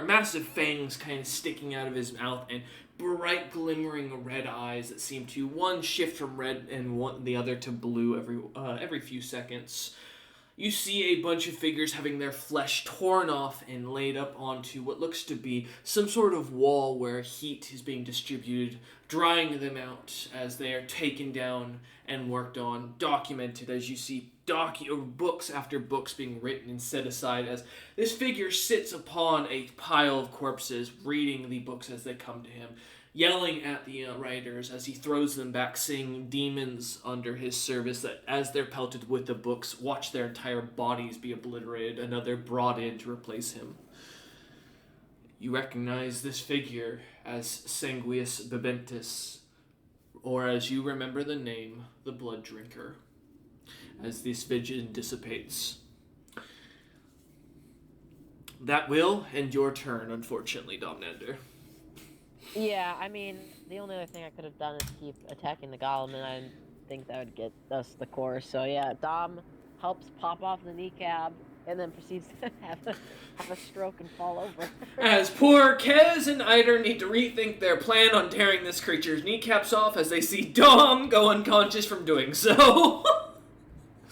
massive fangs kind of sticking out of his mouth, and bright, glimmering red eyes that seem to one shift from red and the other to blue every few seconds. You see a bunch of figures having their flesh torn off and laid up onto what looks to be some sort of wall where heat is being distributed, drying them out as they are taken down and worked on, documented as you see books after books being written and set aside as this figure sits upon a pile of corpses, reading the books as they come to him, yelling at the writers as he throws them back, seeing demons under his service that, as they're pelted with the books, watch their entire bodies be obliterated, another brought in to replace him. You recognize this figure as Sanguius Bebentis, or as you remember the name, the Blood Drinker, as this vision dissipates. That will end your turn, unfortunately, Domnander. Yeah, I mean, the only other thing I could have done is keep attacking the golem, and I didn't think that would get us the core. So yeah, Dom helps pop off the kneecap, and then proceeds to have a stroke and fall over. As poor Kez and Eider need to rethink their plan on tearing this creature's kneecaps off as they see Dom go unconscious from doing so.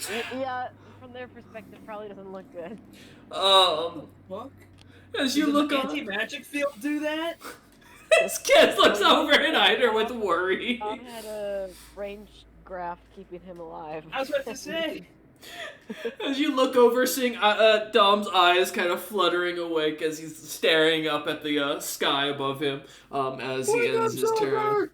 Yeah, from their perspective, probably doesn't look good. Fuck? As you look on, anti-magic field do that? as Kez looks over at Eider with worry. Dom had a range graph keeping him alive. I was about to say. As you look over, seeing Dom's eyes kind of fluttering awake as he's staring up at the sky above him as he ends his turn.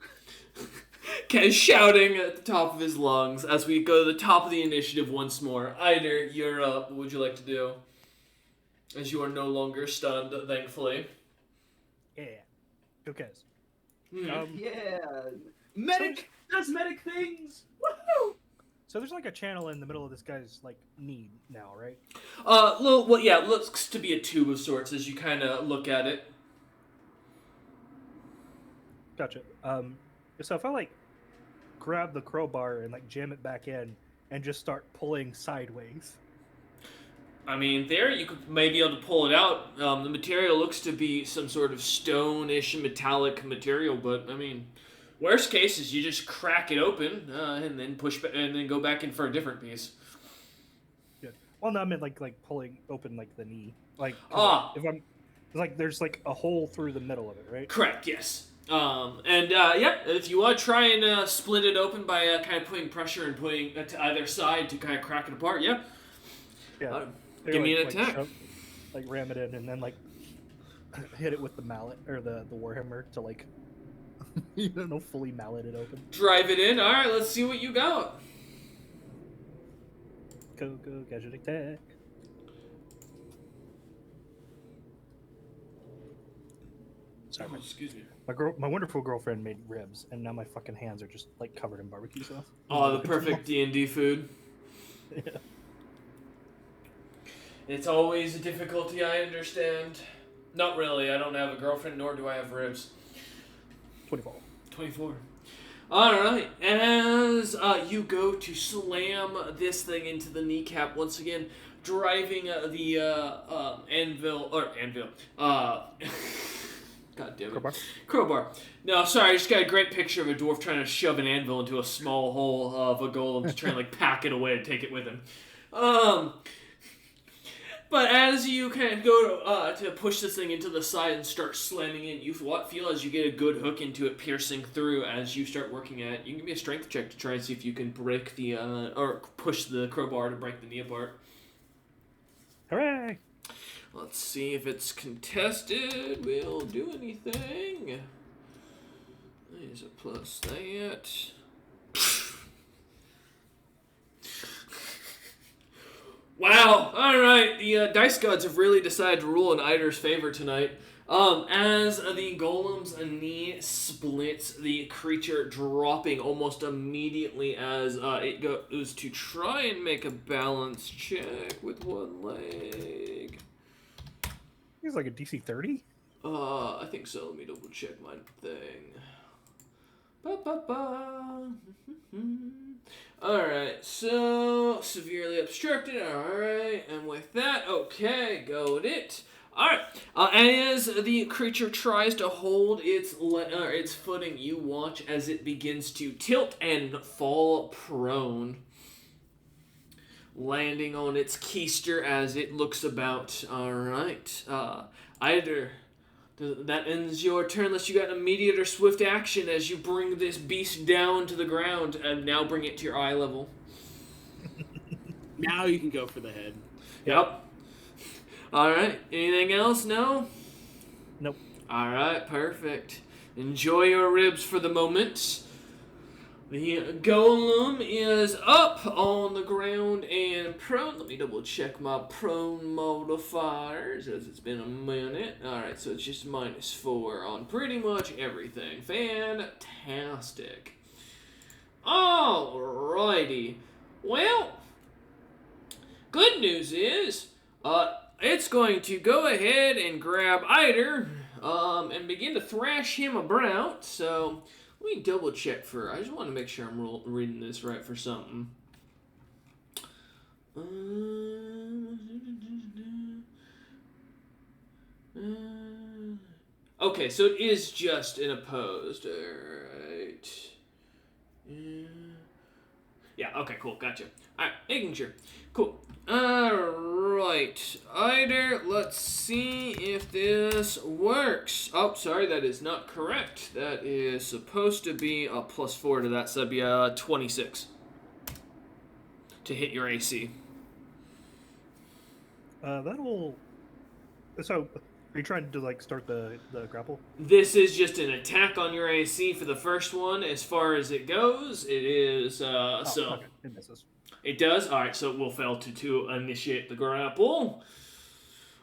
Kez shouting at the top of his lungs as we go to the top of the initiative once more. Eider, you're up. What would you like to do? As you are no longer stunned, thankfully. Yeah. Go Kez. Yeah. Medic does medic things. Woohoo! So there's like a channel in the middle of this guy's like knee now, right? It looks to be a tube of sorts as you kind of look at it. Gotcha. So if I like grab the crowbar and like jam it back in and just start pulling sideways. I mean, there you could maybe be able to pull it out. The material looks to be some sort of stone-ish metallic material, but I mean, worst case is you just crack it open and then and then go back in for a different piece. Good. Well, no, I meant like pulling open like the knee, like if I'm like there's like a hole through the middle of it, right? Correct. Yes. If you want to try and split it open by kind of putting pressure and putting it to either side to kind of crack it apart, yeah. Yeah. Give me an attack. Like ram it in and then like hit it with the mallet or the warhammer to like fully mallet it open. Drive it in. All right, let's see what you got. Go gadget attack. Sorry, excuse me. my wonderful girlfriend made ribs, and now my fucking hands are just like covered in barbecue sauce. Oh, the perfect D&D food. Yeah. It's always a difficulty, I understand. Not really. I don't have a girlfriend, nor do I have ribs. 24. Alright, as you go to slam this thing into the kneecap once again, driving the anvil. God damn it. Crowbar. No, sorry, I just got a great picture of a dwarf trying to shove an anvil into a small hole of a golem to try and pack it away and take it with him. But as you kind of go to push this thing into the side and start slamming in, you feel as you get a good hook into it, piercing through as you start working at it. You can give me a strength check to try and see if you can break the, or push the crowbar to break the knee apart. Hooray! Let's see if it's contested. We'll do anything. There's a plus that. Wow! Alright, the dice gods have really decided to rule in Eider's favor tonight. As the golem's knee splits, the creature dropping almost immediately as it goes to try and make a balance check with one leg. He's like a DC 30? I think so. Let me double check my thing. Alright, so severely obstructed. Alright, and with that, okay, got it. Alright, as the creature tries to hold its footing, you watch as it begins to tilt and fall prone, landing on its keister as it looks about. Alright, either that ends your turn unless you got an immediate or swift action as you bring this beast down to the ground and now bring it to your eye level. Now you can go for the head. Yep. Alright, anything else? No? Nope. Alright, perfect. Enjoy your ribs for the moment. The golem is up on the ground and prone. Let me double check my prone modifiers as it's been a minute. Alright, so it's just -4 on pretty much everything. Fantastic. Alrighty. Well, good news is, it's going to go ahead and grab Eider, and begin to thrash him about, so let me double check I just want to make sure I'm reading this right for something. Okay, so it is just an opposed, alright. Yeah, okay, cool, gotcha. Alright, making sure. Cool. Alright, Eider, let's see if this works. Oh, sorry, that is not correct. That is supposed to be a +4 to that, so that'd be a 26 to hit your AC. So, are you trying to start the grapple? This is just an attack on your AC for the first one. As far as it goes, it is, Okay. It misses. It does? Alright, so it will fail to initiate the grapple.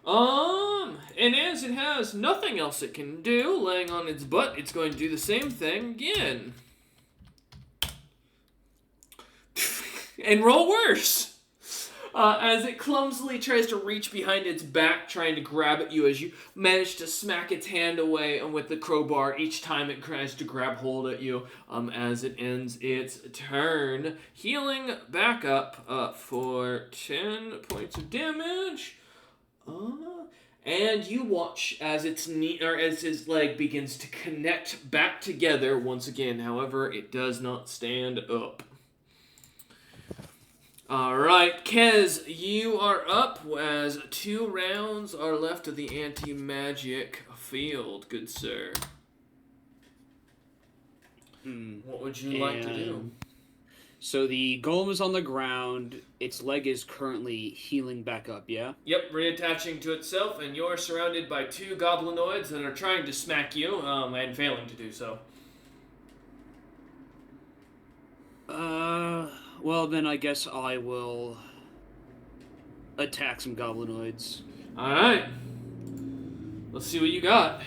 And as it has nothing else it can do, laying on its butt, it's going to do the same thing again. And roll worse! As it clumsily tries to reach behind its back, trying to grab at you as you manage to smack its hand away with the crowbar each time it tries to grab hold at you, as it ends its turn, healing back up for 10 points of damage. And you watch as its knee, or as his leg begins to connect back together once again. However, it does not stand up. Alright, Kez, you are up as 2 rounds are left of the anti-magic field, good sir. What would you like to do? So the golem is on the ground, its leg is currently healing back up, yeah? Yep, reattaching to itself, and you're surrounded by 2 goblinoids that are trying to smack you, and failing to do so. Well, then I guess I will attack some goblinoids. Alright. Let's see what you got.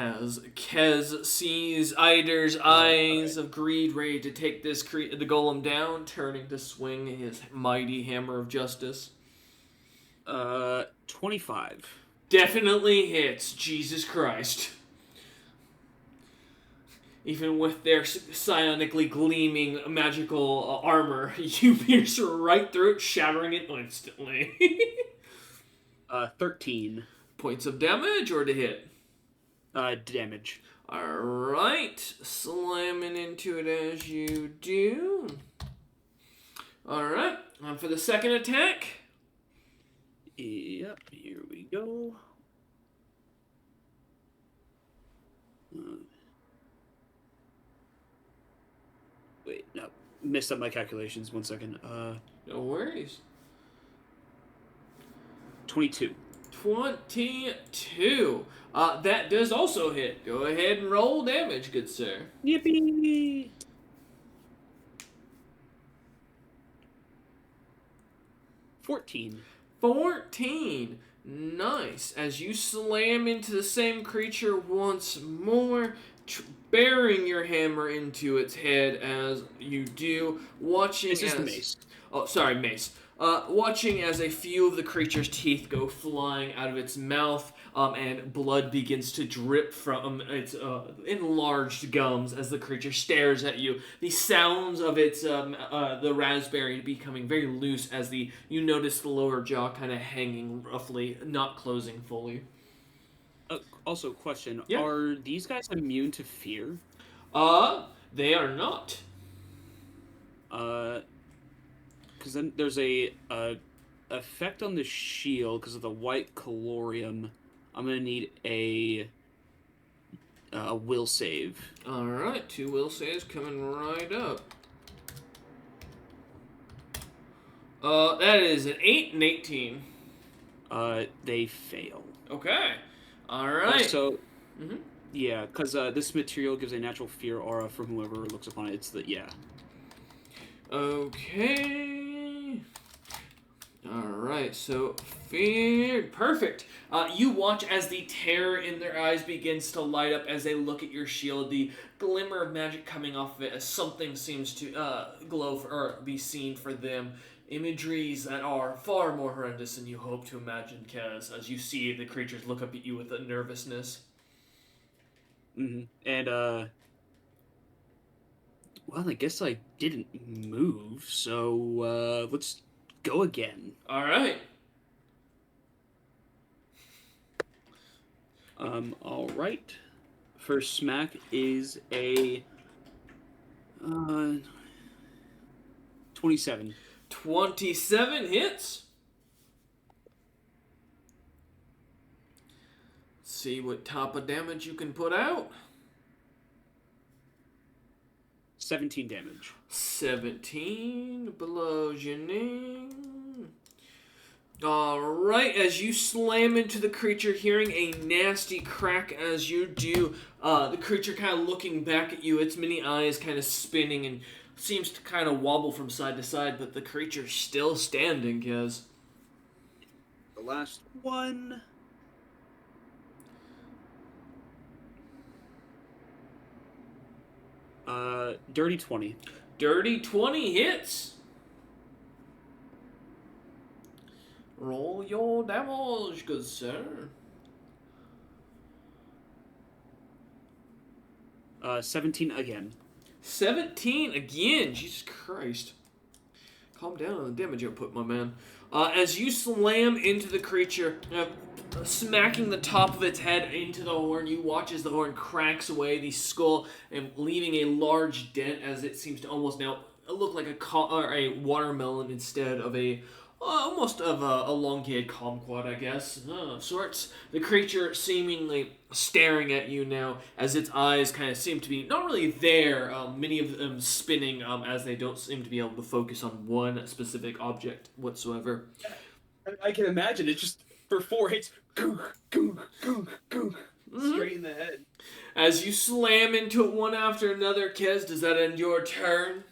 as Kez sees Eider's eyes of greed ready to take the golem down, turning to swing his mighty hammer of justice. 25. Definitely hits. Jesus Christ. Even with their psionically gleaming magical armor, you pierce right through it, shattering it instantly. 13. Points of damage or to hit? Damage. Alright. Slamming into it as you do. Alright. On for the second attack. Yep, here we go. Wait, no. Messed up my calculations. 1 second. No worries. 22. 22. That does also hit. Go ahead and roll damage, good sir. Yippee! 14. 14. Nice. As you slam into the same creature once more, bearing your hammer into its head as you do, watching It's just a mace. Oh, sorry, mace. Watching as a few of the creature's teeth go flying out of its mouth, and blood begins to drip from its enlarged gums as the creature stares at you. The sounds of its the raspberry becoming very loose as you notice the lower jaw kind of hanging roughly, not closing fully. Also, question: Yeah. Are these guys immune to fear? They are not. Because then there's a effect on the shield because of the white colorium. I'm gonna need a will save. All right, 2 will saves coming right up. That is an 8 and 18. They fail. Okay. All right. So, yeah, because this material gives a natural fear aura for whoever looks upon it. It's the Okay. Alright, so feared. Perfect. You watch as the terror in their eyes begins to light up as they look at your shield, the glimmer of magic coming off of it as something seems to glow or be seen for them. Imageries that are far more horrendous than you hope to imagine, Kez, as you see the creatures look up at you with a nervousness. And, well, I guess I didn't move, so, let's go again. Alright. Alright. First smack is a, 27. 27 hits. See what type of damage you can put out. 17 damage. 17 bludgeoning. Alright, as you slam into the creature, hearing a nasty crack as you do, the creature kind of looking back at you, its many eyes kind of spinning and seems to kind of wobble from side to side, but the creature's still standing, Kez. The last one. Dirty 20. Dirty 20 hits. Roll your damage, good sir. 17 again. 17 again. Jesus Christ. Calm down on the damage output, my man. As you slam into the creature, smacking the top of its head into the horn, you watch as the horn cracks away the skull and leaving a large dent as it seems to almost now look like a watermelon instead of almost of a elongated kumquat, I guess, of sorts. The creature seemingly staring at you now as its eyes kind of seem to be not really there, many of them spinning as they don't seem to be able to focus on one specific object whatsoever. I can imagine it just for 4 hits, gook, gook, gook, gook, straight in the head. As you slam into it one after another, Kez, does that end your turn?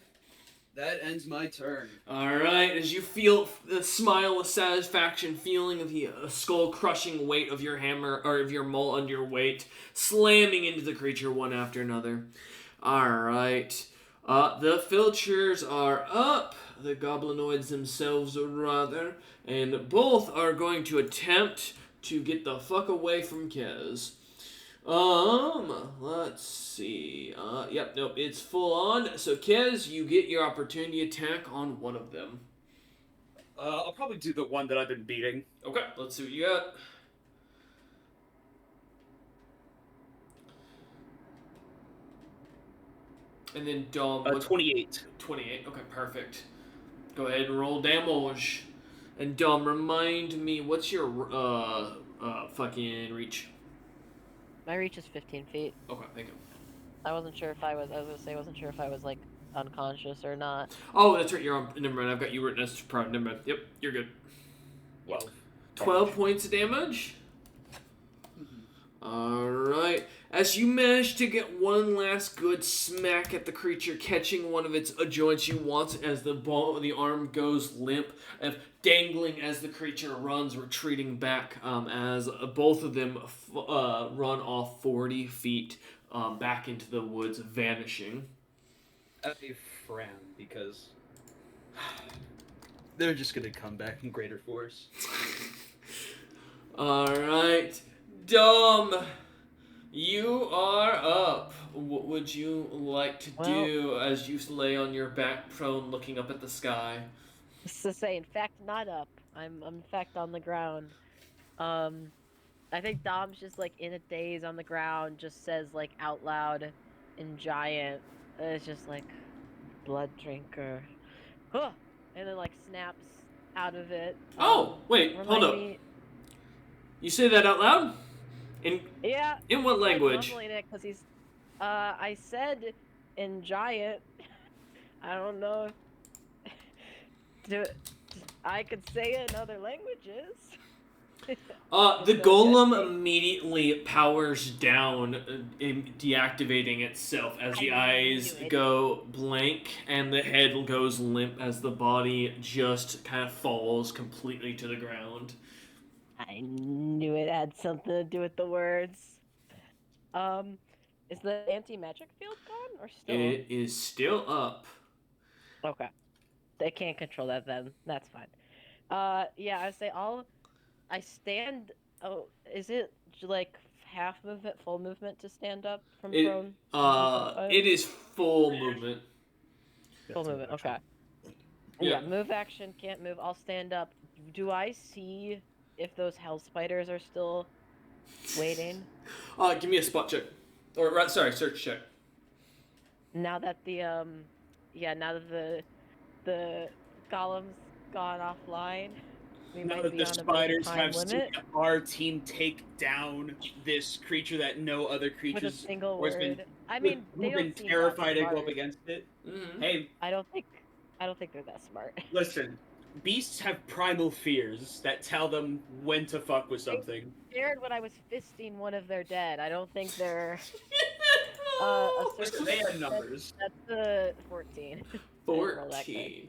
That ends my turn. Alright, as you feel the smile of satisfaction, feeling the skull-crushing weight of your hammer, or of your maul under your weight, slamming into the creature one after another. Alright. The filchers are up. The goblinoids themselves, rather. And both are going to attempt to get the fuck away from Kez. Let's see. Yep, nope, it's full on. So, Kez, you get your opportunity attack on one of them. I'll probably do the one that I've been beating. Okay, let's see what you got. And then Dom. 28. 28. Okay, perfect. Go ahead and roll damage. And Dom, remind me, what's your fucking reach? My reach is 15 feet. Okay, thank you. I wasn't sure if I was sure if I was like unconscious or not. Oh, that's right. You're on. Never mind. I've got you written as prone. Never mind. Yep, you're good. 12 points of damage. Alright. As you manage to get one last good smack at the creature, catching one of its joints you want as the arm goes limp, dangling as the creature runs, retreating back as both of them run off 40 feet back into the woods, vanishing. I frown because they're just going to come back in greater force. Alright. Dom, you are up. What would you like to do as you lay on your back prone looking up at the sky? To say, in fact, not up. I'm in fact on the ground. I think Dom's just like in a daze on the ground, just says like out loud in giant. It's just like, blood drinker. Huh! And then like snaps out of it. Oh, wait, hold up. You say that out loud? Yeah. In what language? Like, it because he's. I said in giant. I don't know. I could say it in other languages. The golem immediately powers down, deactivating itself as the eyes go blank and the head goes limp as the body just kind of falls completely to the ground. I knew it had something to do with the words. Is the anti-magic field gone or still? It is still up. Okay. They can't control that then. That's fine. Yeah, I say I stand. Oh, is it like half movement, full movement to stand up from prone? It is full movement. Full movement. Okay. Yeah. Move action. Can't move. I'll stand up. Do I see if those hell spiders are still waiting? Give me a spot check, or search check. Now that now that the golem's gone offline, we now might that be the on spiders a have limit. seen our team take down this creature that no other creatures With a single or has been, word. I mean, who've been terrified to go up against it. Mm-hmm. Hey, I don't think they're that smart. Listen, beasts have primal fears that tell them when to fuck with something. I scared when I was fisting one of their dead. I don't think they're. Listen, they had numbers. That's the 14. 14.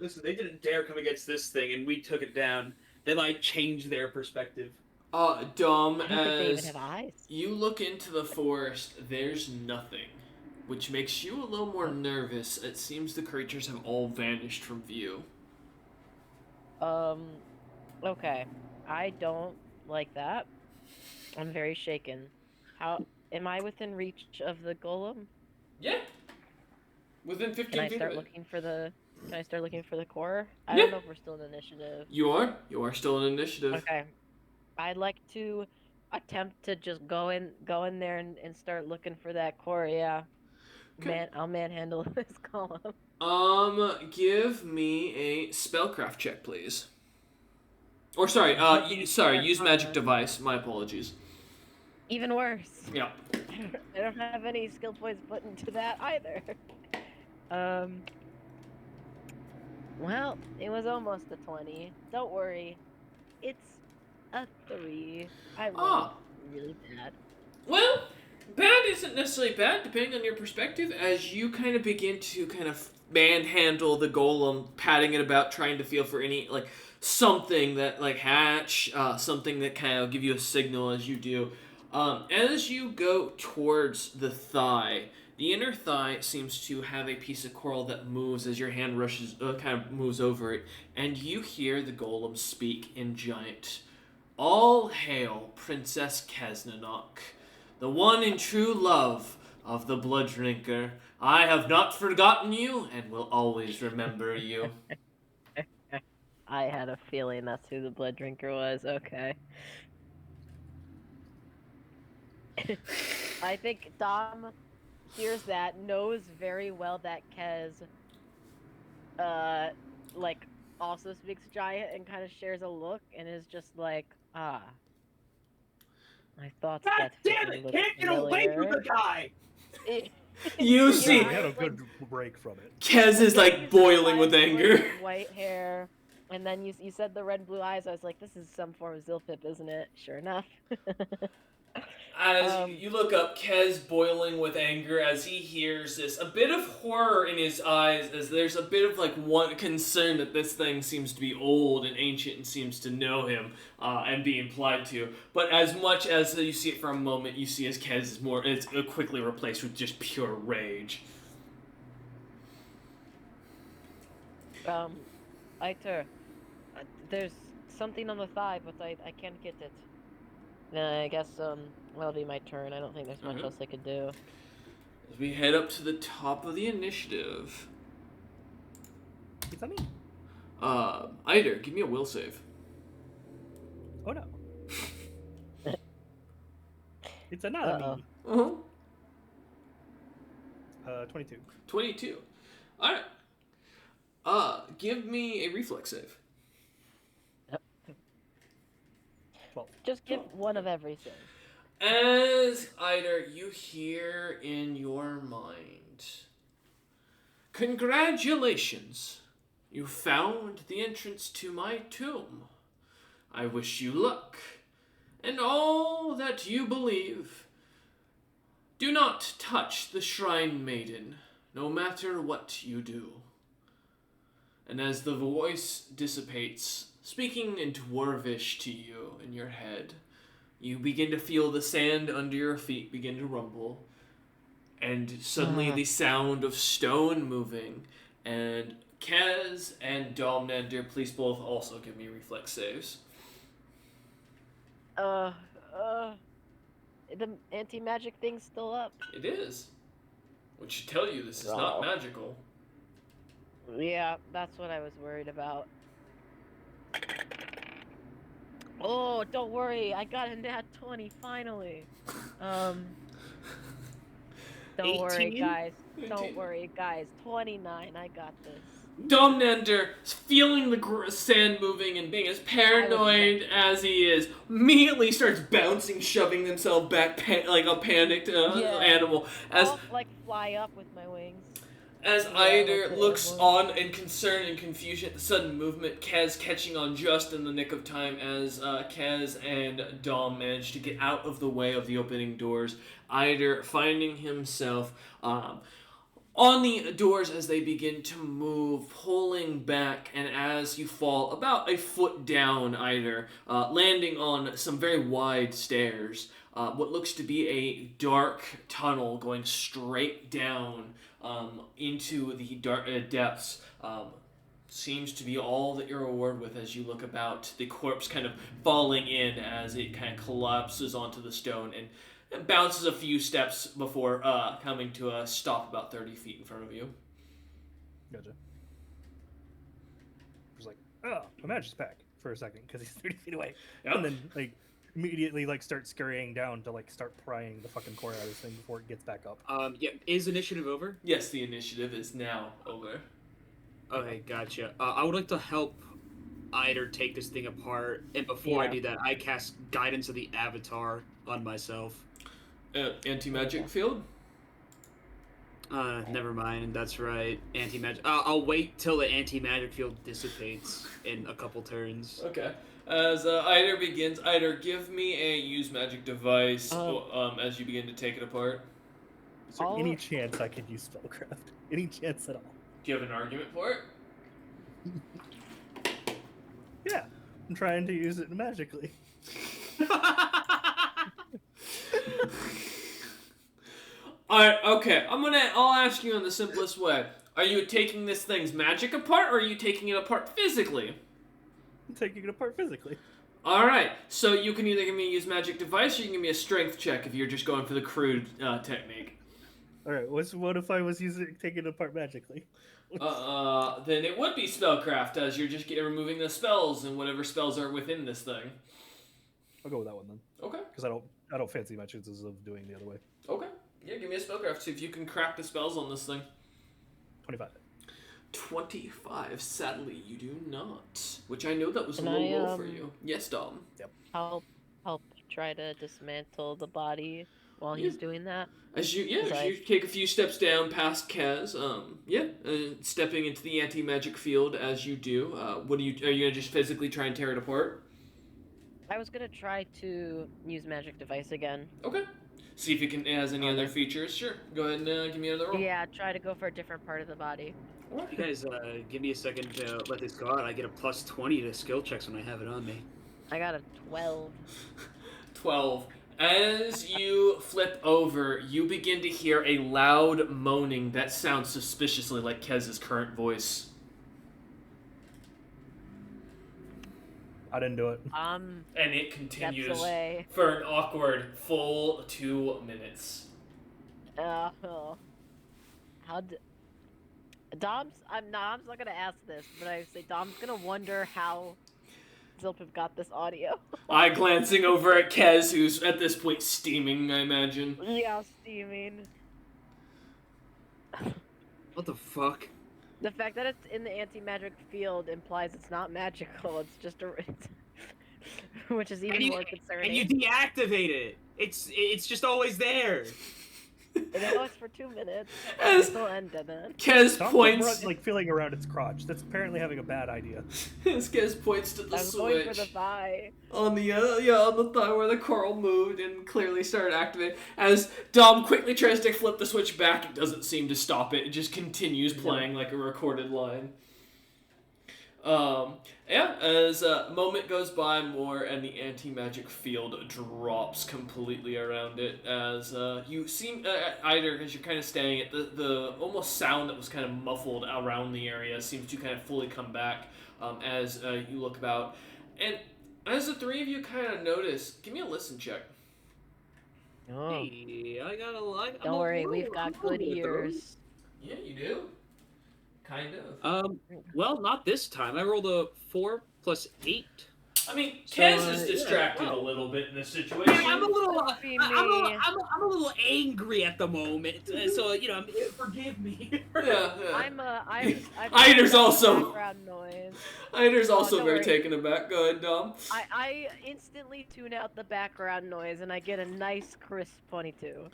Listen, they didn't dare come against this thing, and we took it down. They might change their perspective. Dom, I don't think they even have eyes. You look into the forest, there's nothing, which makes you a little more nervous. It seems the creatures have all vanished from view. Okay. I don't like that. I'm very shaken. How am I within reach of the golem? Yeah. Within 15 feet. Can I start looking for the core? I don't know if we're still in initiative. You are still in initiative. Okay. I'd like to attempt to just go in there and start looking for that core, yeah. Okay. I'll manhandle this golem. Give me a spellcraft check, please. Or use magic device. My apologies. Even worse. Yeah. I don't have any skill points put into that either. Well, it was almost a 20. Don't worry. It's a 3. I rolled really bad. Well, bad isn't necessarily bad, depending on your perspective. As you kind of begin to manhandle the golem, patting it about, trying to feel for any like something that like hatch, something that kind of give you a signal as you do. As you go towards the thigh, the inner thigh seems to have a piece of coral that moves as your hand rushes, kind of moves over it, and you hear the golem speak in giant. All hail Princess Kesnanok, the one and true love of the Blood Drinker. I have not forgotten you and will always remember you. I had a feeling that's who the Blood Drinker was. Okay. I think Dom hears that, knows very well that Kez, like, also speaks giant and kind of shares a look and is just like, ah. I thought God that damn figure it! looked Can't get away from familiar. the guy. You Yeah, see, we had a good break from it. Kez is like boiling with anger. White hair, and then you said the red and blue eyes. I was like, this is some form of Zilpip, isn't it? Sure enough. As you look up, Kez boiling with anger as he hears this, a bit of horror in his eyes, as there's a bit of like one concern that this thing seems to be old and ancient and seems to know him and be implied to. But as much as you see it for a moment, you see as Kez is quickly replaced with just pure rage. Iter, there's something on the thigh, but I can't get it. I guess, that'll be my turn. I don't think there's much else I could do. As we head up to the top of the initiative. It's on me. Eider, give me a will save. Oh no. It's another me. Uh-huh. 22. 22. Alright. Give me a reflex save. Well, just give one of everything. As Eider, you hear in your mind, congratulations, you found the entrance to my tomb. I wish you luck, and all that you believe. Do not touch the shrine maiden, no matter what you do. And as the voice dissipates, speaking in Dwarvish to you in your head, you begin to feel the sand under your feet begin to rumble, and suddenly the sound of stone moving, and Kez and Domnander, please both also give me reflex saves. The anti-magic thing's still up. It is. Which should tell you this is not magical. Yeah, that's what I was worried about. Oh, don't worry, I got a nat 20 finally. Don't 18? worry, guys. 18. Don't worry, guys. 29, I got this. Domnander, feeling the sand moving and being as paranoid as he is, immediately starts bouncing, shoving himself back like a panicked animal. As I'll, like, fly up with my wings. As Eider looks on in concern and confusion at the sudden movement, Kez catching on just in the nick of time as Kez and Dom manage to get out of the way of the opening doors. Eider finding himself on the doors as they begin to move, pulling back, and as you fall about a foot down, Eider, landing on some very wide stairs, what looks to be a dark tunnel going straight down into the dark depths. Seems to be all that you're rewarded with as you look about, the corpse kind of falling in as it kind of collapses onto the stone and bounces a few steps before coming to a stop about 30 feet in front of you. Gotcha. Just like, oh, imagine back for a second because he's 30 feet away. Yep. And then, like, immediately, like, start scurrying down to, like, start prying the fucking core out of this thing before it gets back up. Yeah, is initiative over? Yes, the initiative is now over. Okay, gotcha. I would like to help Eider take this thing apart, and before I do that, I cast Guidance of the Avatar on myself. Anti-magic field? Never mind, that's right. Anti-magic. I'll wait till the anti-magic field dissipates in a couple turns. Okay. As Eider begins, Eider, give me a use magic device as you begin to take it apart. Is there any chance I could use spellcraft? Any chance at all? Do you have an argument for it? Yeah, I'm trying to use it magically. Alright, okay. I'll ask you in the simplest way. Are you taking this thing's magic apart, or are you taking it apart physically? I'm taking it apart physically. Alright, so you can either give me a use magic device, or you can give me a strength check if you're just going for the crude technique. Alright, what if I was taking it apart magically? Then it would be spellcraft, as you're just removing the spells and whatever spells are within this thing. I'll go with that one then. Okay. Because I don't fancy my chances of doing the other way. Okay. Yeah, give me a spellcraft. See if you can crack the spells on this thing. 25. 25. Sadly, you do not. Which I know that was a little low for you. Yes, Dom. Yep. Help try to dismantle the body while he's doing that. As you take a few steps down past Kaz, stepping into the anti-magic field as you do. Are you gonna just physically try and tear it apart? I was gonna try to use magic device again. Okay. See if it has any other features. Sure. Go ahead and give me another roll. Yeah, try to go for a different part of the body. You guys, give me a second to let this go out. I get a plus 20 to skill checks when I have it on me. I got a 12. 12. As you flip over, you begin to hear a loud moaning that sounds suspiciously like Kez's current voice. I didn't do it. And it continues away. for an awkward full 2 minutes. Dom's not gonna ask this, but I say Dom's gonna wonder how Zilpip got this audio. Eye glancing over at Kez, who's at this point steaming, I imagine. Yeah, steaming. What the fuck? The fact that it's in the anti-magic field implies it's not magical. It's just which is even more concerning. And you deactivate it. It's just always there. It was for 2 minutes. It'll end then. Kez points like feeling around its crotch. That's apparently having a bad idea. As Kez points to the switch. I was going for the thigh. On the thigh where the coral moved and clearly started activating. As Dom quickly tries to flip the switch back, it doesn't seem to stop it. It just continues playing like a recorded line. As a moment goes by more and the anti-magic field drops completely around it, as you seem, either as you're kind of standing at the almost sound that was kind of muffled around the area seems to kind of fully come back as you look about. And as the three of you kind of notice, give me a listen check. Oh. Hey, I got a lot. Don't worry, we've got good ears. Yeah, you do. Kind of. Well, not this time. I rolled a 4 plus 8. I mean, Kez is distracted a little bit in this situation. I'm a little, I'm a little angry at the moment, so forgive me. Ider's also. Background noise. Ider's also very taken aback. Go ahead, Dom. I instantly tune out the background noise and I get a nice crisp 22.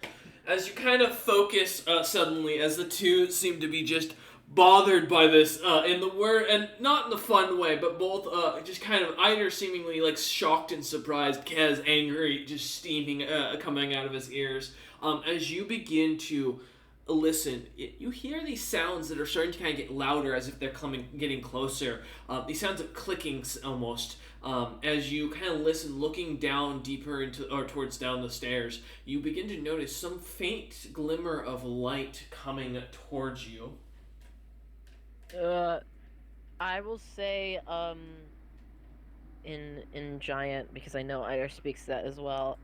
As you kind of focus suddenly, as the two seem to be just bothered by this in the word, and not in the fun way, but both just kind of either seemingly like shocked and surprised, Kez angry, just steaming coming out of his ears. As you begin to listen, you hear these sounds that are starting to kind of get louder as if they're getting closer. These sounds of clicking almost. As you kind of listen, looking down deeper into or towards down the stairs, you begin to notice some faint glimmer of light coming towards you. I will say, in Giant, because I know Ider speaks that as well,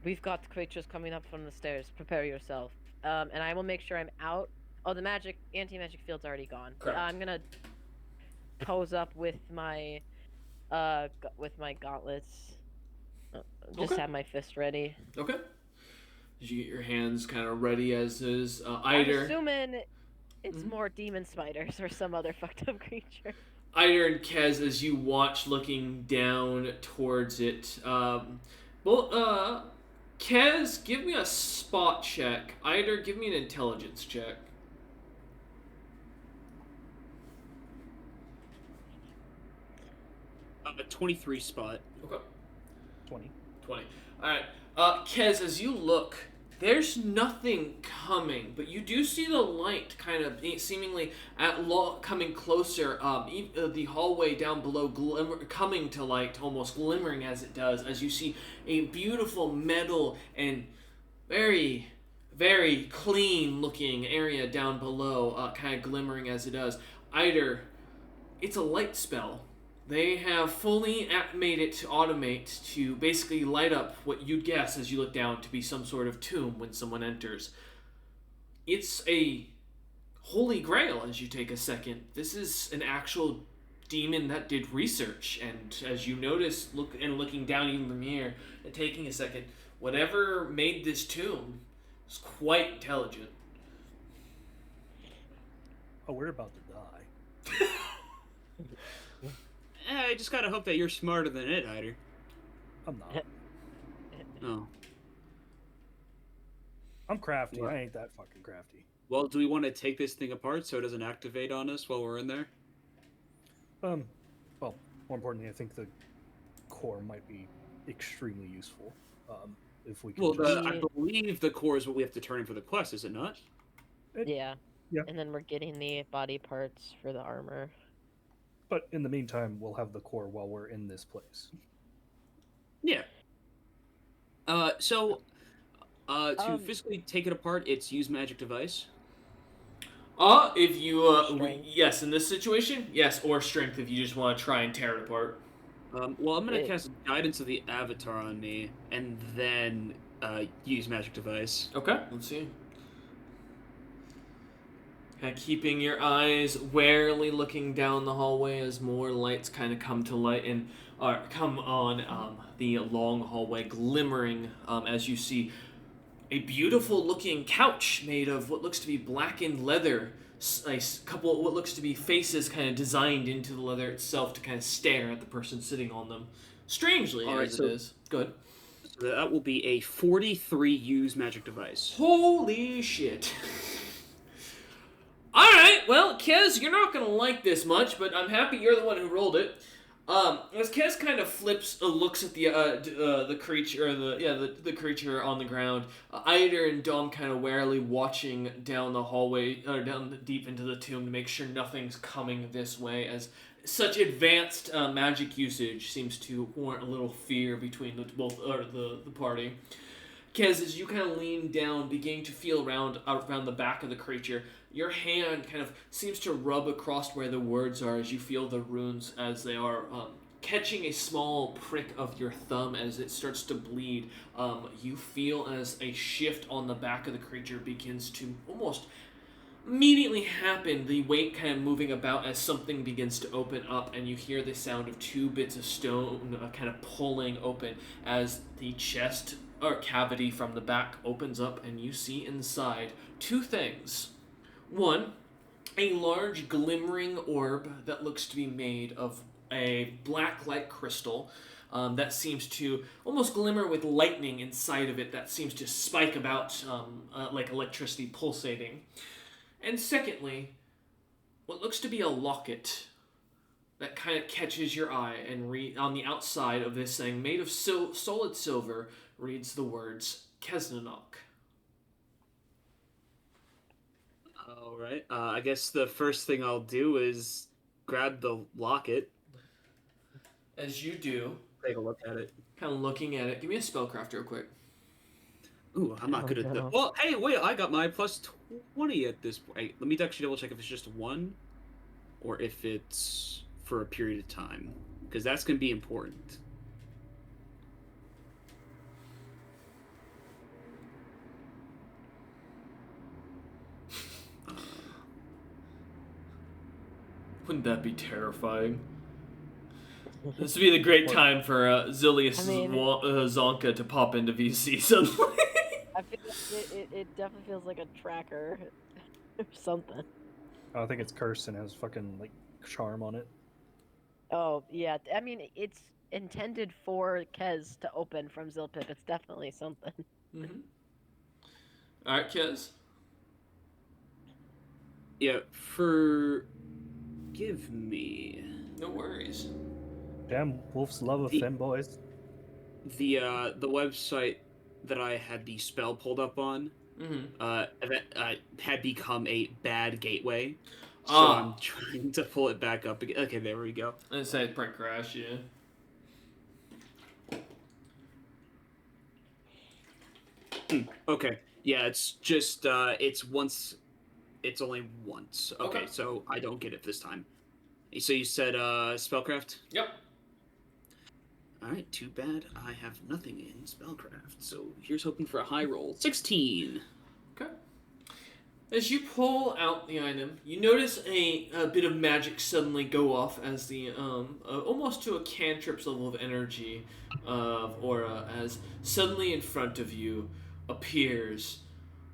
we've got creatures coming up from the stairs, prepare yourself. And I will make sure I'm out. Oh, the anti-magic field's already gone. Correct. I'm gonna pose up with my gauntlets. Just have my fist ready. Okay. Did you get your hands kind of ready as is Ider? I'm assuming it's more demon spiders or some other fucked up creature. Ider and Kez, as you watch looking down towards it, Kez, give me a spot check. Ider, give me an intelligence check. A 23 spot. Okay. 20. Alright. Kez, as you look There's nothing coming, but you do see the light kind of seemingly coming closer. The hallway down below coming to light, almost glimmering as it does, as you see a beautiful metal and very, very clean looking area down below, kind of glimmering as it does. Either it's a light spell. They have fully made it to automate to basically light up what you'd guess as you look down to be some sort of tomb when someone enters. It's a holy grail as you take a second. This is an actual demon that did research, and as you notice, looking down even from here and taking a second, whatever made this tomb is quite intelligent. Oh, we're about to die. I just gotta hope that you're smarter than it, Hyder. I'm not. No. I'm crafty. What? I ain't that fucking crafty. Well, do we want to take this thing apart so it doesn't activate on us while we're in there? Well, more importantly, I think the core might be extremely useful. If we can Well, I believe the core is what we have to turn in for the quest, is it not? Yeah. Yeah. And then we're getting the body parts for the armor. But in the meantime, we'll have the core while we're in this place. Yeah. To physically take it apart, it's use magic device. If you, Strength. yes, in this situation, yes, or strength if you just want to try and tear it apart. Well, I'm gonna cast Guidance of the Avatar on me, and then use magic device. Okay, let's see. Kind of keeping your eyes warily looking down the hallway as more lights kind of come to light and come on the long hallway, glimmering as you see a beautiful looking couch made of what looks to be blackened leather. A couple of what looks to be faces kind of designed into the leather itself to kind of stare at the person sitting on them. Strangely, it is. Good. So that will be a 43 use magic device. Holy shit. Alright, well, Kez, you're not going to like this much, but I'm happy you're the one who rolled it. As Kez kind of looks at the creature, or the creature on the ground, Eider and Dom kind of warily watching down the hallway, or down deep into the tomb to make sure nothing's coming this way, as such advanced magic usage seems to warrant a little fear between the party. Kez, as you kind of lean down, beginning to feel around the back of the creature, your hand kind of seems to rub across where the words are as you feel the runes as they are catching a small prick of your thumb as it starts to bleed. You feel as a shift on the back of the creature begins to almost immediately happen, the weight kind of moving about as something begins to open up, and you hear the sound of two bits of stone kind of pulling open as the chest or cavity from the back opens up, and you see inside two things. One, a large glimmering orb that looks to be made of a black light crystal that seems to almost glimmer with lightning inside of it that seems to spike about like electricity pulsating. And secondly, what looks to be a locket that kind of catches your eye, and on the outside of this thing, made of solid silver, reads the words Kesnanok. Alright, I guess the first thing I'll do is grab the locket. As you do, Take a look at it. kind of looking at it, give me a spellcraft real quick. Ooh, I'm not good at that. Well, hey, wait, I got my plus 20 at this point. Let me actually double check if it's just one, or if it's for a period of time, because that's going to be important. Wouldn't that be terrifying? This would be the great time for Zilius Zonka to pop into VC suddenly. I feel like it definitely feels like a tracker or something. I think it's cursed and has fucking like charm on it. Oh yeah, I mean it's intended for Kez to open from Zilpip. It's definitely something. Mm-hmm. All right, Kez. Yeah, forgive me. No worries. Damn wolf's love of femboys. The website that I had the spell pulled up on had become a bad gateway. So I'm trying to pull it back up again. Okay, there we go. I say print crash, yeah. Okay. Yeah, it's just it's once. It's only once. Okay, so I don't get it this time. So you said spellcraft? Yep. Alright, too bad I have nothing in spellcraft. So here's hoping for a high roll. 16. Okay. As you pull out the item, you notice a bit of magic suddenly go off as the almost to a cantrip's level of energy of aura, as suddenly in front of you appears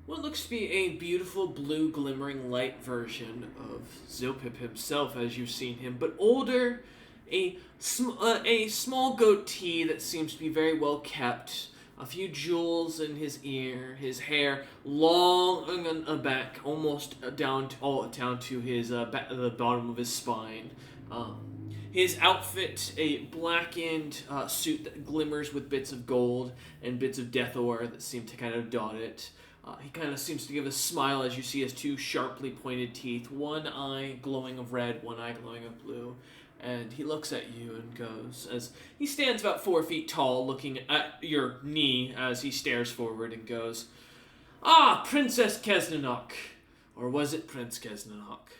what looks to be a beautiful blue glimmering light version of Zilpip himself as you've seen him, but older, a small goatee that seems to be very well kept, a few jewels in his ear, his hair long on back, almost down to his the bottom of his spine. His outfit, a blackened suit that glimmers with bits of gold and bits of death ore that seem to kind of dot it. He kind of seems to give a smile as you see his two sharply pointed teeth, one eye glowing of red, one eye glowing of blue. And he looks at you and goes, as he stands about 4 feet tall, looking at your knee as he stares forward and goes, "Ah, Princess Kesnanok. Or was it Prince Kesnanok?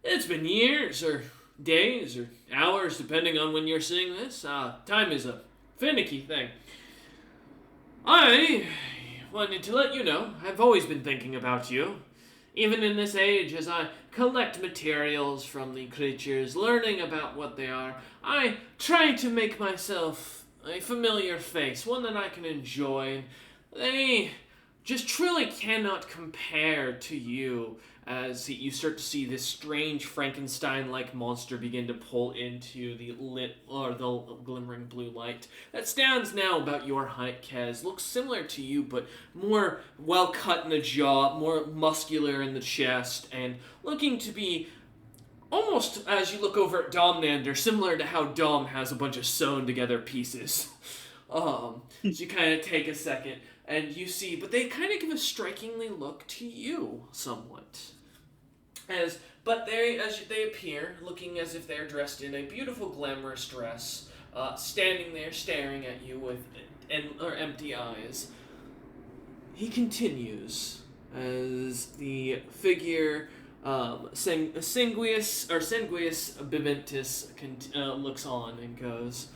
It's been years, or days, or hours, depending on when you're seeing this. Time is a finicky thing. I wanted to let you know, I've always been thinking about you. Even in this age, as I collect materials from the creatures, learning about what they are, I try to make myself a familiar face, one that I can enjoy. They just truly cannot compare to you as you start to see this strange Frankenstein-like monster begin to pull into the the glimmering blue light that stands now about your height, Kez. Looks similar to you, but more well-cut in the jaw, more muscular in the chest, and looking to be almost, as you look over at Domnander, similar to how Dom has a bunch of sewn-together pieces. So you kind of take a second, and you see, but they kind of give a strikingly look to you, somewhat. As they appear, looking as if they're dressed in a beautiful, glamorous dress, standing there staring at you with empty eyes. He continues as the figure Sanguius Biventus looks on and goes,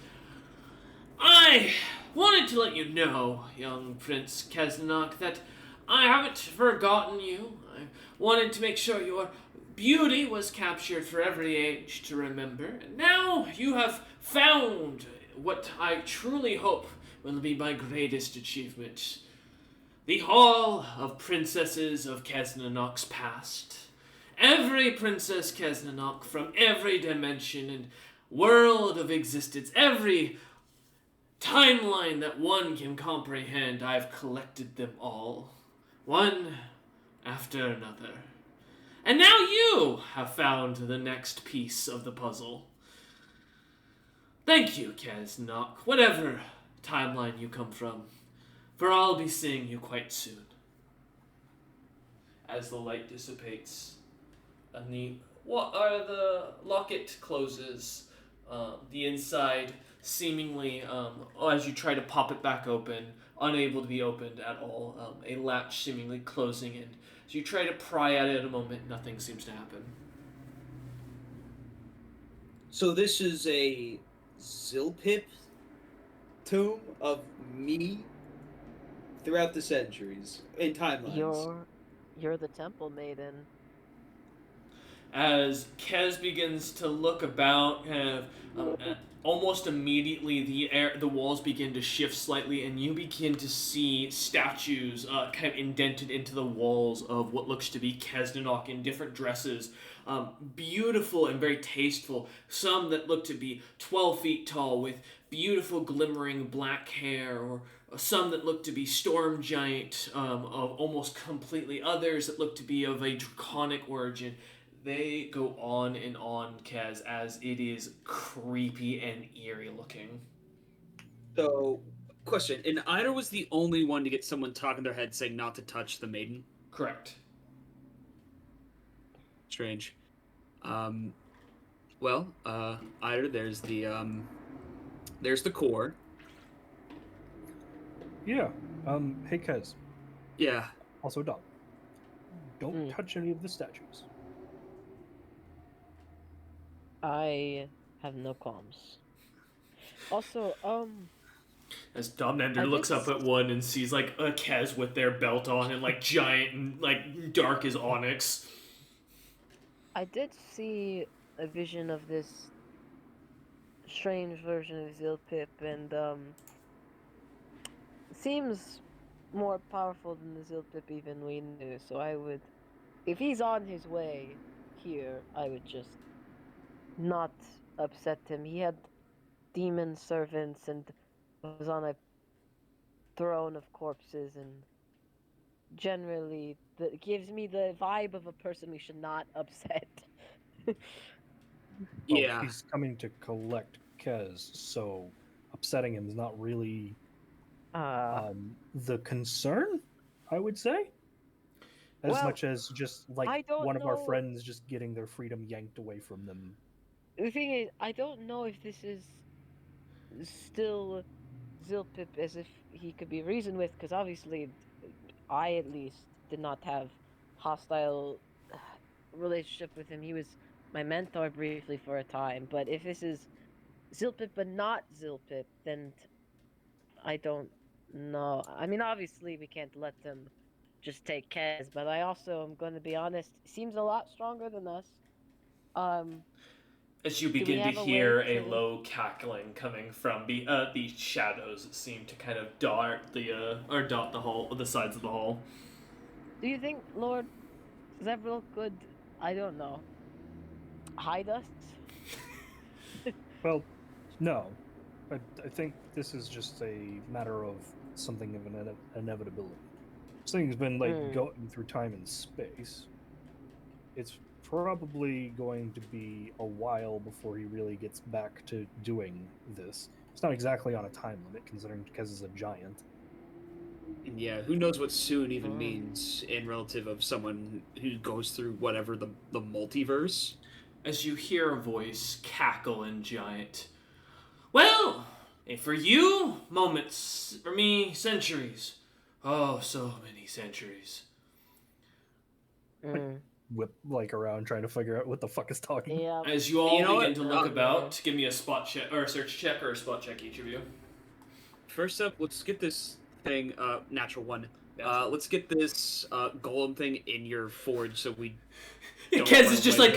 "I wanted to let you know, young Prince Kesnanok, that I haven't forgotten you. I wanted to make sure your beauty was captured for every age to remember. And now you have found what I truly hope will be my greatest achievement. The Hall of Princesses of Kesnanok's past. Every Princess Kesnanok from every dimension and world of existence, every timeline that one can comprehend, I've collected them all, one after another. And now you have found the next piece of the puzzle. Thank you, Kesnok, whatever timeline you come from, for I'll be seeing you quite soon." As the light dissipates, and the locket closes, the inside seemingly, as you try to pop it back open, unable to be opened at all, a latch seemingly closing, and as you try to pry at it a moment, nothing seems to happen. So this is a Zilpip tomb of me throughout the centuries in timelines. You're the temple maiden. As Kez begins to look about, almost immediately the walls begin to shift slightly, and you begin to see statues kind of indented into the walls of what looks to be Kesnanok in different dresses, beautiful and very tasteful. Some that look to be 12 feet tall with beautiful glimmering black hair, or some that look to be storm giant, of almost completely. Others that look to be of a draconic origin. They go on and on, Kaz, as it is creepy and eerie looking. So, Question: and Ida was the only one to get someone talking their head saying not to touch the maiden. Correct. Strange. Well, Ida, there's the core. Yeah. Hey, Kez. Yeah. Also, Dom. Don't touch any of the statues. I have no qualms. Also, As Domnander looks up at one and sees like a Kez with their belt on and like giant and like dark as onyx. I did see a vision of this strange version of Zilpip, and seems more powerful than the Zilpip even we knew. So I would, if he's on his way here, I would just not upset him. He had demon servants and was on a throne of corpses, and generally gives me the vibe of a person we should not upset. Well, he's coming to collect Kez, so upsetting him is not really the concern, I would say. As much as just like one of our friends just getting their freedom yanked away from them. The thing is, I don't know if this is still Zilpip as if he could be reasoned with, because obviously I at least did not have hostile relationship with him. He was my mentor briefly for a time, but if this is Zilpip but not Zilpip, then I don't know. I mean, obviously we can't let them just take Kez, but I also am going to be honest, seems a lot stronger than us. As you begin to hear a low cackling coming from the shadows that seem to kind of dot the sides of the hall. Do you think Lord Zevral could, I don't know, hide us? Well, no. I think this is just a matter of something of an inevitability. This thing's been going through time and space. It's probably going to be a while before he really gets back to doing this. It's not exactly on a time limit, considering Kez is a giant. And yeah, who knows what soon even means in relative of someone who goes through whatever the multiverse. As you hear a voice cackle in giant. Well, for you, moments. For me, centuries. Oh, so many centuries. Whip around trying to figure out what the fuck is talking. Yeah. As you all begin to look about, give me a spot check or a search check or a spot check, each of you. First up, let's get this thing natural one. Let's get this golem thing in your forge so we. Kez is just like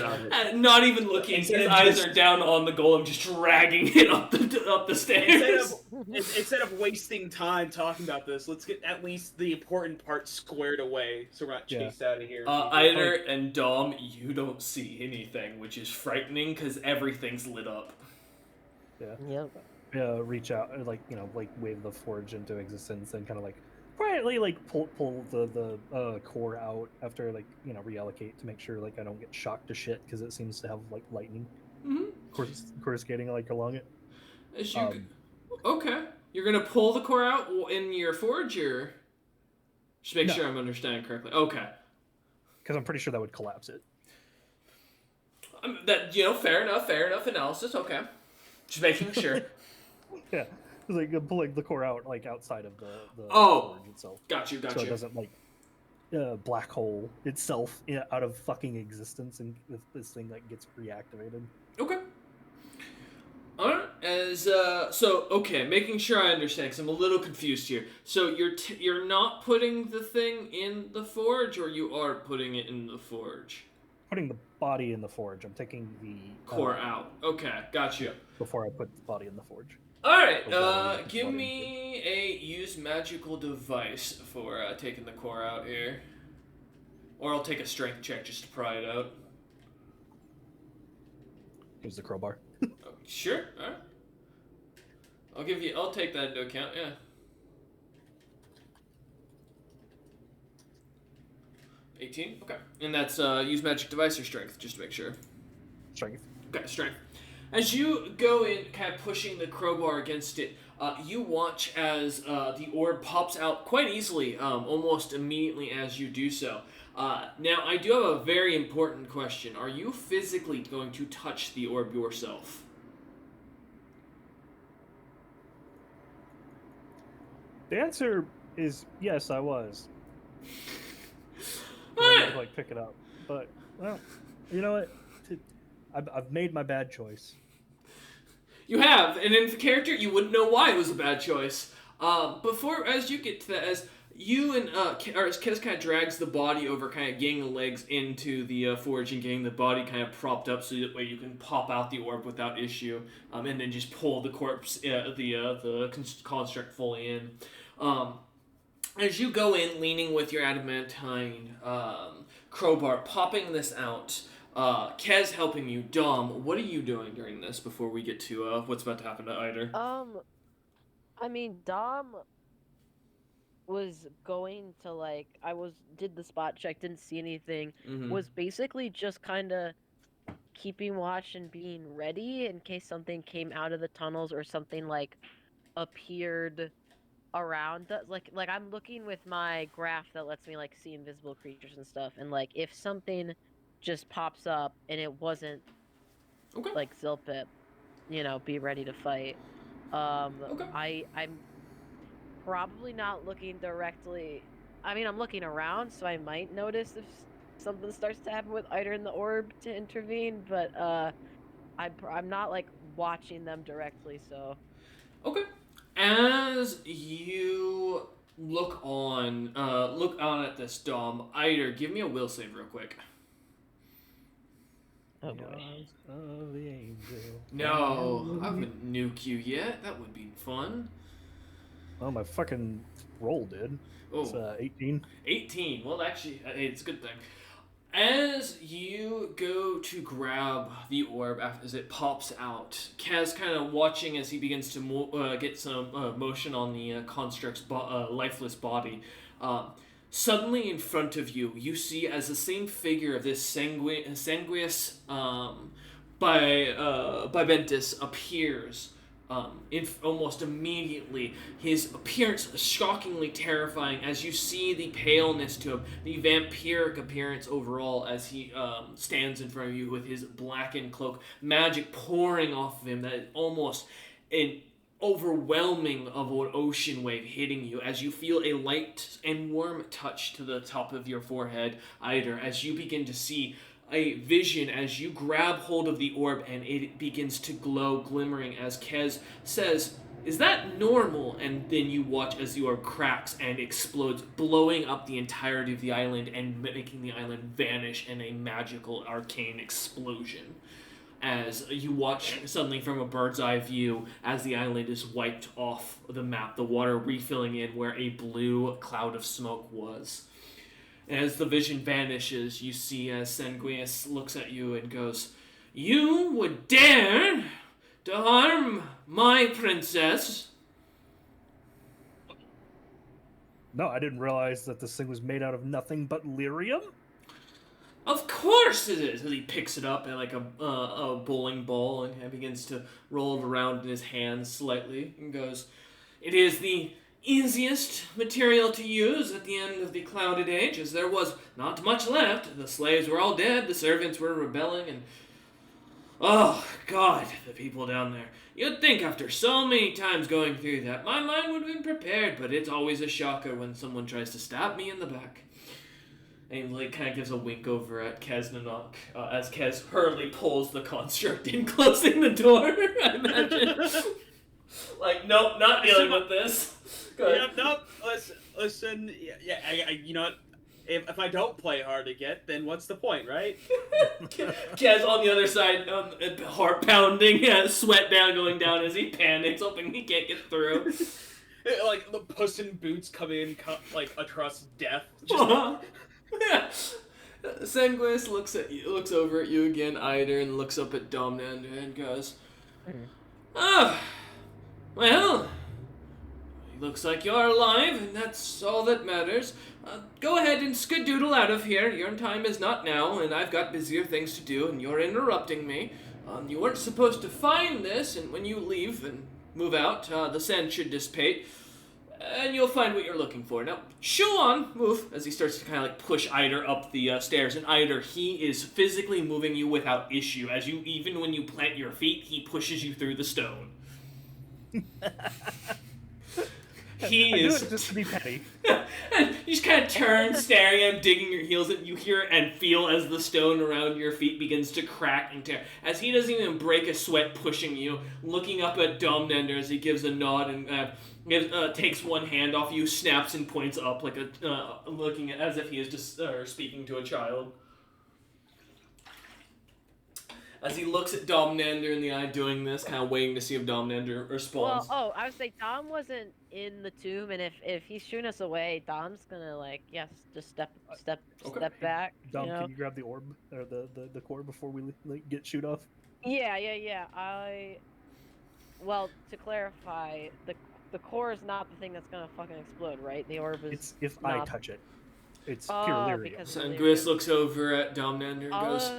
not even looking. His eyes are down on the golem, just dragging it up the stairs. Instead of wasting time talking about this, let's get at least the important part squared away so we're not chased out of here. Ida and Dom, you don't see anything, which is frightening because everything's lit up. Yeah. Yep. Reach out and wave the forge into existence and kind of quietly pull the core out after reallocate to make sure I don't get shocked to shit because it seems to have lightning coruscating along it. As you okay, you're gonna pull the core out in your forge, or just make sure I'm understanding correctly. Okay, because I'm pretty sure that would collapse it. That fair enough analysis. Okay, just making sure. Yeah. It's pulling the core out outside of the forge itself. Got you. So it doesn't black hole itself out of fucking existence, and this thing gets reactivated. Okay. Alright. Making sure I understand because I'm a little confused here. So you're not putting the thing in the forge, or you are putting it in the forge? Putting the body in the forge. I'm taking the core out. Okay, got you. Before I put the body in the forge. Alright, give me a use magical device for taking the core out here. Or I'll take a strength check just to pry it out. Here's the crowbar. Sure, alright. I'll take that into account, yeah. $18? Okay. And that's use magic device or strength, just to make sure. Strength. Okay, strength. As you go in, kind of pushing the crowbar against it, you watch as the orb pops out quite easily, almost immediately as you do so. Now, I do have a very important question. Are you physically going to touch the orb yourself? The answer is yes, I was. Alright. To, like, pick it up. But, well, you know what? I've made my bad choice. You have, and in the character, you wouldn't know why it was a bad choice. As you get to that, as you and as Kez kind of drags the body over, kind of getting the legs into the forge and getting the body kind of propped up so that way you can pop out the orb without issue, and then just pull the corpse, the construct fully in. As you go in, leaning with your adamantine crowbar, popping this out. Kez helping you. Dom, what are you doing during this before we get to what's about to happen to Eider? I mean, Dom was going to, like, did the spot check, didn't see anything, was basically just kind of keeping watch and being ready in case something came out of the tunnels or something, like, appeared around us. Like I'm looking with my graph that lets me, like, see invisible creatures and stuff, and, like, if something just pops up and it wasn't like Zilpip, be ready to fight. I'm probably not looking directly. I mean, I'm looking around, so I might notice if something starts to happen with Eider and the orb to intervene, but I'm not, like, watching them directly, so. Okay. As you look on at this, Dom, Eider, give me a will save real quick. Oh boy. Of the angel. No, I haven't nuke you yet. That would be fun. Oh, my fucking roll did. Oh. It's 18. 18. Well, actually, it's a good thing. As you go to grab the orb as it pops out, Kaz kind of watching as he begins to get some motion on the construct's lifeless body. Suddenly in front of you, you see as the same figure of this Sanguius Bibentis appears. Almost immediately, his appearance is shockingly terrifying as you see the paleness to him, the vampiric appearance overall as he stands in front of you with his blackened cloak, magic pouring off of him that is almost an overwhelming of an ocean wave hitting you as you feel a light and warm touch to the top of your forehead, Eider, as you begin to see a vision as you grab hold of the orb and it begins to glow, glimmering as Kez says, "Is that normal?" And then you watch as the orb cracks and explodes, blowing up the entirety of the island and making the island vanish in a magical, arcane explosion. As you watch suddenly from a bird's eye view as the island is wiped off the map, the water refilling in where a blue cloud of smoke was. As the vision vanishes, you see as Sanguius looks at you and goes, "You would dare to harm my princess?" No, I didn't realize that this thing was made out of nothing but lyrium. Of course it is! As he picks it up like a bowling ball and begins to roll it around in his hands slightly and goes, "It is the easiest material to use at the end of the Clouded Age, as there was not much left. The slaves were all dead, the servants were rebelling, and oh, God, the people down there. You'd think after so many times going through that, my mind would have been prepared, but it's always a shocker when someone tries to stab me in the back." And he kind of gives a wink over at Kez Nanok as Kez hurriedly pulls the construct in, closing the door, I imagine. Nope, not dealing with this. Yeah, nope. Listen. You know what? If I don't play hard to get, then what's the point, right? Kez on the other side, heart pounding, sweat going down as he panics, hoping he can't get through. Like the Puss in Boots come in, across death. Just... Yeah. Sanguis looks over at you again, Eider, and looks up at Domnander and goes, well, looks like you're alive, and that's all that matters. Go ahead and skedoodle out of here. Your time is not now, and I've got busier things to do, and you're interrupting me. You weren't supposed to find this, and when you leave and move out, the sand should dissipate, and you'll find what you're looking for. Now, shoo on, move, as he starts to kind of like push Eider up the stairs. And Eider, he is physically moving you without issue. As you, even when you plant your feet, he pushes you through the stone. He is do it just to be petty. And you just kind of turn, staring at him, digging your heels, and you hear and feel as the stone around your feet begins to crack and tear. As he doesn't even break a sweat pushing you, looking up at Domnender as he gives a nod and takes one hand off you, snaps and points up like looking at, as if he is just speaking to a child. As he looks at Domnander in the eye doing this, kind of waiting to see if Domnander responds. Well, I would say Dom wasn't in the tomb, and if he's shooing us away, Dom's gonna just step back. Dom, can you grab the orb or the core before we get shoot off? Yeah. Well, to clarify, the core is not the thing that's gonna fucking explode, right? The orb is. It's if I touch it. It's pure lyrium. Sanguis looks over at Domnander and goes,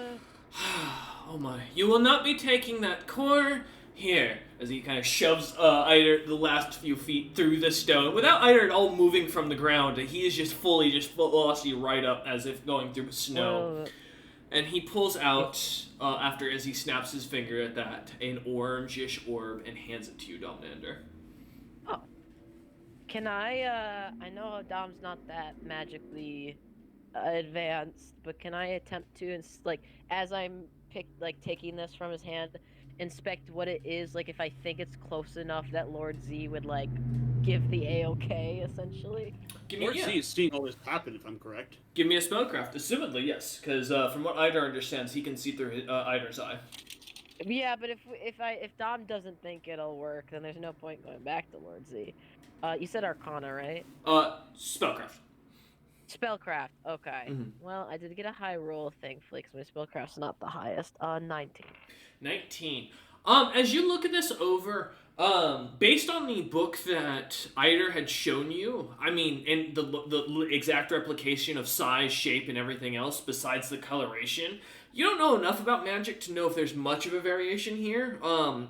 "Oh my! You will not be taking that core here." As he kind of shoves Eider the last few feet through the stone, without Eider at all moving from the ground. He is just fully velocity right up, as if going through snow. And he pulls out as he snaps his finger at that, an orangish orb and hands it to you, Domnander. Oh, can I know Dom's not that magically advanced, but can I attempt to as I'm taking this from his hand, inspect what it is, if I think it's close enough that Lord Z would give the A-OK essentially? Lord Z is seeing all this happen, if I'm correct. Give me a spellcraft, assumedly yes, because from what Eider understands, he can see through Eider's eye. Yeah, but if Dom doesn't think it'll work, then there's no point going back to Lord Z. You said Arcana, right? Spellcraft. Spellcraft, okay. Mm-hmm. Well, I did get a high roll, thankfully, because my spellcraft's not the highest. 19. 19. As you look at this over, based on the book that Eider had shown you, I mean, and the exact replication of size, shape, and everything else, besides the coloration, you don't know enough about magic to know if there's much of a variation here.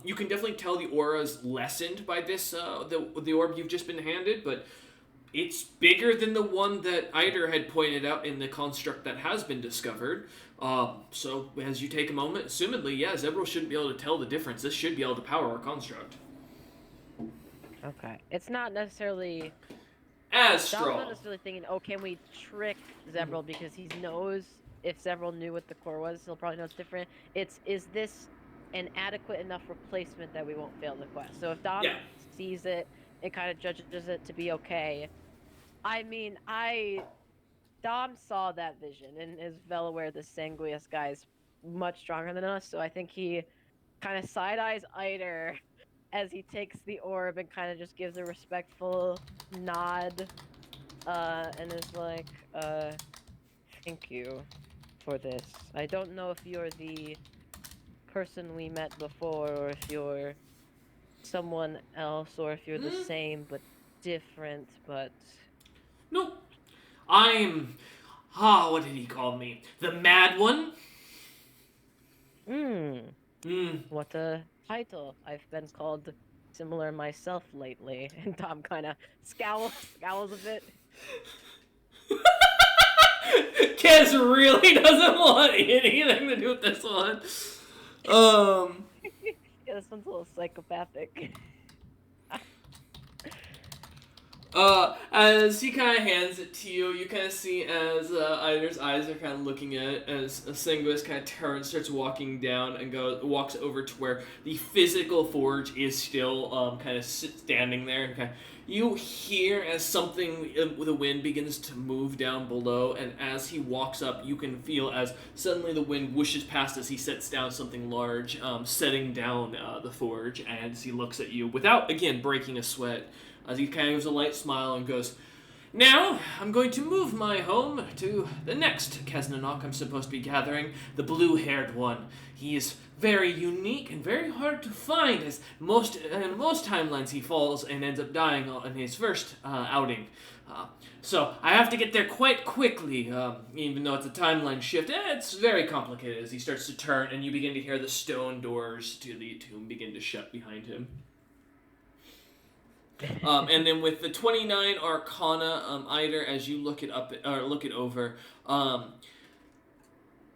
You can definitely tell the aura's lessened by this, the orb you've just been handed, but it's bigger than the one that Eider had pointed out in the construct that has been discovered. So as you take a moment, assumedly, yeah, Zebril shouldn't be able to tell the difference. This should be able to power our construct. Okay. It's not necessarily... Astral. I'm not necessarily thinking, can we trick Zebril, because he knows if Zebril knew what the core was, he'll probably know it's different. Is this an adequate enough replacement that we won't fail the quest? So if Dom sees it and kind of judges it to be okay... I mean, Dom saw that vision and is well aware the Sanguis guy's much stronger than us, so I think he kind of side-eyes Eider as he takes the orb and kind of just gives a respectful nod, and is like, thank you for this. I don't know if you're the person we met before, or if you're someone else, or if you're the same but different, but... Nope. I'm... what did he call me? The Mad One? What a title. I've been called similar myself lately. And Tom kind of scowls a bit. Kez really doesn't want anything to do with this one. Yeah, this one's a little psychopathic. As he kind of hands it to you, you kind of see as Eider's eyes are kind of looking at it, as Sanguis kind of starts walking down and walks over to where the physical forge is still kind of standing there. Okay. You hear as something with the wind begins to move down below, and as he walks up, you can feel as suddenly the wind whooshes past as he sets down something large, setting down the forge, and as he looks at you without, again, breaking a sweat. As he kind of gives a light smile and goes, Now, I'm going to move my home to the next Kesnanok I'm supposed to be gathering, the blue-haired one. He is very unique and very hard to find, as in most timelines he falls and ends up dying on his first outing. So I have to get there quite quickly, even though it's a timeline shift. It's very complicated as he starts to turn, and you begin to hear the stone doors to the tomb begin to shut behind him. And then with the 29 Arcana, Eider, as you look it up or look it over,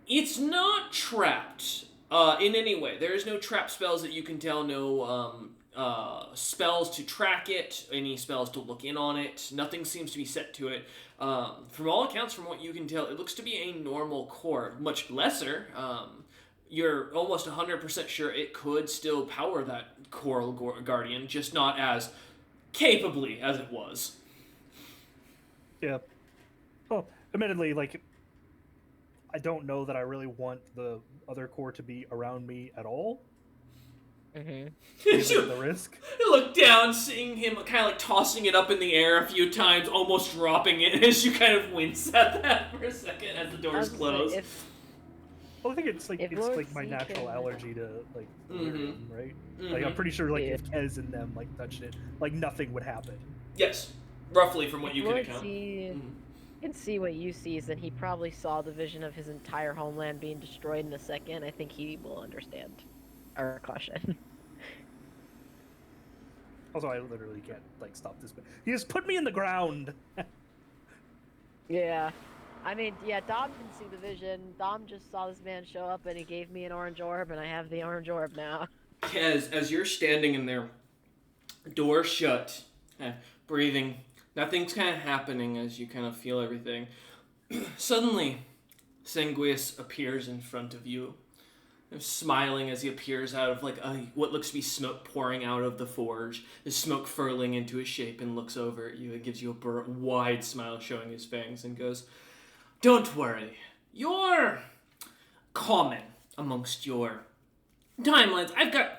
it's not trapped in any way. There is no trap spells that you can tell. No spells to track it. Any spells to look in on it. Nothing seems to be set to it. From all accounts, from what you can tell, it looks to be a normal core, much lesser. You're almost 100% sure it could still power that Coral Guardian, just not as capably as it was. Yeah. Well, admittedly, like, I don't know that I really want the other core to be around me at all. Mm-hmm. The risk. You look down, seeing him kind of like tossing it up in the air a few times, almost dropping it, as you kind of wince at that for a second as the doors close. Well, I think it's like my natural allergy to like delirium, right? Mm-hmm. Like I'm pretty sure like if Kez and them like touched it, like nothing would happen. Yes, roughly from what you can account. You can see what you see is that he probably saw the vision of his entire homeland being destroyed in a second. I think he will understand our caution. Also, I literally can't like stop this. He just put me in the ground. Yeah. I mean, yeah, Dom can see the vision. Dom just saw this man show up and he gave me an orange orb, and I have the orange orb now. As you're standing in there, door shut, breathing, nothing's kind of happening as you kind of feel everything. Suddenly, Sanguis appears in front of you, smiling as he appears out of like what looks to be smoke pouring out of the forge. The smoke furling into his shape and looks over at you and gives you a wide smile showing his fangs and goes, "Don't worry, you're common amongst your timelines. I've got,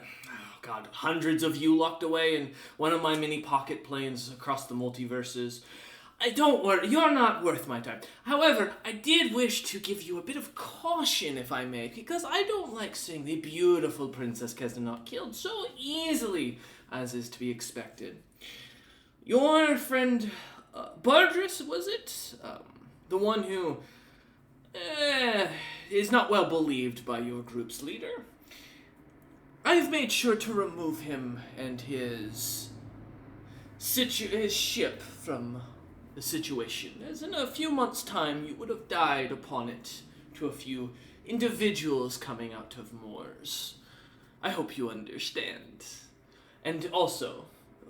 hundreds of you locked away in one of my mini pocket planes across the multiverses. Don't worry, you're not worth my time. However, I did wish to give you a bit of caution, if I may, because I don't like seeing the beautiful Princess Kesnanok killed so easily, as is to be expected. Your friend, Bardris, was it? The one who is not well believed by your group's leader. I've made sure to remove him and his ship from the situation, as in a few months' time you would have died upon it to a few individuals coming out of moors. I hope you understand. And also,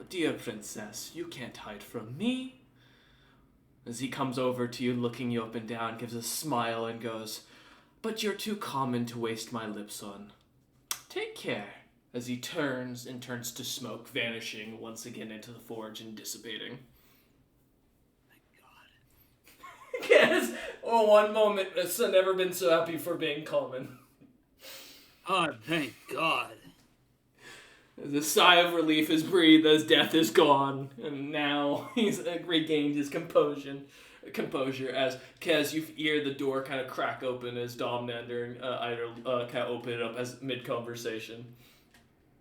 dear princess, you can't hide from me." As he comes over to you, looking you up and down, gives a smile and goes, "But you're too common to waste my lips on. Take care." As he turns to smoke, vanishing once again into the forge and dissipating. Thank God. Yes! Oh, one moment, it's never been so happy for being common. Oh, thank God. The sigh of relief is breathed as death is gone, and now he's regained his composure as Kez, you hear the door kind of crack open as Domnander and Eider kind of open it up as mid-conversation.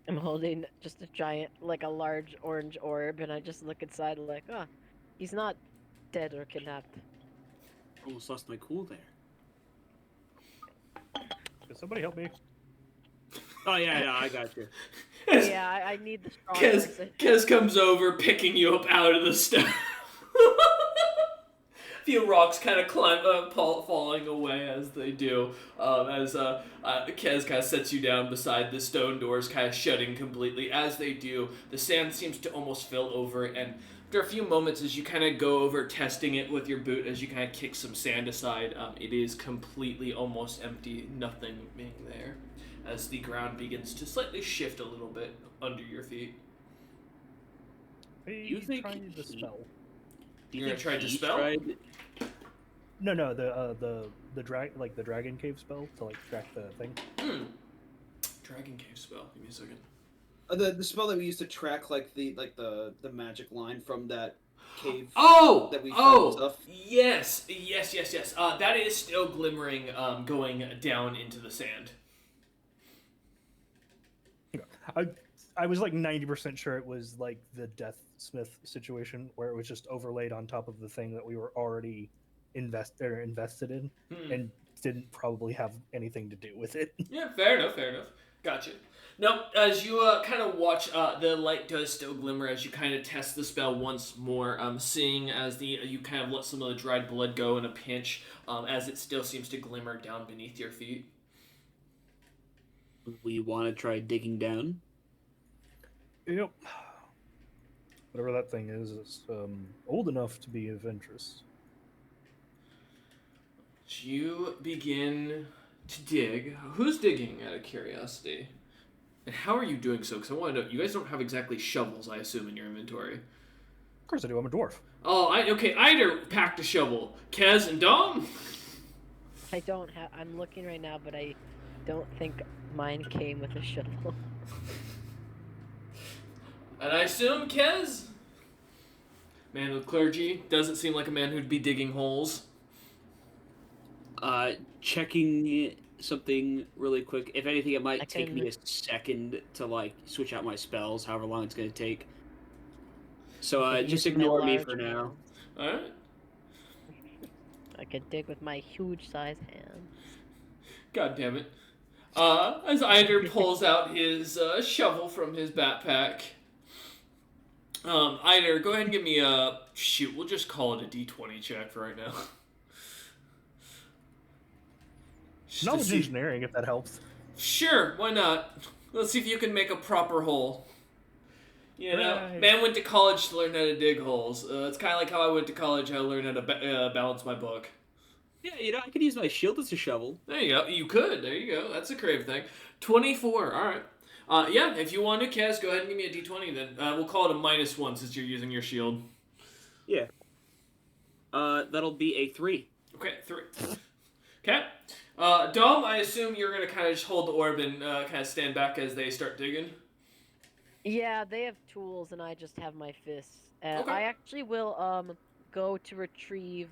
I'm holding just a giant, like a large orange orb, and I just look inside like, he's not dead or kidnapped. Almost lost my cool there. Can somebody help me? Oh, yeah, I got you. Yeah, I need the strong person. Kez comes over, picking you up out of the stone. A few rocks kind of falling away as they do. As Kez kind of sets you down beside the stone doors, kind of shutting completely. As they do, the sand seems to almost fill over, and after a few moments, as you kind of go over testing it with your boot, as you kind of kick some sand aside, it is completely almost empty, nothing being there, as the ground begins to slightly shift a little bit under your feet. You think trying to dispel? You're gonna try to dispel? No, the dragon cave spell to like track the thing. Dragon cave spell. Give me a second. The spell that we used to track like the magic line from that cave. Oh! That we found stuff. Yes. That is still glimmering, going down into the sand. I was like 90% sure it was like the Deathsmith situation where it was just overlaid on top of the thing that we were already invested in and didn't probably have anything to do with it. Yeah, fair enough. Gotcha. Now, as you kind of watch, the light does still glimmer as you kind of test the spell once more, seeing as you kind of let some of the dried blood go in a pinch, as it still seems to glimmer down beneath your feet. We want to try digging down. Yep. Whatever that thing is old enough to be of interest. You begin to dig. Who's digging, out of curiosity? And how are you doing so? Because I want to know, you guys don't have exactly shovels, I assume, in your inventory. Of course I do, I'm a dwarf. Oh, okay, Eider packed a shovel. Kez and Dom? I don't have, I'm looking right now, but I don't think mine came with a shovel. And I assume Kez? Man with clergy, doesn't seem like a man who'd be digging holes. Checking something really quick. If anything, it might take me a second to like switch out my spells, however long it's going to take. So just ignore me for now. Alright. I could dig with my huge size hand. God damn it. As Eider pulls out his shovel from his backpack. Eider, go ahead and give me a... Shoot, we'll just call it a D20 check for right now. Knowledge engineering, if that helps. Sure, why not? Let's see if you can make a proper hole. You know, right. Man went to college to learn how to dig holes. It's kind of like how I went to college, how I learned how to balance my book. Yeah, I could use my shield as a shovel. There you go. You could. There you go. That's a crave thing. 24. All right. Yeah, if you want to, Kaz, go ahead and give me a D20 then. We'll call it a -1 since you're using your shield. Yeah. That'll be a 3. Okay, 3. Okay. Dom, I assume you're going to kind of just hold the orb and kind of stand back as they start digging? Yeah, they have tools and I just have my fists. Okay. I actually will go to retrieve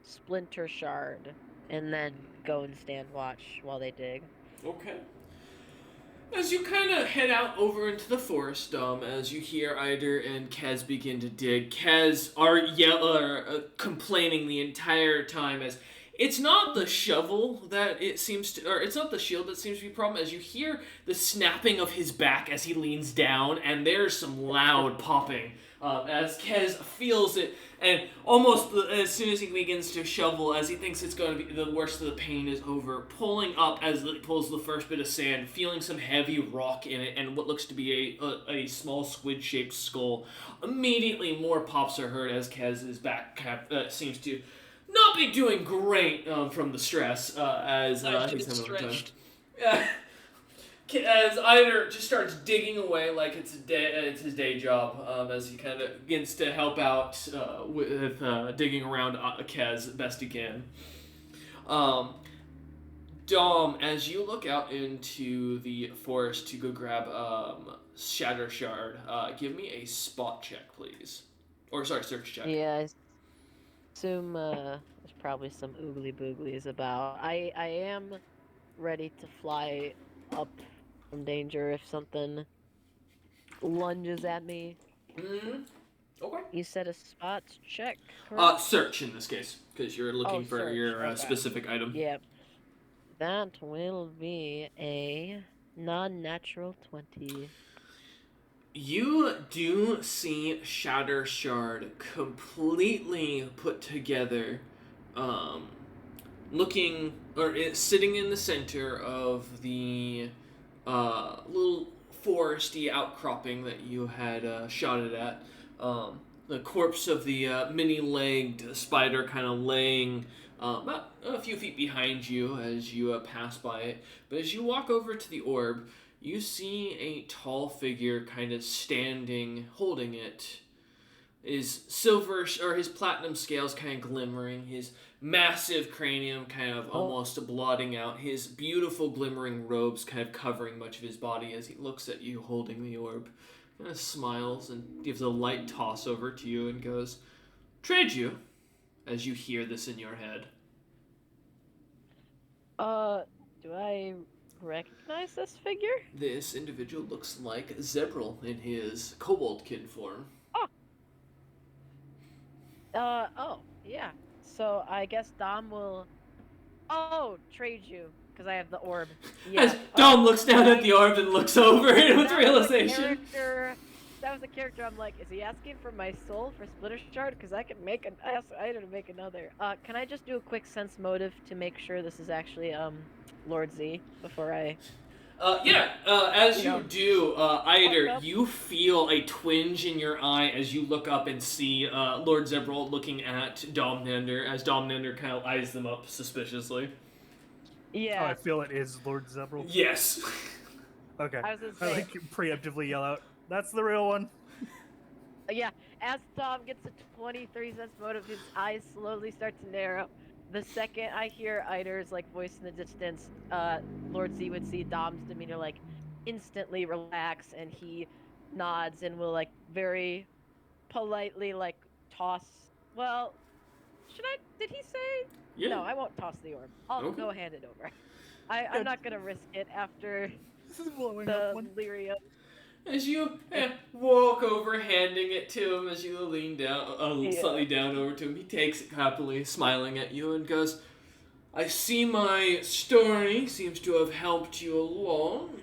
Splinter Shard and then go and stand watch while they dig. Okay. As you kind of head out over into the forest, as you hear Eider and Kez begin to dig, Kez are complaining the entire time as it's not the shovel that it seems to, or it's not the shield that seems to be a problem, as you hear the snapping of his back as he leans down, and there's some loud popping. As Kez feels it, and almost as soon as he begins to shovel, as he thinks it's going to be the worst of the pain is over, pulling up as he pulls the first bit of sand, feeling some heavy rock in it, and what looks to be a small squid-shaped skull. Immediately, more pops are heard as Kez's back seems to not be doing great from the stress as he's stretched. As Eider just starts digging away like it's his day job, as he kind of begins to help out with digging around Kez best he can. Dom, as you look out into the forest to go grab Shatter Shard, give me a spot check, please. Or sorry, search check. Yeah, I assume there's probably some oogly booglies about. I am ready to fly up from danger if something lunges at me. Mm-hmm. Okay. You said a spot check, correct? Search in this case, because you're looking for search. your Okay. specific item. Yep. That will be a non-natural 20. You do see Shatter Shard completely put together, looking, or sitting in the center of the little foresty outcropping that you had shot it at. The corpse of the many-legged spider kind of laying about a few feet behind you as you pass by it. But as you walk over to the orb, you see a tall figure kind of standing, holding it. His silver, or his platinum scales kind of glimmering, his massive cranium kind of almost blotting out, his beautiful glimmering robes kind of covering much of his body as he looks at you holding the orb. Kind of smiles and gives a light toss over to you and goes, trade you, as you hear this in your head. Do I recognize this figure? This individual looks like Zebril in his koboldkin form. Oh, yeah. So I guess Dom will... Oh, trade you, because I have the orb. Yeah. As Dom looks down at the orb and looks over it with realization. That was the character. I'm like, is he asking for my soul for Splitter Shard? Because I can make I didn't make another. Can I just do a quick sense motive to make sure this is actually Lord Z before I? As you do, Eider, you feel a twinge in your eye as you look up and see Lord Zebril looking at Domnander, as Domnander kind of eyes them up suspiciously. Yeah. Oh, I feel it is Lord Zebril. Yes. Okay. I was gonna say, like preemptively yell out, "That's the real one." Yeah, as Dom gets a 23 sense motive, his eyes slowly start to narrow. The second I hear Eider's like voice in the distance, Lord Z would see Dom's demeanor like instantly relax, and he nods and will like very politely like toss. Well, did he say? Yeah. No, I won't toss the orb. I'll go hand it over. I'm not gonna risk it after the lyrium. As you walk over, handing it to him, as you lean down, slightly down over to him, he takes it happily, smiling at you, and goes, "I see my story seems to have helped you along.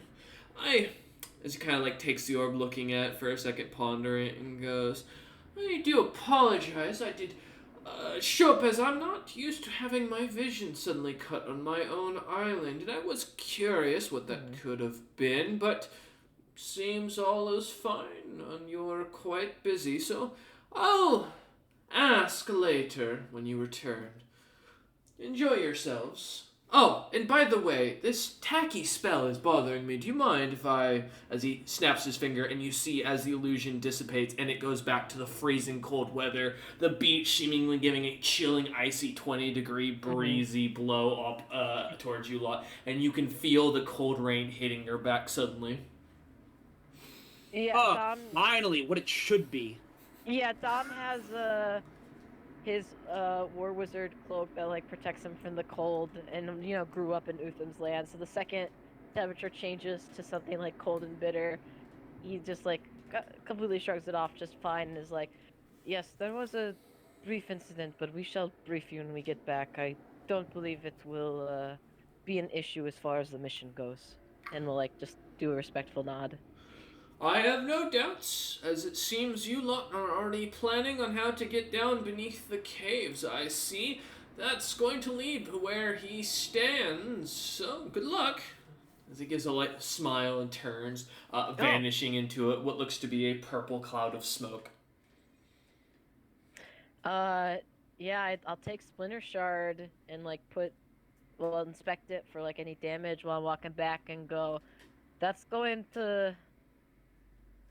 As he kind of like takes the orb, looking at it for a second, pondering it, and goes, I do apologize. I did show up as I'm not used to having my vision suddenly cut on my own island, and I was curious what that could have been, but seems all is fine, and you're quite busy, so I'll ask later when you return. Enjoy yourselves. Oh, and by the way, this tacky spell is bothering me. Do you mind if I, as he snaps his finger, and you see as the illusion dissipates and it goes back to the freezing cold weather, the beach seemingly giving a chilling, icy 20-degree breezy blow up towards you lot, and you can feel the cold rain hitting your back suddenly. Yeah, Dom, finally, what it should be. Yeah, Dom has his war wizard cloak that like protects him from the cold, and grew up in Utham's land. So the second temperature changes to something like cold and bitter, he just like completely shrugs it off just fine and is like, "Yes, there was a brief incident, but we shall brief you when we get back. I don't believe it will be an issue as far as the mission goes." And we'll like just do a respectful nod. I have no doubts, as it seems you lot are already planning on how to get down beneath the caves. I see that's going to lead to where he stands, so good luck. As he gives a light smile and turns, vanishing into what looks to be a purple cloud of smoke. Yeah, I'll take Splinter Shard and like inspect it for like any damage while I'm walking back and go, that's going to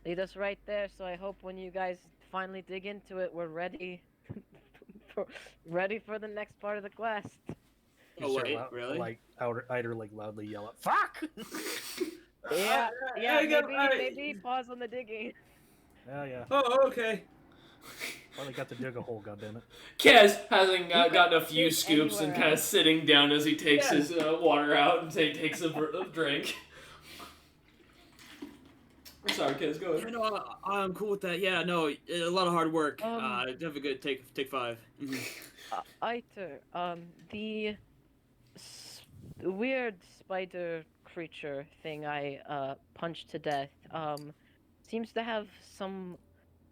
lead us right there, so I hope when you guys finally dig into it, we're ready ready for the next part of the quest. Oh, wait, really? Like, Eider like loudly yell out, "Fuck!" Yeah, maybe pause on the digging. Yeah. Oh, okay. Finally got to dig a hole, goddammit. Kez, having gotten a few scoops and kind of sitting down as he takes his water out and takes a drink. I'm sorry, Kez, go ahead. Yeah, no, I'm cool with that. Yeah, no, a lot of hard work. Have a good take 5. Eiter, the weird spider creature thing I punched to death seems to have some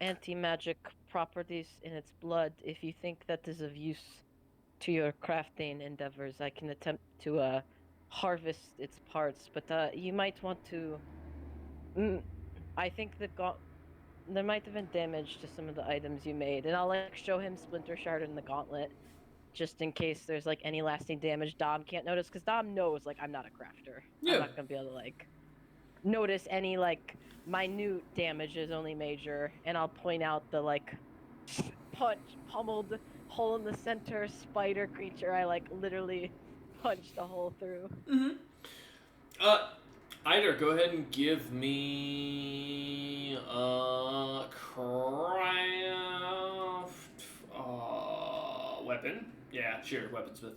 anti-magic properties in its blood. If you think that is of use to your crafting endeavors, I can attempt to harvest its parts, but you might want to... I think there might have been damage to some of the items you made, and I'll like show him Splinter Shard and the gauntlet, just in case there's like any lasting damage Dom can't notice, because Dom knows like I'm not a crafter. Yeah. I'm not gonna be able to like notice any like minute damages, only major, and I'll point out the like pummeled hole in the center spider creature I like literally punched a hole through. Eider, go ahead and give me a craft. weapon? Yeah, sure, weaponsmith.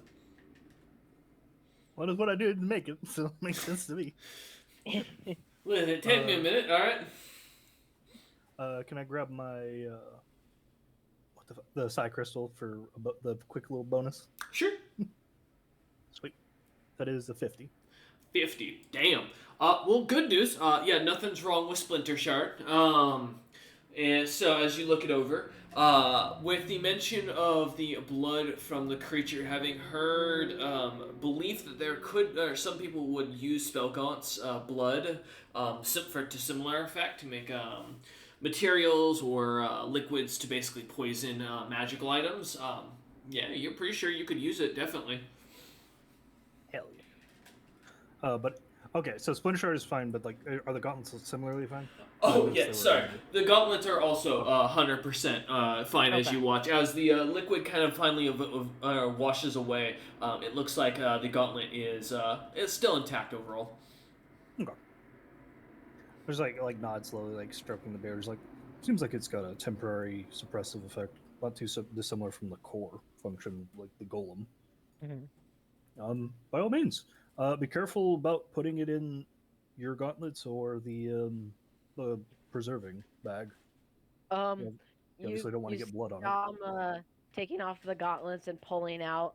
What is what I did to make it, so it makes sense to me. Well, take me a minute, alright? Can I grab my the psi crystal for the quick little bonus? Sure. Sweet. That is a 50. 50. Damn. Well, good news. Yeah, nothing's wrong with Splinter Shard. And so as you look it over, with the mention of the blood from the creature, having heard belief that there could, or some people would use Spellgaunt's blood to similar effect to make materials or liquids to basically poison magical items. Yeah, you're pretty sure you could use it, definitely. Hell yeah. But okay, so Splinter Shard is fine, but like, are the gauntlets similarly fine? Oh yeah, sorry. The gauntlets are also 100% fine as you watch. As the liquid kind of finally washes away, it looks like the gauntlet is still intact overall. Okay. There's like nod slowly, like stroking the bear. There's like, seems like it's got a temporary suppressive effect, not too dissimilar from the core function, like the golem. Mm-hmm. By all means, be careful about putting it in your gauntlets or the preserving bag. You obviously don't want to get blood on it. Taking off the gauntlets and pulling out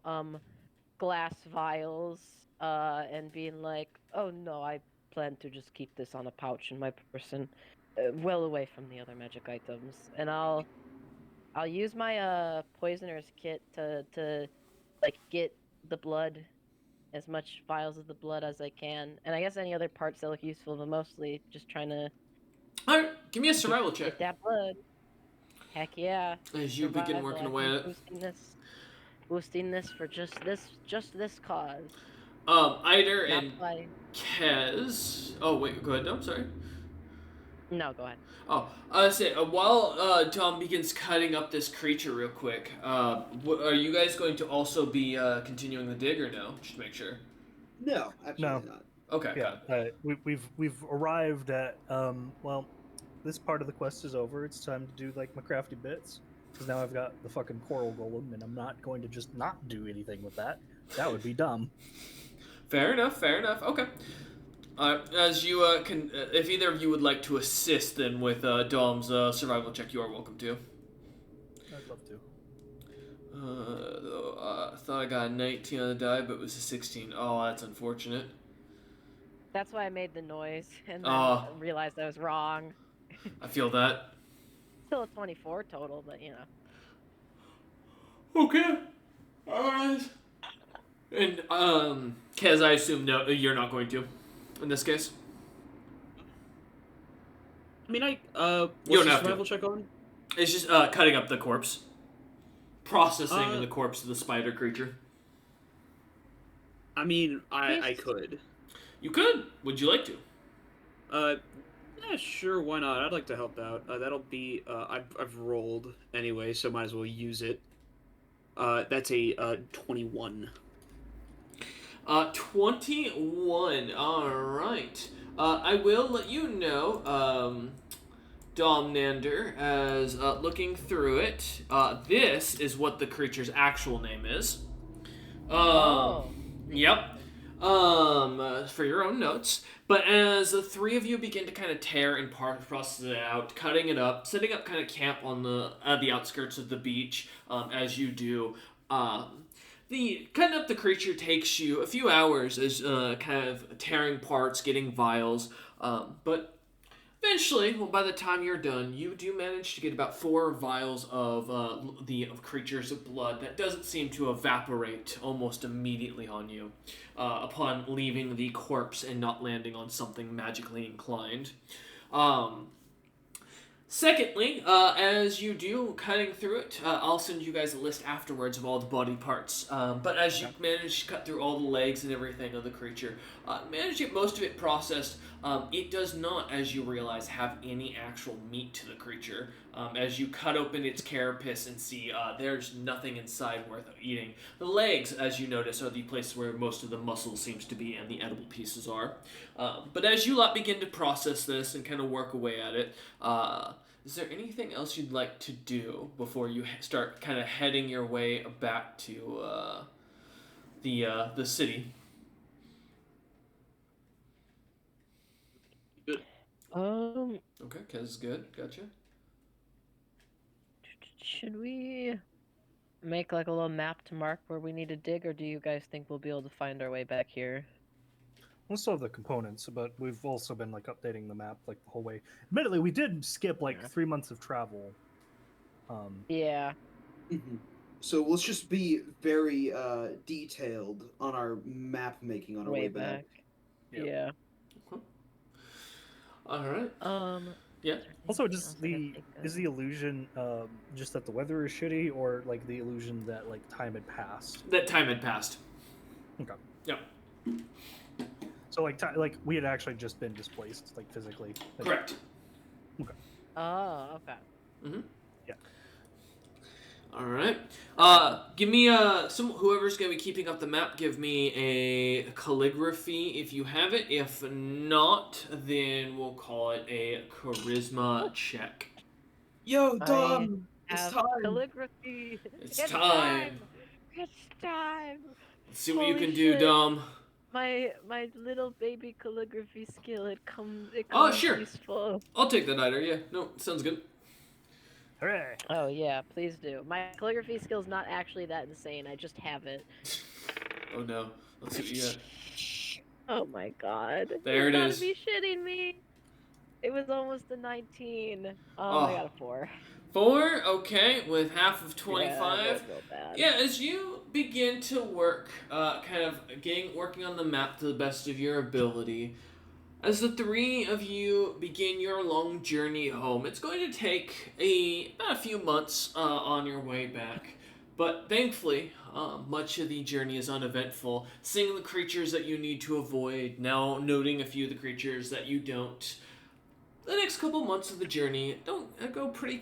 glass vials and being like, "Oh no, I plan to just keep this on a pouch in my person, well away from the other magic items." And I'll use my poisoner's kit to like get the blood, as much vials of the blood as I can, and I guess any other parts that look useful, but mostly just trying to. Alright, give me a survival check. Get that blood. Heck yeah. As you begin working away at it. Boosting this for just this cause. Eider and Kez. Oh wait, go ahead. No, I'm sorry. No, go ahead. Oh, I say while Tom begins cutting up this creature real quick, are you guys going to also be continuing the dig or no? Just to make sure. No, absolutely not. Okay. Yeah, we've arrived at well, this part of the quest is over. It's time to do like my crafty bits, because now I've got the fucking coral golem, and I'm not going to just not do anything with that. That would be dumb. Fair enough. Okay. As you can, if either of you would like to assist then with Dom's survival check, you are welcome to. I'd love to. I thought I got a 19 on the die, but it was a 16. Oh, that's unfortunate. That's why I made the noise, and then realized I was wrong. I feel that. Still a 24 total, but you know. Okay. Alright. And, Kez, I assume no, you're not going to, in this case? I mean, you what's don't the have survival to. check on? It's just, cutting up the corpse. Processing the corpse of the spider creature. I mean, I could. You could. Would you like to? Yeah, sure, why not? I'd like to help out. That'll be, I've rolled anyway, so might as well use it. That's a 21. 21. Alright. I will let you know, Dom Nander, as looking through it, this is what the creature's actual name is. Yep. For your own notes. But as the three of you begin to kind of tear and process it out, cutting it up, setting up kind of camp on the outskirts of the beach, as you do, the cutting up the creature takes you a few hours as kind of tearing parts, getting vials, but eventually, well, by the time you're done, you do manage to get about 4 vials of the creature's blood that doesn't seem to evaporate almost immediately on you upon leaving the corpse and not landing on something magically inclined. Secondly, as you do cutting through it, I'll send you guys a list afterwards of all the body parts. But as you manage to cut through all the legs and everything of the creature, manage to get most of it processed, It does not, as you realize, have any actual meat to the creature. As you cut open its carapace and see there's nothing inside worth eating. The legs, as you notice, are the places where most of the muscle seems to be and the edible pieces are. But as you lot begin to process this and kind of work away at it, is there anything else you'd like to do before you start kind of heading your way back to the city? Good. Okay, Kez is good. Gotcha. Should we make like a little map to mark where we need to dig, or do you guys think we'll be able to find our way back here? We'll still have the components, but we've also been like updating the map like the whole way. Admittedly, we did skip like 3 months of travel. Yeah. Mm-hmm. So let's just be very detailed on our map making on our way back. Yep. Yeah. Okay. All right. Yeah. Also, just is the illusion just that the weather is shitty, or like the illusion that like time had passed? That time had passed. Okay. Yep. So like we had actually just been displaced, like physically. Correct. Okay. Oh, okay. Mm-hmm. Yeah. All right. Give me whoever's gonna be keeping up the map. Give me a calligraphy if you have it. If not, then we'll call it a charisma check. Yo, Dom, it's time. Calligraphy. It's time. It's time. Let's see what you Holy can do, shit. Dom. My little baby calligraphy skill. It comes Sure. useful. I'll take that either. Yeah. No, sounds good. Hooray! Oh yeah, please do. My calligraphy skill's not actually that insane. I just have it. Oh no. Let's see what you got. Oh my god. There it You is. gotta be shitting me. It was almost a 19. Oh. I got a 4. 4, okay, with half of 25. Yeah, that was bad. Yeah, as you begin to work, working on the map to the best of your ability, as the three of you begin your long journey home, it's going to take about a few months on your way back. But thankfully, much of the journey is uneventful. Seeing the creatures that you need to avoid, now noting a few of the creatures that you don't. The next couple months of the journey don't go pretty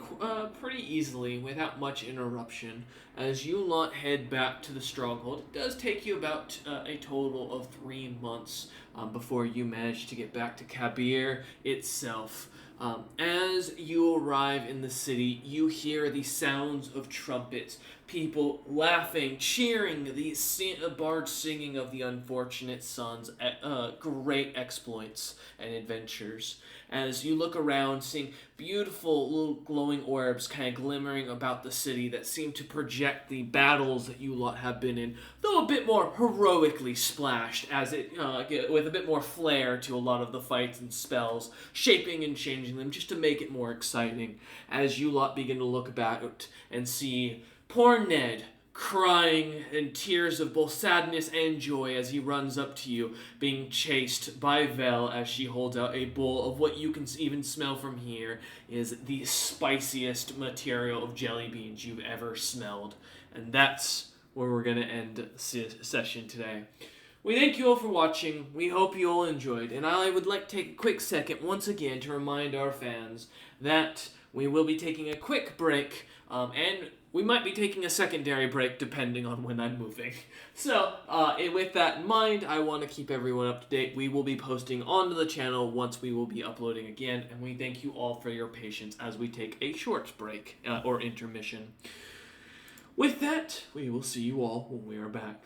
easily without much interruption. As you lot head back to the stronghold, it does take you about a total of 3 months before you manage to get back to Kabir itself. As you arrive in the city, you hear the sounds of trumpets, people laughing, cheering, the bards singing of the unfortunate sons' great exploits and adventures. As you look around, seeing beautiful little glowing orbs kind of glimmering about the city that seem to project the battles that you lot have been in, though a bit more heroically splashed, as it with a bit more flair to a lot of the fights and spells, shaping and changing them just to make it more exciting. As you lot begin to look about and see poor Ned crying in tears of both sadness and joy as he runs up to you, being chased by Vel as she holds out a bowl of what you can even smell from here is the spiciest material of jelly beans you've ever smelled. And that's where we're going to end session today. We thank you all for watching. We hope you all enjoyed. And I would like to take a quick second once again to remind our fans that we will be taking a quick break, and we might be taking a secondary break depending on when I'm moving. So, with that in mind, I want to keep everyone up to date. We will be posting onto the channel once we will be uploading again, and we thank you all for your patience as we take a short break or intermission. With that, we will see you all when we are back.